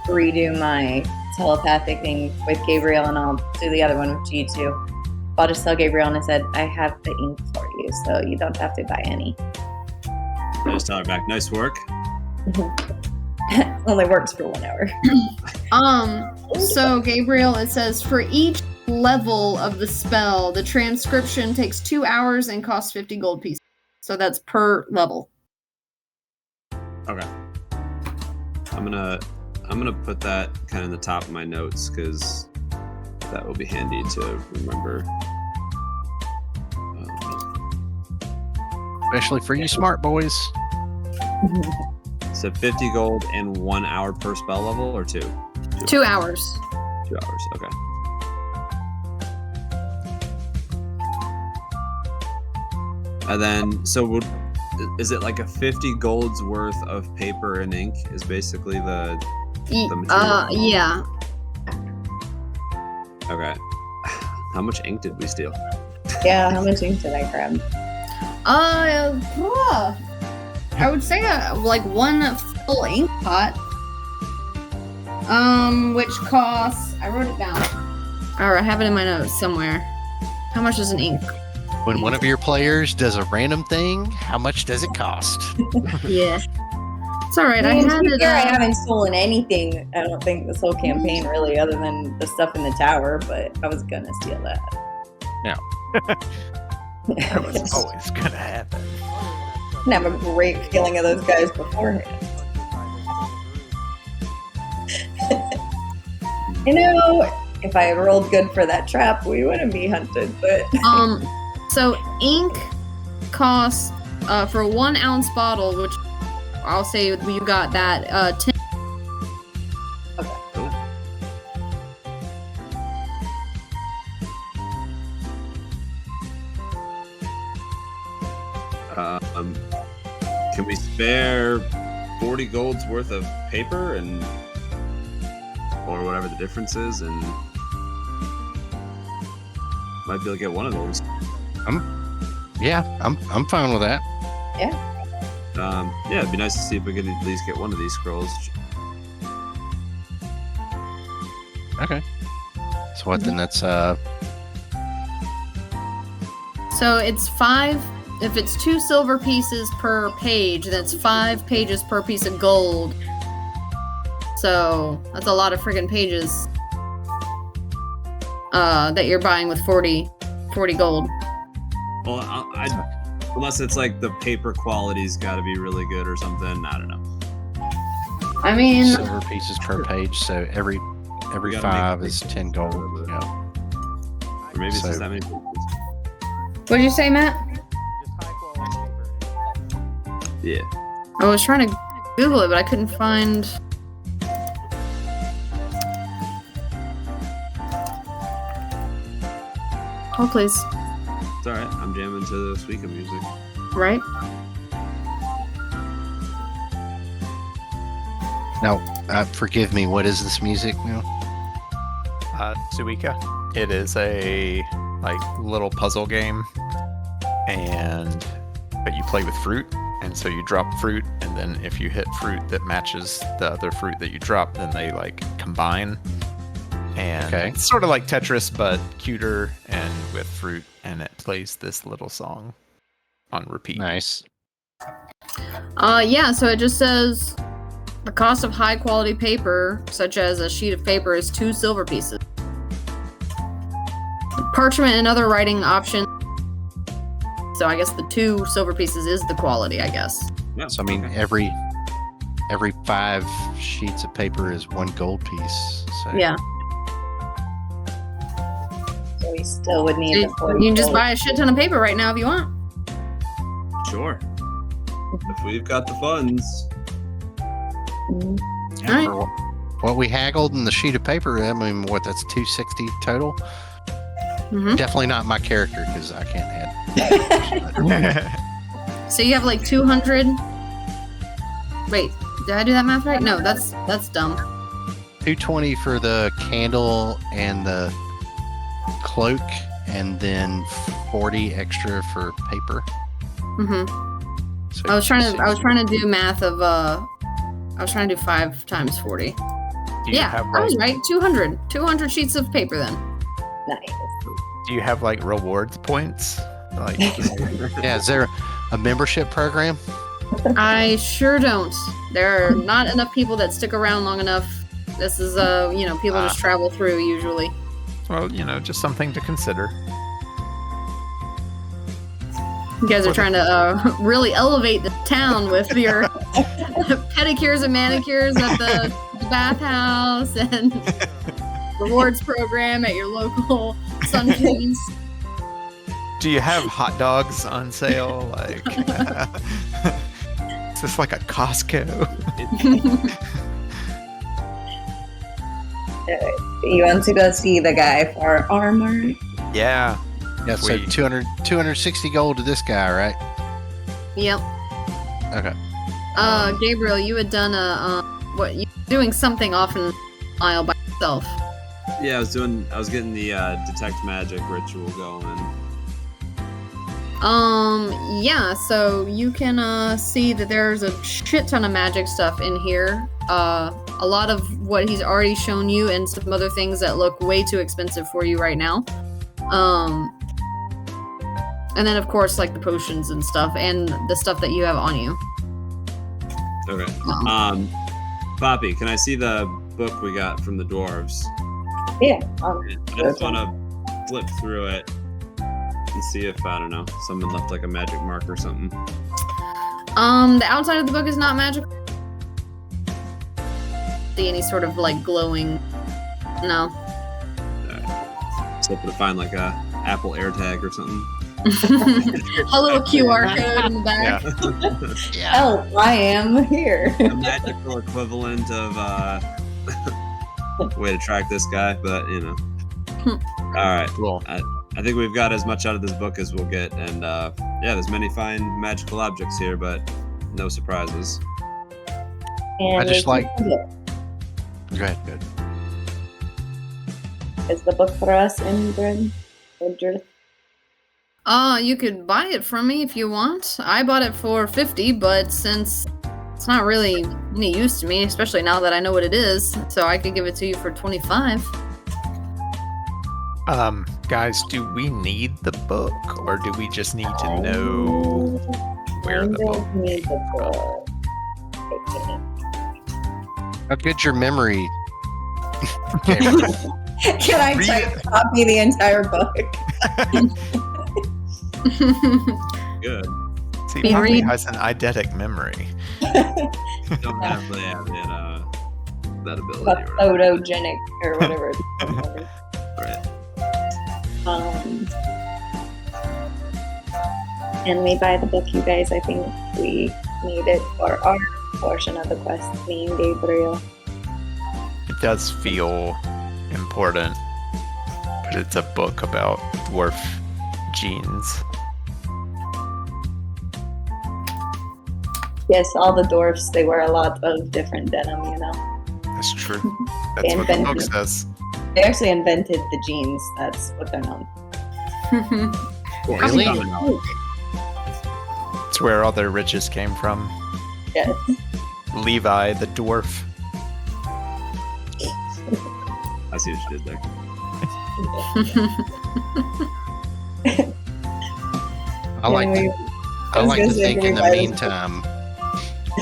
Speaker 4: redo my telepathic thing with Gabriel, and I'll do the other one with G2. I'll just tell Gabriel, and I said I have the ink for you, so you don't have to buy any.
Speaker 7: I just tell her back. Nice work.
Speaker 4: Only works for 1 hour.
Speaker 2: So Gabriel, it says for each level of the spell, the transcription takes 2 hours and costs 50 gold pieces. So that's per level.
Speaker 7: Okay. I'm gonna put that kind of in the top of my notes because that will be handy to remember.
Speaker 1: Especially for you smart boys.
Speaker 7: So 50 gold and 1 hour per spell level, or 2?
Speaker 2: 2 hours.
Speaker 7: 2 hours. Okay. And then, so is it like a 50 gold's worth of paper and ink? Is basically the material?
Speaker 2: Yeah.
Speaker 7: Okay. How much ink did we steal?
Speaker 4: Yeah, how much ink did I grab?
Speaker 2: I would say like 1 full ink pot. Which costs. I wrote it down. Or I have it in my notes somewhere. How much is an ink?
Speaker 1: When one of your players does a random thing, how much does it cost?
Speaker 2: Yeah. It's alright, I
Speaker 4: mean,
Speaker 2: had
Speaker 4: to be
Speaker 2: it.
Speaker 4: fair, I haven't stolen anything, I don't think, this whole campaign, really, other than the stuff in the tower, but I was gonna steal that.
Speaker 5: That was always gonna happen.
Speaker 4: I have a great feeling of those guys beforehand. You know, if I had rolled good for that trap, we wouldn't be hunted, but...
Speaker 2: So ink costs, for a 1 ounce bottle, which I'll say you got that, 10.
Speaker 7: Cool. Can we spare 40 gold's worth of paper or whatever the difference is, and might be able to get one of those.
Speaker 1: I'm fine with that.
Speaker 7: Yeah, it'd be nice to see if we could at least get one of these scrolls.
Speaker 1: Okay. So what then? That's
Speaker 2: So it's 5. If it's 2 silver pieces per page, that's 5 pages per piece of gold. So that's a lot of friggin' pages that you're buying with 40 gold.
Speaker 7: Well, unless it's like the paper quality's got to be really good or something. I don't know.
Speaker 2: I mean,
Speaker 1: silver pieces per page, so every
Speaker 7: We gotta
Speaker 1: 5
Speaker 7: make
Speaker 1: is 10 gold. Yeah.
Speaker 7: Or maybe it's
Speaker 1: So-
Speaker 7: just that many pages.
Speaker 2: what did you say, Matt?
Speaker 7: Yeah.
Speaker 2: I was trying to Google it, but I couldn't find. Oh, please.
Speaker 7: It's alright. I'm jamming to the Suika music.
Speaker 2: Right?
Speaker 1: Now, forgive me. What is this music now?
Speaker 5: Suika. It is a little puzzle game, but you play with fruit, and so you drop fruit, and then if you hit fruit that matches the other fruit that you drop, then they combine. And
Speaker 1: Okay.
Speaker 5: it's sort of like Tetris, but cuter and with fruit, and it plays this little song on repeat.
Speaker 1: Nice.
Speaker 2: Yeah, so it just says the cost of high quality paper, such as a sheet of paper, is 2 silver pieces. Parchment and other writing options. So I guess the 2 silver pieces is the quality, I guess.
Speaker 7: Yeah.
Speaker 1: So I mean,
Speaker 7: okay.
Speaker 1: every 5 sheets of paper is 1 gold piece. So
Speaker 2: Yeah.
Speaker 4: So we still would need
Speaker 2: You,
Speaker 4: the 40
Speaker 2: you can just
Speaker 4: gold.
Speaker 2: buy a shit ton of paper right now if you want.
Speaker 7: Sure. If we've got the funds.
Speaker 4: Mhm.
Speaker 1: yeah,
Speaker 2: Alright.
Speaker 1: for what we haggled in the sheet of paper, I mean, that's 260 total.
Speaker 2: Hmm.
Speaker 1: Definitely not my character because I can't add.
Speaker 2: So you have 200. Wait, did I do that math right? No, that's dumb.
Speaker 1: 220 for the candle and the cloak, and then 40 extra for paper.
Speaker 2: Hmm.
Speaker 1: So
Speaker 2: I was trying to do math of I was trying to do 5 times 40.
Speaker 5: Do you
Speaker 2: Yeah,
Speaker 5: have
Speaker 2: I was right. 200 sheets of paper then.
Speaker 4: Nice.
Speaker 5: Do you have rewards points?
Speaker 1: Yeah, is there a membership program?
Speaker 2: I sure don't. There are not enough people that stick around long enough. This is people just travel through usually.
Speaker 5: Well, just something to consider.
Speaker 2: You guys are trying to really elevate the town with your pedicures and manicures at the bathhouse and rewards program at your local Sunchains.
Speaker 5: Do you have hot dogs on sale? Is this like a Costco?
Speaker 4: You want to go see the guy for armor?
Speaker 5: Yeah.
Speaker 1: Yeah, so
Speaker 5: Sweet.
Speaker 1: 260 gold to this guy, right?
Speaker 2: Yep.
Speaker 1: Okay.
Speaker 2: Gabriel, you had done you doing something off in aisle by yourself.
Speaker 7: Yeah, I was getting the detect magic ritual going.
Speaker 2: Yeah, so you can see that there's a shit ton of magic stuff in here. A lot of what he's already shown you and some other things that look way too expensive for you right now. And then of course the potions and stuff and the stuff that you have on you.
Speaker 7: Okay.
Speaker 2: Um,
Speaker 7: Poppy, can I see the book we got from the dwarves?
Speaker 4: Yeah.
Speaker 7: I just want to flip through it and see if, I don't know, someone left a magic mark or something.
Speaker 2: The outside of the book is not magical. See any sort of glowing? No.
Speaker 7: So to find a Apple AirTag or something.
Speaker 2: A little QR code in the back.
Speaker 5: Yeah.
Speaker 4: Oh, I am here.
Speaker 7: A magical equivalent of way to track this guy, but all right.
Speaker 5: Cool.
Speaker 7: I think we've got as much out of this book as we'll get, and there's many fine magical objects here, but no surprises.
Speaker 4: And
Speaker 1: I just like-
Speaker 4: Is
Speaker 1: Go ahead. Good.
Speaker 4: the book for us, Indrid?
Speaker 2: You could buy it from me if you want. I bought it for 50, but since it's not really any use to me, especially now that I know what it is, so I could give it to you for 25.
Speaker 5: Guys, do we need the book, or do we just need to know where the book?
Speaker 4: Need the book. Okay.
Speaker 1: How good's your memory? Gabriel?
Speaker 4: Can I
Speaker 5: Read
Speaker 4: try
Speaker 5: it.
Speaker 4: to copy the entire book?
Speaker 7: Good.
Speaker 5: See,
Speaker 2: Be
Speaker 5: Poppy
Speaker 2: read-
Speaker 5: has an eidetic memory.
Speaker 7: Don't have the that ability. Or whatever.
Speaker 4: Photogenic or whatever it's called.
Speaker 7: Right.
Speaker 4: And we buy the book, you guys. I think we need it for our portion of the quest. Me and Gabriel.
Speaker 5: It does feel important, but it's a book about dwarf genes.
Speaker 4: Yes, all the dwarfs, they wear a lot of different denim, you know.
Speaker 5: That's true. That's what the book says.
Speaker 4: They actually invented the jeans. That's what they're known.
Speaker 1: Really?
Speaker 5: It's where all their riches came from.
Speaker 4: Yes.
Speaker 5: Levi, the dwarf.
Speaker 7: I see what you did there.
Speaker 1: I like
Speaker 4: Anyway,
Speaker 1: I like to
Speaker 4: was gonna say,
Speaker 1: think in the
Speaker 4: everybody-
Speaker 1: meantime,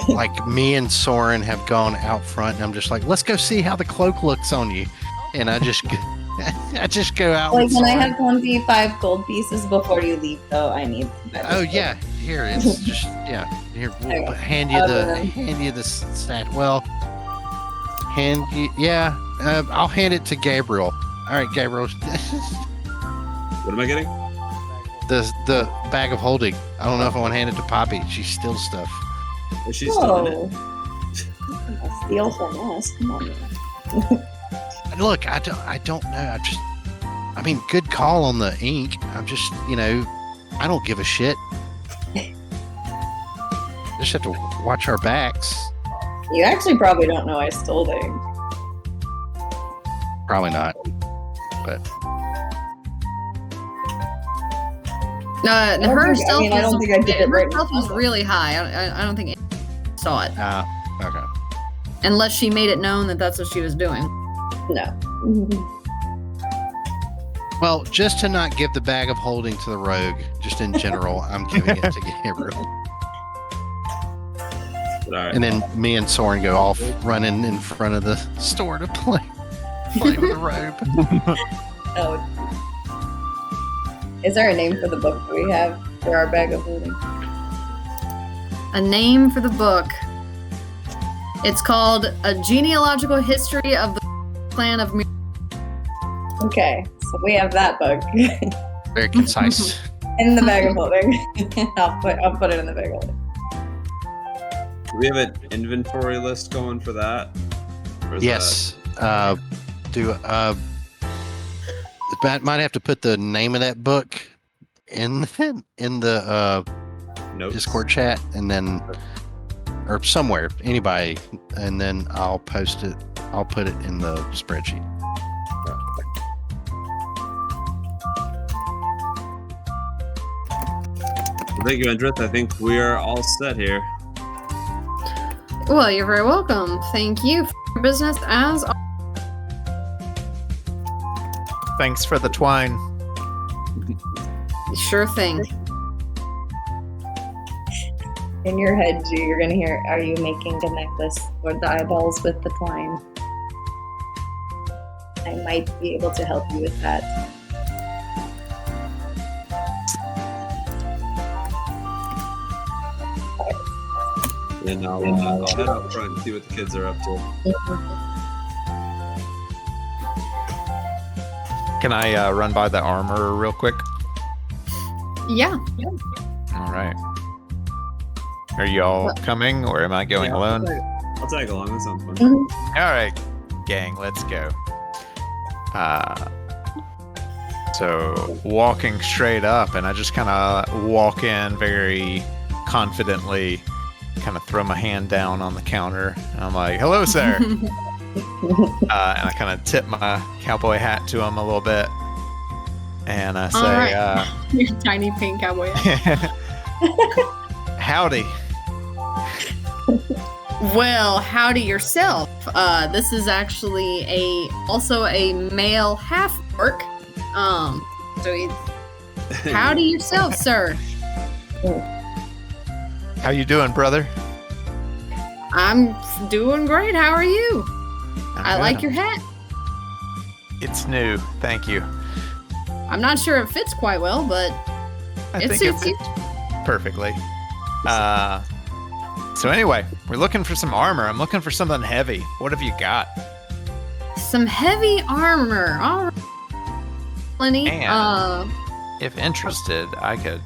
Speaker 1: like me and Soren have gone out front, and I'm just like, let's go see how the cloak looks on you, and I just go out.
Speaker 4: Like,
Speaker 1: with
Speaker 4: when I
Speaker 1: Soren.
Speaker 4: have 25 gold pieces before you leave, though, I need to buy
Speaker 1: Oh
Speaker 4: this
Speaker 1: yeah, here it's just here we'll
Speaker 4: Okay.
Speaker 1: hand you the stat. Well, I'll hand it to Gabriel. All right, Gabriel,
Speaker 7: What am I getting?
Speaker 1: the bag of holding. I don't know if I want to hand it to Poppy. She steals stuff.
Speaker 7: Is she still in it?
Speaker 4: Oh. Steal from us. Come on.
Speaker 1: Look, I don't know. I mean, good call on the ink. I'm just, I don't give a shit. Just have to watch our backs.
Speaker 4: You actually probably don't know I stole the ink.
Speaker 1: Probably not. But
Speaker 2: No,
Speaker 4: don't
Speaker 2: her
Speaker 4: think- I
Speaker 2: stealth
Speaker 4: mean, I don't
Speaker 2: was-
Speaker 4: think I did it
Speaker 2: her
Speaker 4: right
Speaker 2: stealth was
Speaker 4: now.
Speaker 2: really high. I don't think anyone saw it
Speaker 1: okay.
Speaker 2: unless she made it known that that's what she was doing.
Speaker 4: No.
Speaker 1: Well, just to not give the bag of holding to the rogue, just in general, I'm giving it to Gabriel.
Speaker 7: All right.
Speaker 1: And then me and Soren go off running in front of the store to play with the robe.
Speaker 4: Oh. Is there a name for the book that we have for our bag of holding?
Speaker 2: A name for the book. It's called A Genealogical History of the Clan of Mir.
Speaker 4: Okay, so we have that book
Speaker 1: Very concise.
Speaker 4: in the bag of holding. I'll put it in the bag of holding.
Speaker 7: Do we have an inventory list going for that? Or is
Speaker 1: Yes. Might have to put the name of that book in the
Speaker 7: that notes?
Speaker 1: Discord chat, and then or somewhere, anybody, and then I'll post it. I'll put it in the spreadsheet.
Speaker 7: Thank you, Andrith. I think we are all set here.
Speaker 2: Well, you're very welcome. Thank you for your business as
Speaker 5: Thanks for the twine.
Speaker 2: sure thing.
Speaker 4: In your head, G, you're gonna hear, "Are you making the necklace or the eyeballs with the twine?" I might be able to help you with that.
Speaker 7: And I'll head out front and see what the kids are up to.
Speaker 5: Can I run by the armor real quick?
Speaker 2: Yeah.
Speaker 5: All right. Are you all coming, or am I going
Speaker 7: Yeah,
Speaker 5: alone?
Speaker 7: I'll tag along. That sounds fun.
Speaker 4: Mhm.
Speaker 5: All right, gang, let's go. So walking straight up, and I just kind of walk in very confidently, kind of throw my hand down on the counter. And I'm like, "Hello, sir," and I kind of tip my cowboy hat to him a little bit, and I say,
Speaker 2: All right. Your tiny pink cowboy.
Speaker 5: "Howdy."
Speaker 2: Well, howdy yourself. This is actually also a male half orc. So he's howdy yourself, sir.
Speaker 5: How you doing, brother?
Speaker 2: I'm doing great. How are you? I
Speaker 5: I'm
Speaker 2: like
Speaker 5: good.
Speaker 2: your hat.
Speaker 5: It's new, thank you.
Speaker 2: I'm not sure it fits quite well, but
Speaker 5: I
Speaker 2: it
Speaker 5: think it
Speaker 2: suits you.
Speaker 5: fits perfectly. So anyway, we're looking for some armor. I'm looking for something heavy. What have you got?
Speaker 2: Some heavy armor. All right. Plenty.
Speaker 5: And if interested, I could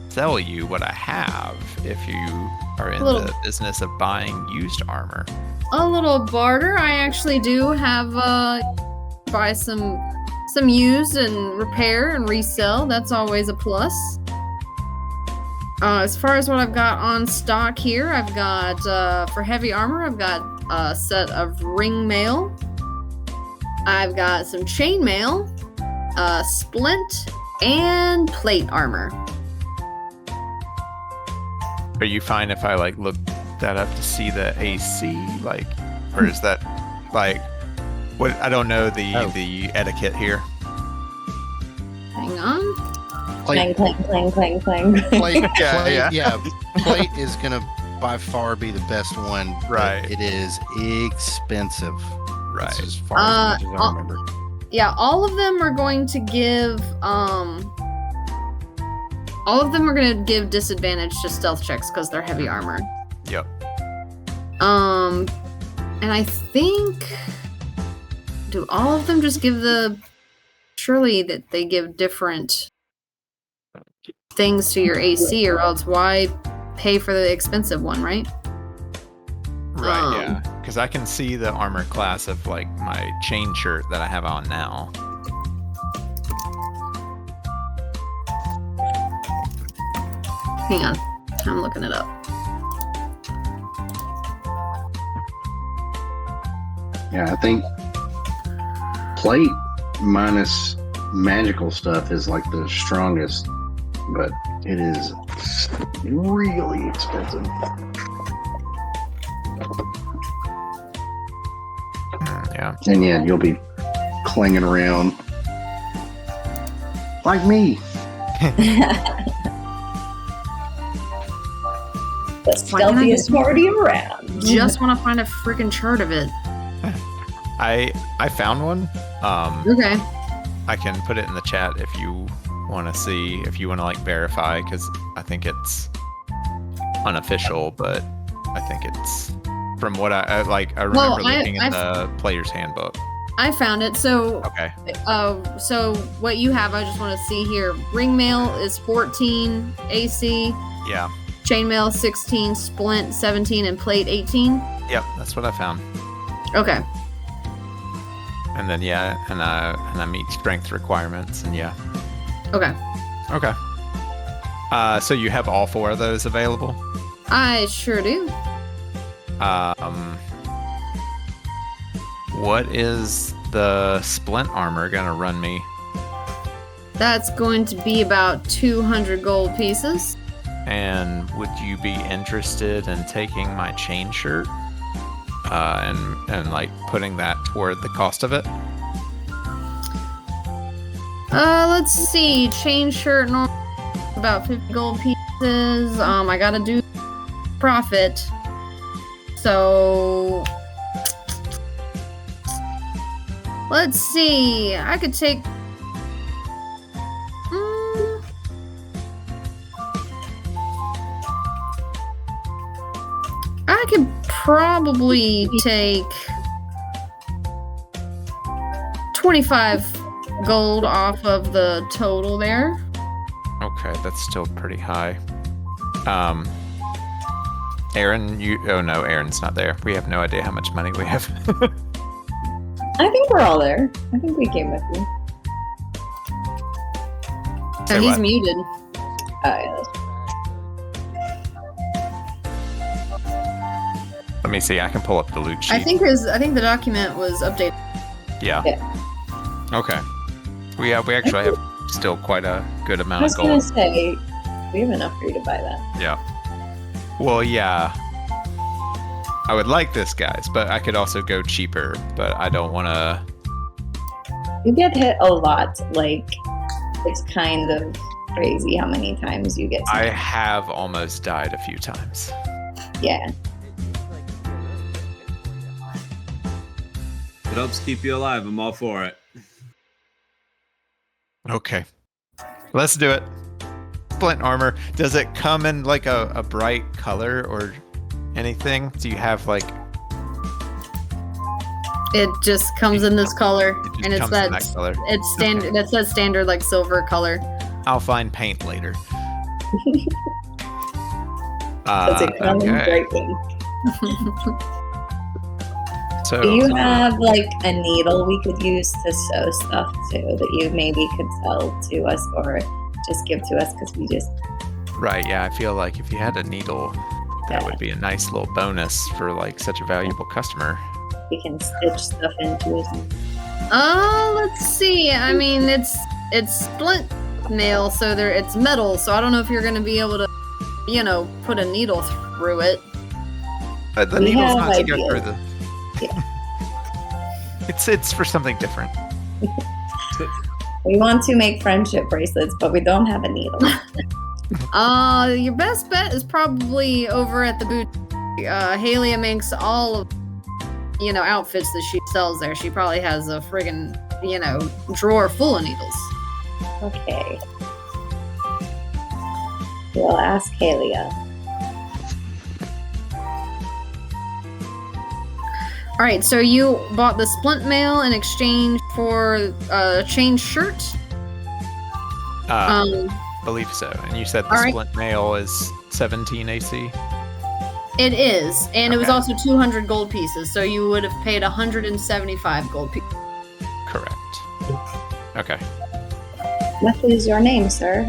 Speaker 5: sell you what I have if you are in the business of buying used armor.
Speaker 2: A little barter. I actually do have buy some used and repair and resell. That's always a plus. As far as what I've got on stock here, I've got for heavy armor, I've got a set of ring mail. I've got some chain mail, splint, and plate armor.
Speaker 5: Are you fine if I like look that up to see the AC, like, or is that like what? I don't know the etiquette here.
Speaker 2: Hang on.
Speaker 4: Clang, clang, clang, clang, clang.
Speaker 1: Plate,
Speaker 5: Yeah.
Speaker 1: Plate is gonna by far be the best one. But
Speaker 5: Right.
Speaker 1: it is expensive.
Speaker 5: Right.
Speaker 1: That's as far as much as I remember.
Speaker 2: Yeah, all of them are going to give disadvantage to stealth checks because they're heavy armor.
Speaker 5: Yep.
Speaker 2: And I think, do all of them just give surely that they give different things to your AC, or else why pay for the expensive one, right?
Speaker 5: Right, yeah. Because I can see the armor class of like my chain shirt that I have on now.
Speaker 2: Hang on, I'm looking it up.
Speaker 6: Yeah, I think plate minus magical stuff is like the strongest, but it is really expensive.
Speaker 5: Yeah.
Speaker 6: And yeah, you'll be clinging around like me.
Speaker 4: The stealthiest party around.
Speaker 2: Just want to find a freaking chart of it.
Speaker 5: I found one.
Speaker 2: Okay.
Speaker 5: I can put it in the chat if you want to see, if you want to like verify, because I think it's unofficial, but I think it's from what I remember looking at the player's handbook.
Speaker 2: I found it. So
Speaker 5: Okay.
Speaker 2: So what you have, I just want to see here. Ring mail is 14 AC,
Speaker 5: Yeah.
Speaker 2: chainmail 16, splint 17, and plate 18.
Speaker 5: Yep. That's what I found.
Speaker 2: Okay.
Speaker 5: And then and I meet strength requirements, and yeah.
Speaker 2: Okay.
Speaker 5: Okay. So you have all 4 of those available?
Speaker 2: I sure do.
Speaker 5: What is the splint armor gonna run me?
Speaker 2: That's going to be about 200 gold pieces.
Speaker 5: And would you be interested in taking my chain shirt? And like putting that toward the cost of it?
Speaker 2: Let's see. Chain shirt, about 50 gold pieces. I gotta do profit. So let's see. I could take. I could probably take 25 gold off of the total there.
Speaker 5: Okay, that's still pretty high. Aaron, oh no, Aaron's not there. We have no idea how much money we have.
Speaker 4: I think we're all there. I think we came with you.
Speaker 5: Say
Speaker 2: Oh, he's
Speaker 5: what?
Speaker 2: muted.
Speaker 4: Yeah, that's
Speaker 5: Let me see. I can pull up the loot sheet.
Speaker 2: I think the document was updated.
Speaker 5: Yeah. Okay. We actually have still quite a good
Speaker 4: I
Speaker 5: amount
Speaker 4: was
Speaker 5: of
Speaker 4: gonna
Speaker 5: gold.
Speaker 4: say, we have enough for you to buy that.
Speaker 5: Yeah. Well, yeah. I would like this, guys, but I could also go cheaper. But I don't want to.
Speaker 4: You get hit a lot. Like, it's kind of crazy how many times you get.
Speaker 5: I have almost died a few times.
Speaker 4: Yeah.
Speaker 7: It helps keep you alive. I'm all for it.
Speaker 5: Okay. Let's do it. Splint armor. Does it come in like a bright color, or anything? Do you have like?
Speaker 2: It just comes in this color,
Speaker 5: It just
Speaker 2: and it's
Speaker 5: comes
Speaker 2: that
Speaker 5: in that color.
Speaker 2: it's standard.
Speaker 5: Okay.
Speaker 2: That's that standard like silver color.
Speaker 5: I'll find paint later.
Speaker 4: That's a common
Speaker 5: Okay.
Speaker 4: breaking.
Speaker 5: So
Speaker 4: Do you have like a needle we could use to sew stuff to that you maybe could sell to us or just give to us because we just
Speaker 5: right, yeah, I feel like if you had a needle, that would be a nice little bonus for like such a valuable customer.
Speaker 4: we can stitch stuff into it.
Speaker 2: Let's see. I mean, it's splint mail, so it's metal. So I don't know if you're gonna be able to, put a needle through it.
Speaker 5: But the
Speaker 4: We
Speaker 5: needle's
Speaker 4: have
Speaker 5: not to go
Speaker 4: ideas.
Speaker 5: through the. It's for something different.
Speaker 4: We want to make friendship bracelets, but we don't have a needle.
Speaker 2: Your best bet is probably over at the boot. Halia makes all of, outfits that she sells there. She probably has a friggin', drawer full of needles.
Speaker 4: Okay. We'll ask Halia.
Speaker 2: All right, so you bought the splint mail in exchange for a chain shirt.
Speaker 5: Believe so. And you said the
Speaker 2: all right.
Speaker 5: splint mail is 17 AC.
Speaker 2: It is, and it was
Speaker 5: Okay.
Speaker 2: also 200 gold pieces, so you would have paid 175 gold pieces.
Speaker 5: Correct. Okay.
Speaker 4: What is your name, sir?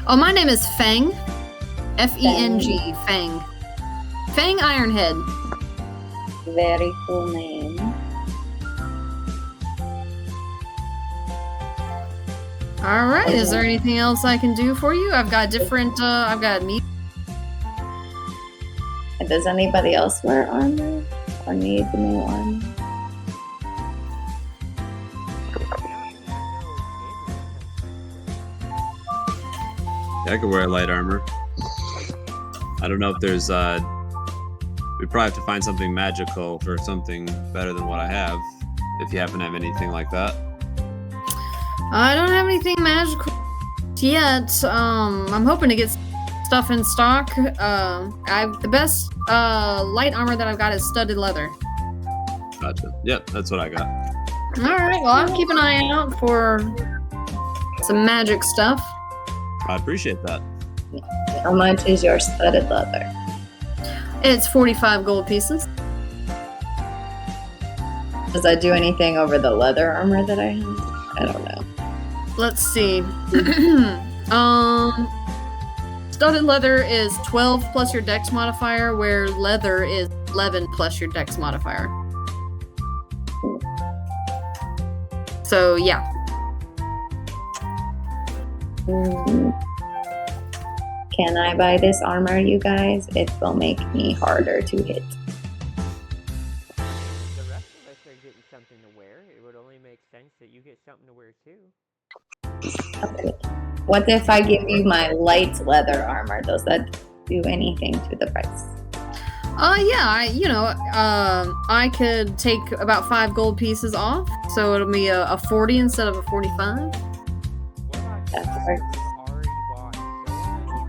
Speaker 2: Oh, my name is Feng. Feng. Feng. Feng Ironhead.
Speaker 4: Very cool name.
Speaker 2: All right, is there anything else I can do for you? I've got I've got meat.
Speaker 4: Does anybody else wear armor or need the new armor?
Speaker 7: Yeah, I could wear light armor. I don't know if there's we probably have to find something magical for something better than what I have. If you happen to have anything like that.
Speaker 2: I don't have anything magical yet. I'm hoping to get stuff in stock. The best light armor that I've got is studded leather.
Speaker 7: Gotcha. Yep, that's what I got.
Speaker 2: All right, well, I'll keep an eye out for some magic stuff.
Speaker 7: I appreciate that.
Speaker 4: How much is your studded leather?
Speaker 2: It's 45 gold pieces.
Speaker 4: Does that do anything over the leather armor that I have? I don't know.
Speaker 2: Let's see. Studded leather is 12 plus your dex modifier, where leather is 11 plus your dex modifier. So, yeah.
Speaker 4: Can I buy this armor, you guys? It will make me harder to hit.
Speaker 3: The rest of us are getting something to wear. It would only make sense that you get something to wear too.
Speaker 4: Okay. What if I give you my light leather armor? Does that do anything to the price?
Speaker 2: I could take about 5 gold pieces off, so it'll be a 40 instead of a 45.
Speaker 3: What about
Speaker 4: That
Speaker 3: you
Speaker 4: works.
Speaker 3: already bought so many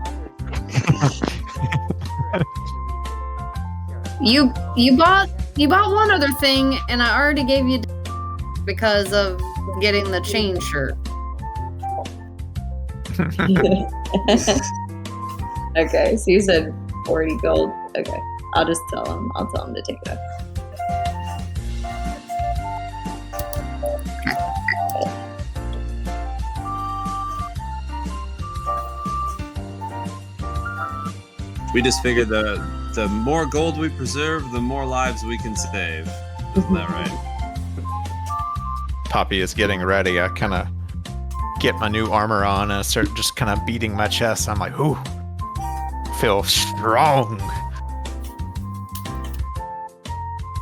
Speaker 3: other things?
Speaker 2: You bought one other thing, and I already gave you because of getting the chain shirt.
Speaker 4: Okay, so you said 40 gold. Okay, I'll just tell him. I'll tell him to take it up.
Speaker 7: We just figured the more gold we preserve, the more lives we can save. Isn't that right?
Speaker 5: Poppy is getting ready. I kind of get my new armor on and I start just kind of beating my chest. I'm like, ooh, feel strong.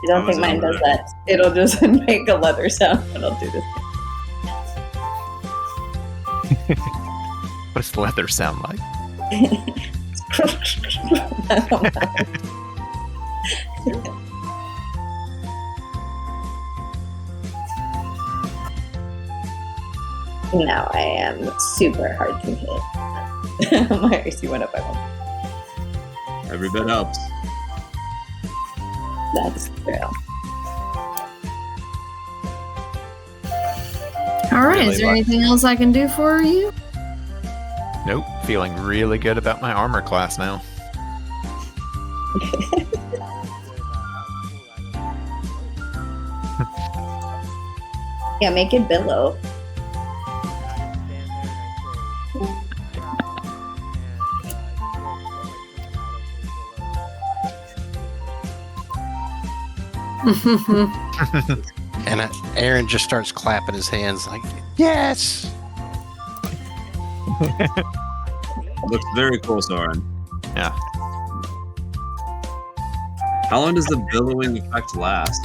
Speaker 4: You don't
Speaker 7: How
Speaker 4: think
Speaker 7: is it
Speaker 4: mine
Speaker 7: over
Speaker 4: does
Speaker 7: there?
Speaker 4: that? It'll just make a leather sound when I'll do this.
Speaker 5: What does leather sound like?
Speaker 4: I don't know. Now I am super hard to hit. My AC went up by 1.
Speaker 7: Every bit helps.
Speaker 4: That's true.
Speaker 2: All right,
Speaker 5: Really
Speaker 2: is there
Speaker 5: lucky.
Speaker 2: anything else I can do for you?
Speaker 5: Nope. Feeling really good about my armor class now.
Speaker 4: Yeah, make it billow.
Speaker 1: And Aaron just starts clapping his hands like, yes!
Speaker 7: Looks very cool, Soren.
Speaker 5: Yeah.
Speaker 7: How long does the billowing effect last?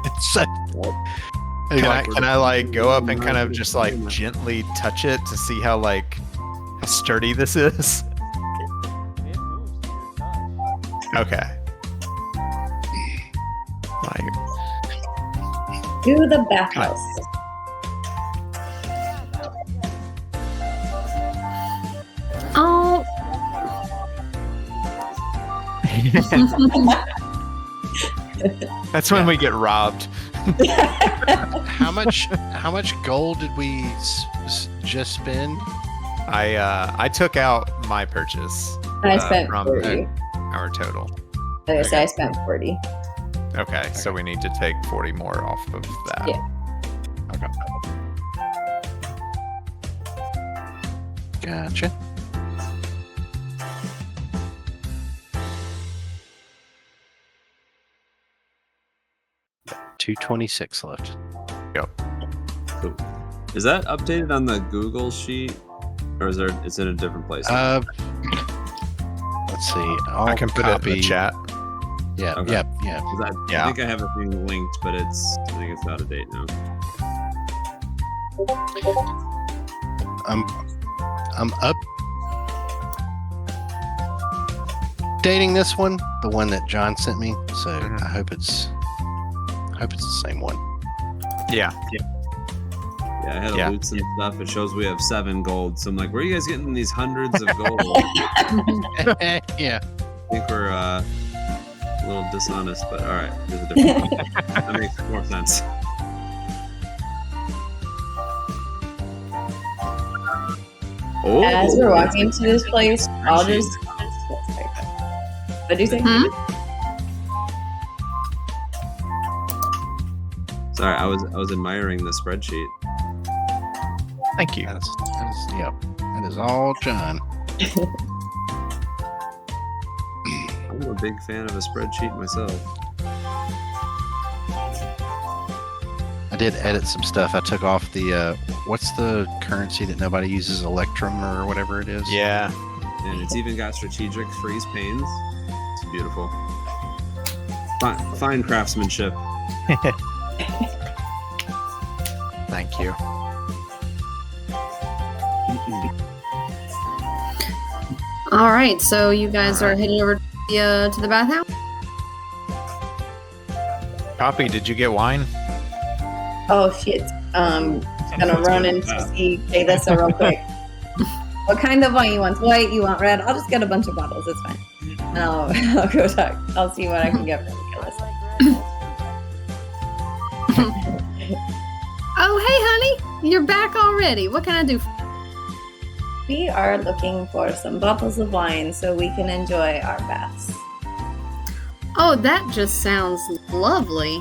Speaker 1: It's so,
Speaker 5: Can I like go up and kind of just like gently touch it to see how how sturdy this is? Okay. Like,
Speaker 4: Do the bathhouse.
Speaker 2: Oh,
Speaker 5: that's when we get robbed.
Speaker 1: how much gold did we just spend?
Speaker 5: I took out my purchase.
Speaker 4: I spent
Speaker 5: from
Speaker 4: 40.
Speaker 5: our total.
Speaker 4: I say I spent 40.
Speaker 5: Okay, so we need to take 40 more off of that.
Speaker 4: Yeah.
Speaker 5: Okay.
Speaker 1: Gotcha. $226 left.
Speaker 7: Is that updated on the Google sheet, or is it's in a different place?
Speaker 1: Let's see.
Speaker 5: I can put it in the chat.
Speaker 1: Yeah,
Speaker 7: Okay.
Speaker 1: yeah.
Speaker 7: 'Cause I
Speaker 5: Yeah.
Speaker 7: think I have a thing linked, but I think it's out of date now.
Speaker 1: I'm updating this one, the one that John sent me. So
Speaker 5: Mhm.
Speaker 1: I hope it's the same one.
Speaker 5: Yeah.
Speaker 7: Yeah, I had
Speaker 5: Yeah.
Speaker 7: loots and stuff. It shows we have 7 gold. So I'm like, where are you guys getting these hundreds of gold? I
Speaker 1: Yeah.
Speaker 7: think we're a little dishonest, but all right, there's a difference. That makes more sense. Oh,
Speaker 4: As we're walking into this place, I'll just. What do you say?
Speaker 2: Hmm?
Speaker 7: Sorry, I was admiring the spreadsheet.
Speaker 5: Thank you.
Speaker 1: That is all John.
Speaker 7: I'm a big fan of a spreadsheet myself.
Speaker 1: I did edit some stuff. I took off the what's the currency that nobody uses, Electrum or whatever it is.
Speaker 5: Yeah.
Speaker 7: And it's even got strategic freeze panes. It's beautiful. Fine craftsmanship.
Speaker 5: Thank you.
Speaker 2: all right. So you guys are heading over to the bathhouse.
Speaker 5: Poppy, did you get wine?
Speaker 4: Oh shit. Gonna
Speaker 7: Let's
Speaker 4: run
Speaker 7: go
Speaker 4: in
Speaker 7: with
Speaker 4: to
Speaker 7: that.
Speaker 4: see Kaylissa real quick. What kind of wine you want? White? You want red? I'll just get a bunch of bottles. It's fine. And I'll go talk. I'll see what I can get from Kaylissa.
Speaker 2: Oh, hey, honey, you're back already. What can I do?
Speaker 4: We are looking for some bottles of wine so we can enjoy our baths.
Speaker 2: Oh, that just sounds lovely.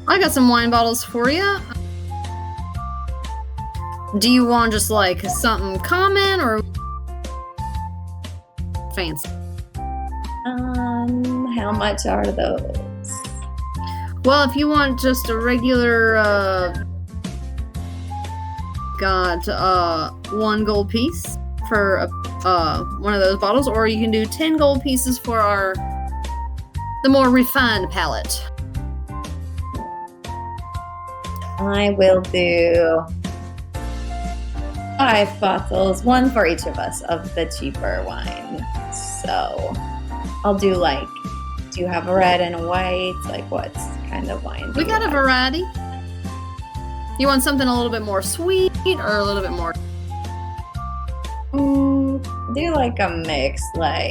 Speaker 2: I got some wine bottles for you. Do you want just like something common or fancy?
Speaker 4: How much are those?
Speaker 2: Well, if you want just a regular, got 1 gold piece for one of those bottles, or you can do 10 gold pieces for the more refined palate.
Speaker 4: I will do 5 bottles, 1 for each of us, of the cheaper wine. So I'll do do you have a red and a white? Like what kind of wine? do
Speaker 2: We
Speaker 4: you
Speaker 2: got a
Speaker 4: like?
Speaker 2: variety. You want something a little bit more sweet or a little bit more?
Speaker 4: do like a mix, like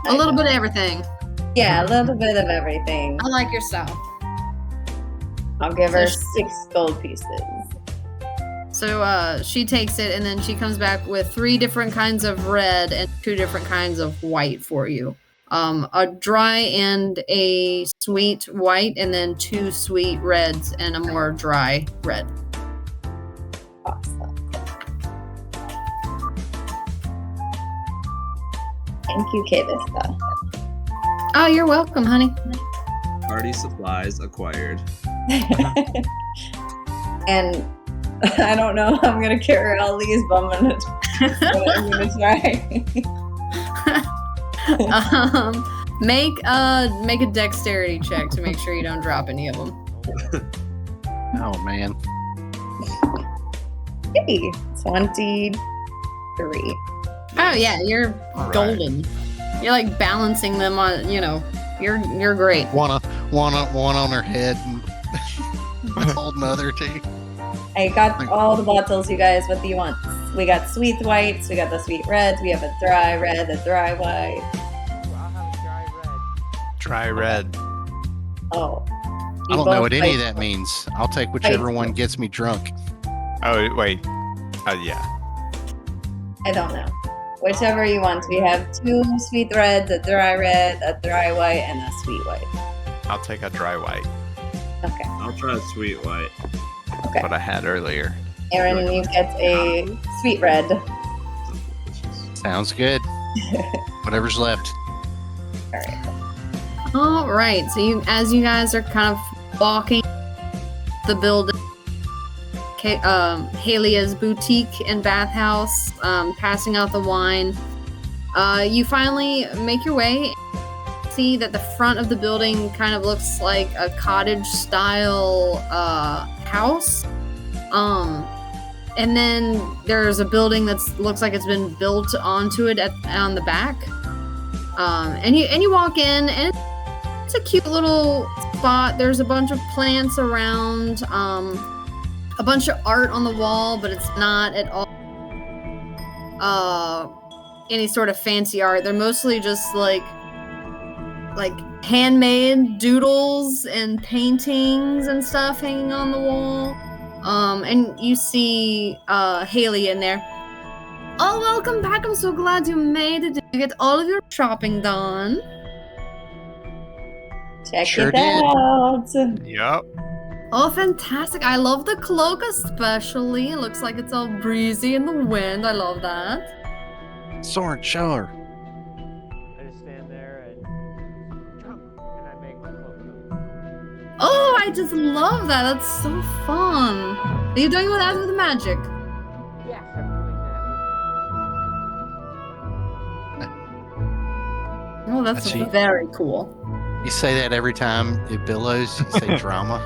Speaker 2: A little bit of everything.
Speaker 4: Yeah, a little bit of everything.
Speaker 2: I like your style.
Speaker 4: I'll give her
Speaker 2: So
Speaker 4: 6 gold pieces.
Speaker 2: So she takes it and then she comes back with 3 different kinds of red and 2 different kinds of white for you. A dry and a sweet white, and then 2 sweet reds and a more dry red.
Speaker 4: Awesome. Thank you, Kavista.
Speaker 2: Oh, you're welcome, honey.
Speaker 7: Party supplies acquired.
Speaker 4: And I don't know how I'm gonna carry all these, but I'm gonna try.
Speaker 2: Make a dexterity check to make sure you don't drop any of them.
Speaker 1: Oh man.
Speaker 4: Hey, 23.
Speaker 2: Oh yeah, you're
Speaker 5: All right.
Speaker 2: golden. You're like balancing them on, you're great.
Speaker 1: One on her head and holding the other 2.
Speaker 4: I got all the bottles, you guys. What do you want? We got sweet whites, we got the sweet reds, we have a dry red, a dry white.
Speaker 3: I'll have a dry red.
Speaker 5: Try red.
Speaker 4: Oh.
Speaker 1: I don't know what any of that means. I'll take whichever
Speaker 4: Wait.
Speaker 1: one gets me drunk.
Speaker 5: Oh wait. Yeah.
Speaker 4: I don't know. Whichever you want. We have 2 sweet reds, a dry red, a dry white, and a sweet white.
Speaker 5: I'll take a dry white.
Speaker 4: Okay.
Speaker 7: I'll try a sweet white.
Speaker 4: Okay.
Speaker 5: What I had earlier.
Speaker 4: Aaron, you get a sweet red.
Speaker 1: Sounds good. Whatever's left.
Speaker 4: All right.
Speaker 2: All right. So as you guys are kind of walking the building, Halia's boutique and bathhouse, passing out the wine, you finally make your way. See that the front of the building kind of looks like a cottage style house. And then there's a building that looks like it's been built onto it on the back. And you walk in, and it's a cute little spot. There's a bunch of plants around, a bunch of art on the wall, but it's not at all any sort of fancy art. They're mostly just like handmade doodles and paintings and stuff hanging on the wall. And you see Haley in there. Oh, welcome back. I'm so glad you made it. Did you get all of your shopping done?
Speaker 4: Check
Speaker 1: Sure
Speaker 4: it
Speaker 1: did.
Speaker 4: out.
Speaker 5: Yup.
Speaker 2: Oh, fantastic. I love the cloak especially. It looks like it's all breezy in the wind. I love that.
Speaker 1: Soren, show her.
Speaker 3: I just stand there and I make my clothes.
Speaker 2: Oh, I just love that. That's so fun. Are you doing that with the magic?
Speaker 3: Yes, I'm doing that.
Speaker 2: Oh, that's
Speaker 1: Actually-
Speaker 2: very cool.
Speaker 1: You say that every time it billows. You say drama.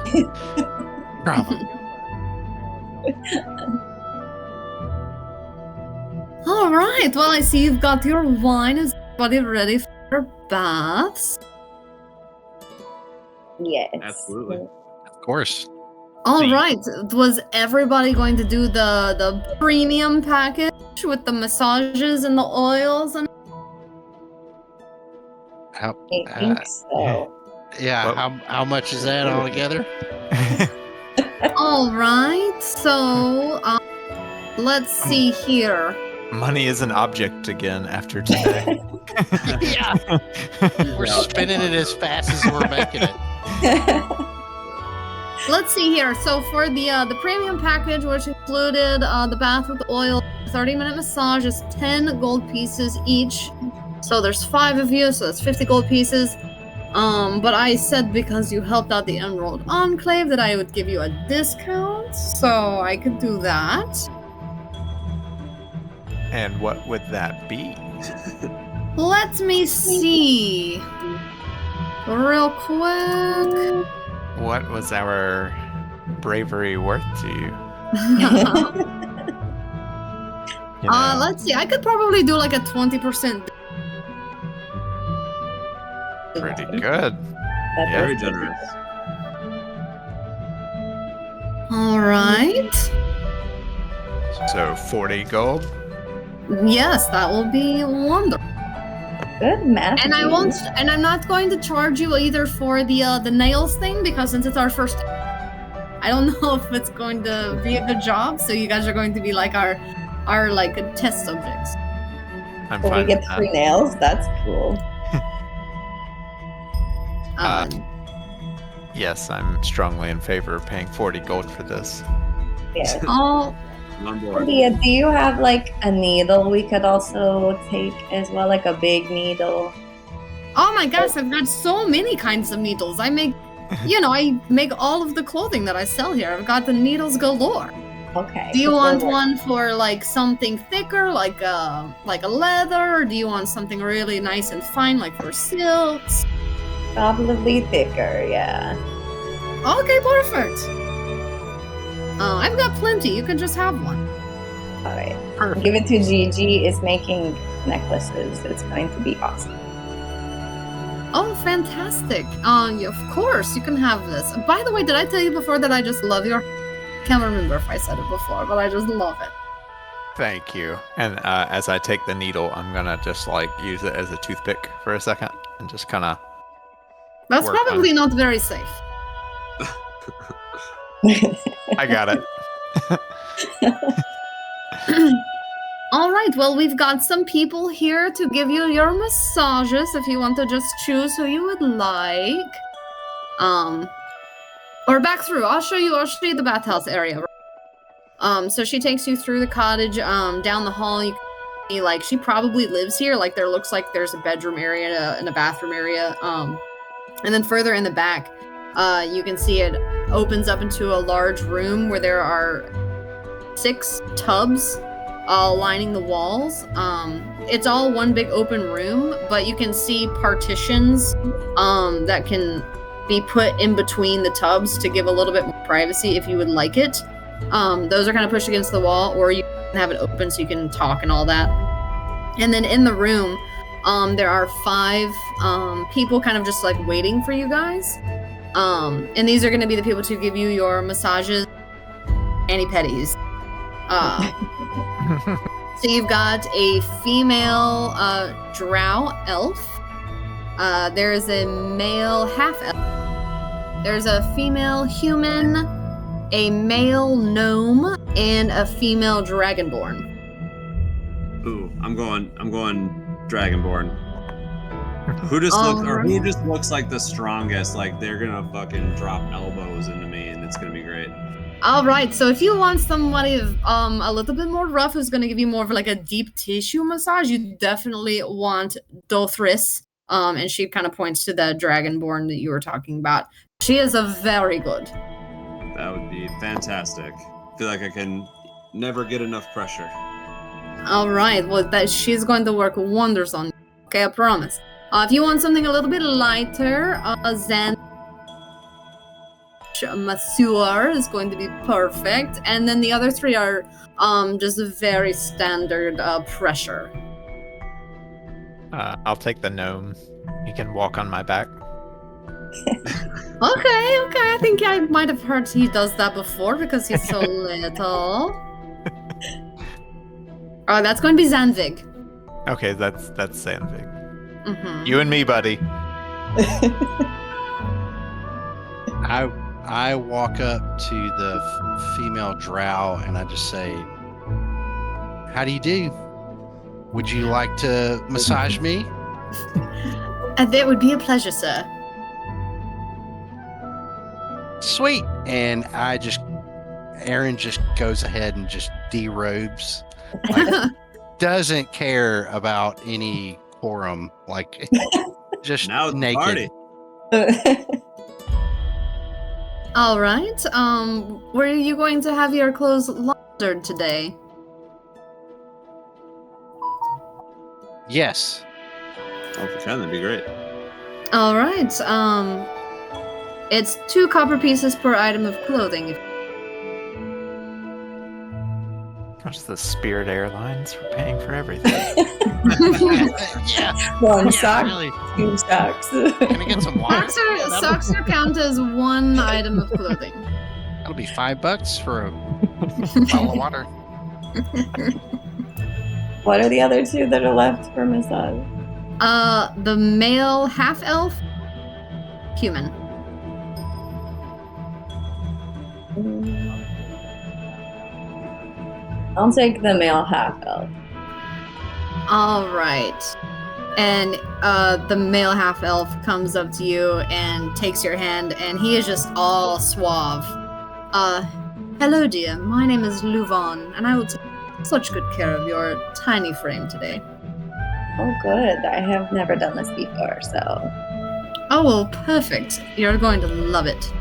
Speaker 1: Drama.
Speaker 2: All right. Well, I see you've got your wine. Is everybody ready for baths?
Speaker 4: Yes.
Speaker 7: Absolutely.
Speaker 1: Of course.
Speaker 2: All
Speaker 5: See.
Speaker 2: right. Was everybody going to do the premium package with the massages and the oils and?
Speaker 1: How,
Speaker 4: I think so.
Speaker 1: yeah.
Speaker 5: Well-
Speaker 1: How much is that all together?
Speaker 2: All right. So, let's see here.
Speaker 5: Money is an object again after today.
Speaker 1: Yeah. We're spinning it as fast as we're making it.
Speaker 2: Let's see here. So for the premium package, which included the bath with the oil, 30-minute massage is 10 gold pieces each. So there's 5 of you, so that's 50 gold pieces. But I said because you helped out the Emerald Enclave that I would give you a discount, so I could do that.
Speaker 5: And what would that be?
Speaker 2: Let me see. Real quick.
Speaker 5: What was our bravery worth to you? You know?
Speaker 2: Let's see. I could probably do like a 20%.
Speaker 5: Pretty good.
Speaker 4: That's
Speaker 5: Yeah.
Speaker 7: Very generous.
Speaker 2: All right.
Speaker 5: So 40 gold.
Speaker 2: Yes, that will be wonderful.
Speaker 4: Good math.
Speaker 2: And I won't. And I'm not going to charge you either for the nails thing because since it's our first, I don't know if it's going to be a good job. So you guys are going to be like our like test subjects.
Speaker 5: I'm
Speaker 4: Will we
Speaker 5: fine
Speaker 4: get
Speaker 5: with that.
Speaker 4: free nails? That's cool.
Speaker 5: Yes, I'm strongly in favor of paying 40 gold for this.
Speaker 4: Yeah.
Speaker 2: Oh,
Speaker 7: I'm on board.
Speaker 4: Leah, do you have like a needle we could also take as well, like a big needle?
Speaker 2: oh my gosh! I've got so many kinds of needles. I make, I make all of the clothing that I sell here. I've got the needles galore.
Speaker 4: Okay.
Speaker 2: Do you
Speaker 4: so
Speaker 2: want
Speaker 4: what-
Speaker 2: one for like something thicker, like a leather, or do you want something really nice and fine, like for silks?
Speaker 4: Probably thicker, yeah.
Speaker 2: Okay, perfect. I've got plenty. You can just have one.
Speaker 4: All right.
Speaker 5: Perfect.
Speaker 4: Give it to Gigi. Is making necklaces. It's going to be awesome.
Speaker 2: Oh, fantastic. Of course, you can have this. By the way, did I tell you before that I just love your... Can't remember if I said it before, but I just love it.
Speaker 5: Thank you. And as I take the needle, I'm gonna just like use it as a toothpick for a second and just kind of.
Speaker 2: That's
Speaker 5: Work on
Speaker 2: probably not very safe.
Speaker 5: I got it.
Speaker 2: All right, well, we've got some people here to give you your massages if you want to just choose who you would like. Or back through. I'll show you the bathhouse area. So she takes you through the cottage, down the hall. You can see, like, she probably lives here. Like, looks like there's a bedroom area and a bathroom area. And then further in the back, you can see it opens up into a large room where there are 6 tubs lining the walls. It's all one big open room, but you can see partitions that can be put in between the tubs to give a little bit more privacy if you would like it. Those are kind of pushed against the wall, or you can have it open so you can talk and all that. And then in the room, there are 5 people kind of just like waiting for you guys. And these are going to be the people to give you your massages, mani-pedis. So you've got a female drow elf. There's a male half-elf. There's a female human, a male gnome, and a female dragonborn.
Speaker 7: Ooh, I'm going Dragonborn. Who just looks like the strongest? Like they're gonna fucking drop elbows into me, and it's gonna be great.
Speaker 2: All right, so if you want somebody a little bit more rough who's going to give you more of like a deep tissue massage, you definitely want Dothris. And she kind of points to the Dragonborn that you were talking about. She is a very good.
Speaker 7: That would be fantastic. I feel like I can never get enough pressure.
Speaker 2: All right, well, she's going to work wonders on you. Okay, I promise. If you want something a little bit lighter, Zen Masseur is going to be perfect, and then the other 3 are just a very standard pressure.
Speaker 5: I'll take the gnome. He can walk on my back.
Speaker 2: Okay, I think I might have heard he does that before because he's so little. Oh, that's going to be Zanvig.
Speaker 5: Okay, that's Sandvig.
Speaker 2: Mm-hmm.
Speaker 5: You and me, buddy.
Speaker 1: I walk up to the female drow and I just say, "How do you do? Would you like to massage me?"
Speaker 2: That would be a pleasure, sir.
Speaker 1: Sweet. And Aaron just goes ahead and just derobes. Like, doesn't care about any quorum. Like, just
Speaker 7: Now it's a
Speaker 1: naked.
Speaker 7: party.
Speaker 2: All right. Were you going to have your clothes laundered today?
Speaker 1: Yes.
Speaker 7: Oh, if you can, that'd be great.
Speaker 2: All right. It's 2 copper pieces per item of clothing.
Speaker 5: Gosh, the Spirit Airlines for paying for everything.
Speaker 1: Yeah.
Speaker 4: One
Speaker 1: Yeah,
Speaker 4: sock,
Speaker 1: really.
Speaker 4: 2 socks.
Speaker 1: Can I get some water?
Speaker 2: Socks are count as 1 item of clothing.
Speaker 1: That'll be $5 for a bottle of water.
Speaker 4: What are the other two that are left for massage?
Speaker 2: The male half-elf, human.
Speaker 4: I'll take the male half-elf.
Speaker 2: All right. And the male half-elf comes up to you and takes your hand, and he is just all suave. Hello, dear. My name is Luvan, and I will take such good care of your tiny frame today.
Speaker 4: Oh, good. I have never done this before, so
Speaker 2: Oh, well, perfect. You're going to love it.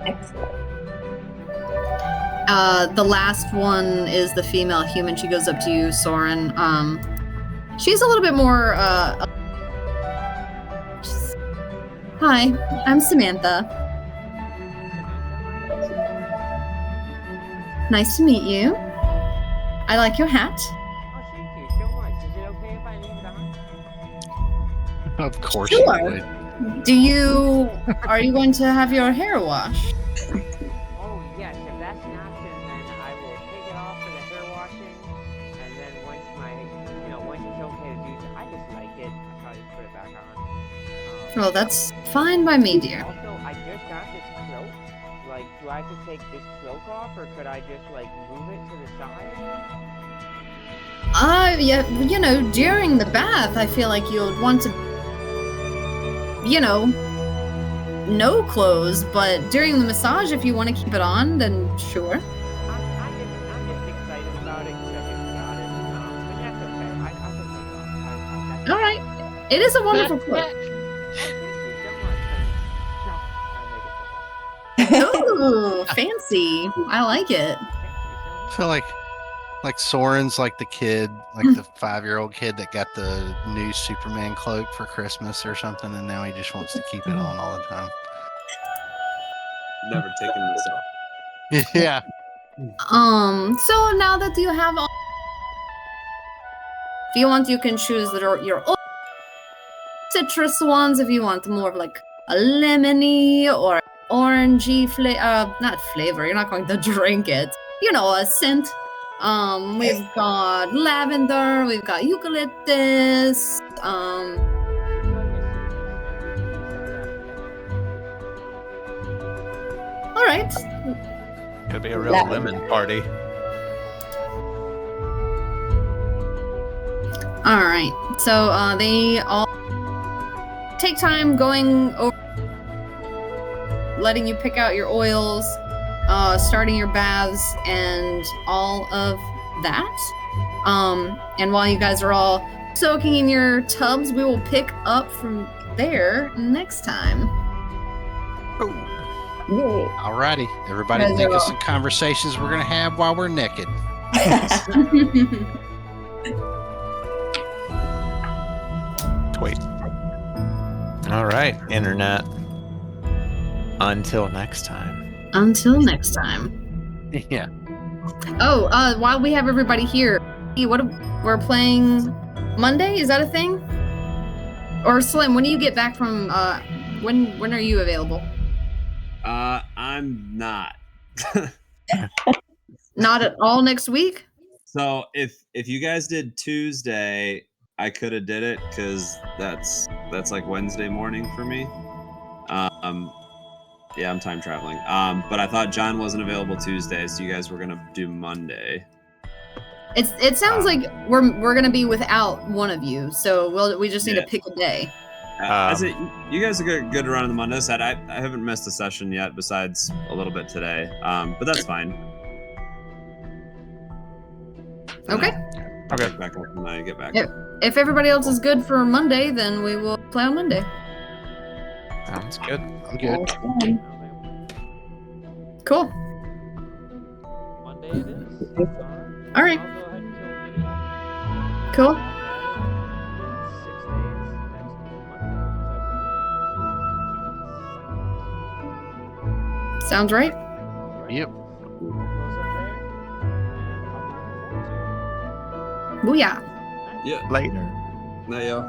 Speaker 4: excellent.
Speaker 2: The last one is the female human. She goes up to you, Soren. She's a little bit more, Hi, I'm Samantha. Nice to meet you. I like your hat.
Speaker 3: Oh, thank you so much. Is it okay if I leave it on?
Speaker 1: Of course
Speaker 2: Sure.
Speaker 1: you would.
Speaker 2: Are you going to have your hair washed?
Speaker 3: Oh, yes. If that's an option, then I will take it off for the hair washing. And then once once it's okay to do so, I just like it. I probably put it back on.
Speaker 2: Well, that's fine by me, dear.
Speaker 3: Also, I just got this cloak. Like, do I have to take this cloak off, or could I just, like, move it to the side?
Speaker 2: Yeah, during the bath, I feel like you'd want to, no clothes, but during the massage, if you want to keep it on, then sure.
Speaker 3: I'm just excited about it because I just got it. But that's okay. I can take it off.
Speaker 2: All right. It is a wonderful cloak.
Speaker 3: Thank you so much.
Speaker 2: Ooh, fancy. I like it.
Speaker 1: I feel like Soren's like the kid, like the 5-year-old kid that got the new Superman cloak for Christmas or something, and now he just wants to keep it on all the time.
Speaker 7: Never taken this off.
Speaker 1: Yeah.
Speaker 2: So now that you have all, if you want, you can choose your own citrus ones. If you want more of like a lemony or orangey not flavor. You're not going to drink it. A scent. We've got lavender. We've got eucalyptus. All right.
Speaker 5: Could be a real
Speaker 4: Lemon.
Speaker 5: lemon party.
Speaker 2: All right. So they all take time going over, letting you pick out your oils, starting your baths, and all of that. And while you guys are all soaking in your tubs, we will pick up from there next time.
Speaker 4: Yay.
Speaker 1: Alrighty. Everybody
Speaker 2: Guys
Speaker 1: think
Speaker 2: are
Speaker 1: of
Speaker 2: all-
Speaker 1: some conversations we're gonna have while we're naked.
Speaker 5: Tweet. All right, internet. Until next time.
Speaker 2: Until next time.
Speaker 1: Yeah.
Speaker 2: Oh, while we have everybody here, we're playing Monday? Is that a thing? Or Slim, when do you get back from? When are you available?
Speaker 7: I'm not.
Speaker 2: Not at all next week.
Speaker 7: So if you guys did Tuesday, I could have did it because that's like Wednesday morning for me. Yeah, I'm time traveling. But I thought John wasn't available Tuesday, so you guys were gonna do Monday.
Speaker 2: It sounds like we're gonna be without one of you, so we just need
Speaker 7: Yeah.
Speaker 2: to pick a day.
Speaker 7: I say you guys are good to run on the Monday side. I haven't missed a session yet, besides a little bit today. But that's fine.
Speaker 2: Okay.
Speaker 7: I'll pick back up when I get back.
Speaker 2: Yep. If everybody else is good for Monday, then we will play on Monday.
Speaker 5: Sounds good.
Speaker 1: I'm good.
Speaker 2: Cool.
Speaker 3: Monday it is.
Speaker 2: All right.
Speaker 3: I'll go ahead and kill it.
Speaker 2: Cool.
Speaker 3: 6 days next Monday.
Speaker 2: Sounds right.
Speaker 1: Yep.
Speaker 2: Booyah.
Speaker 7: Yeah.
Speaker 5: Later.
Speaker 7: Night, y'all.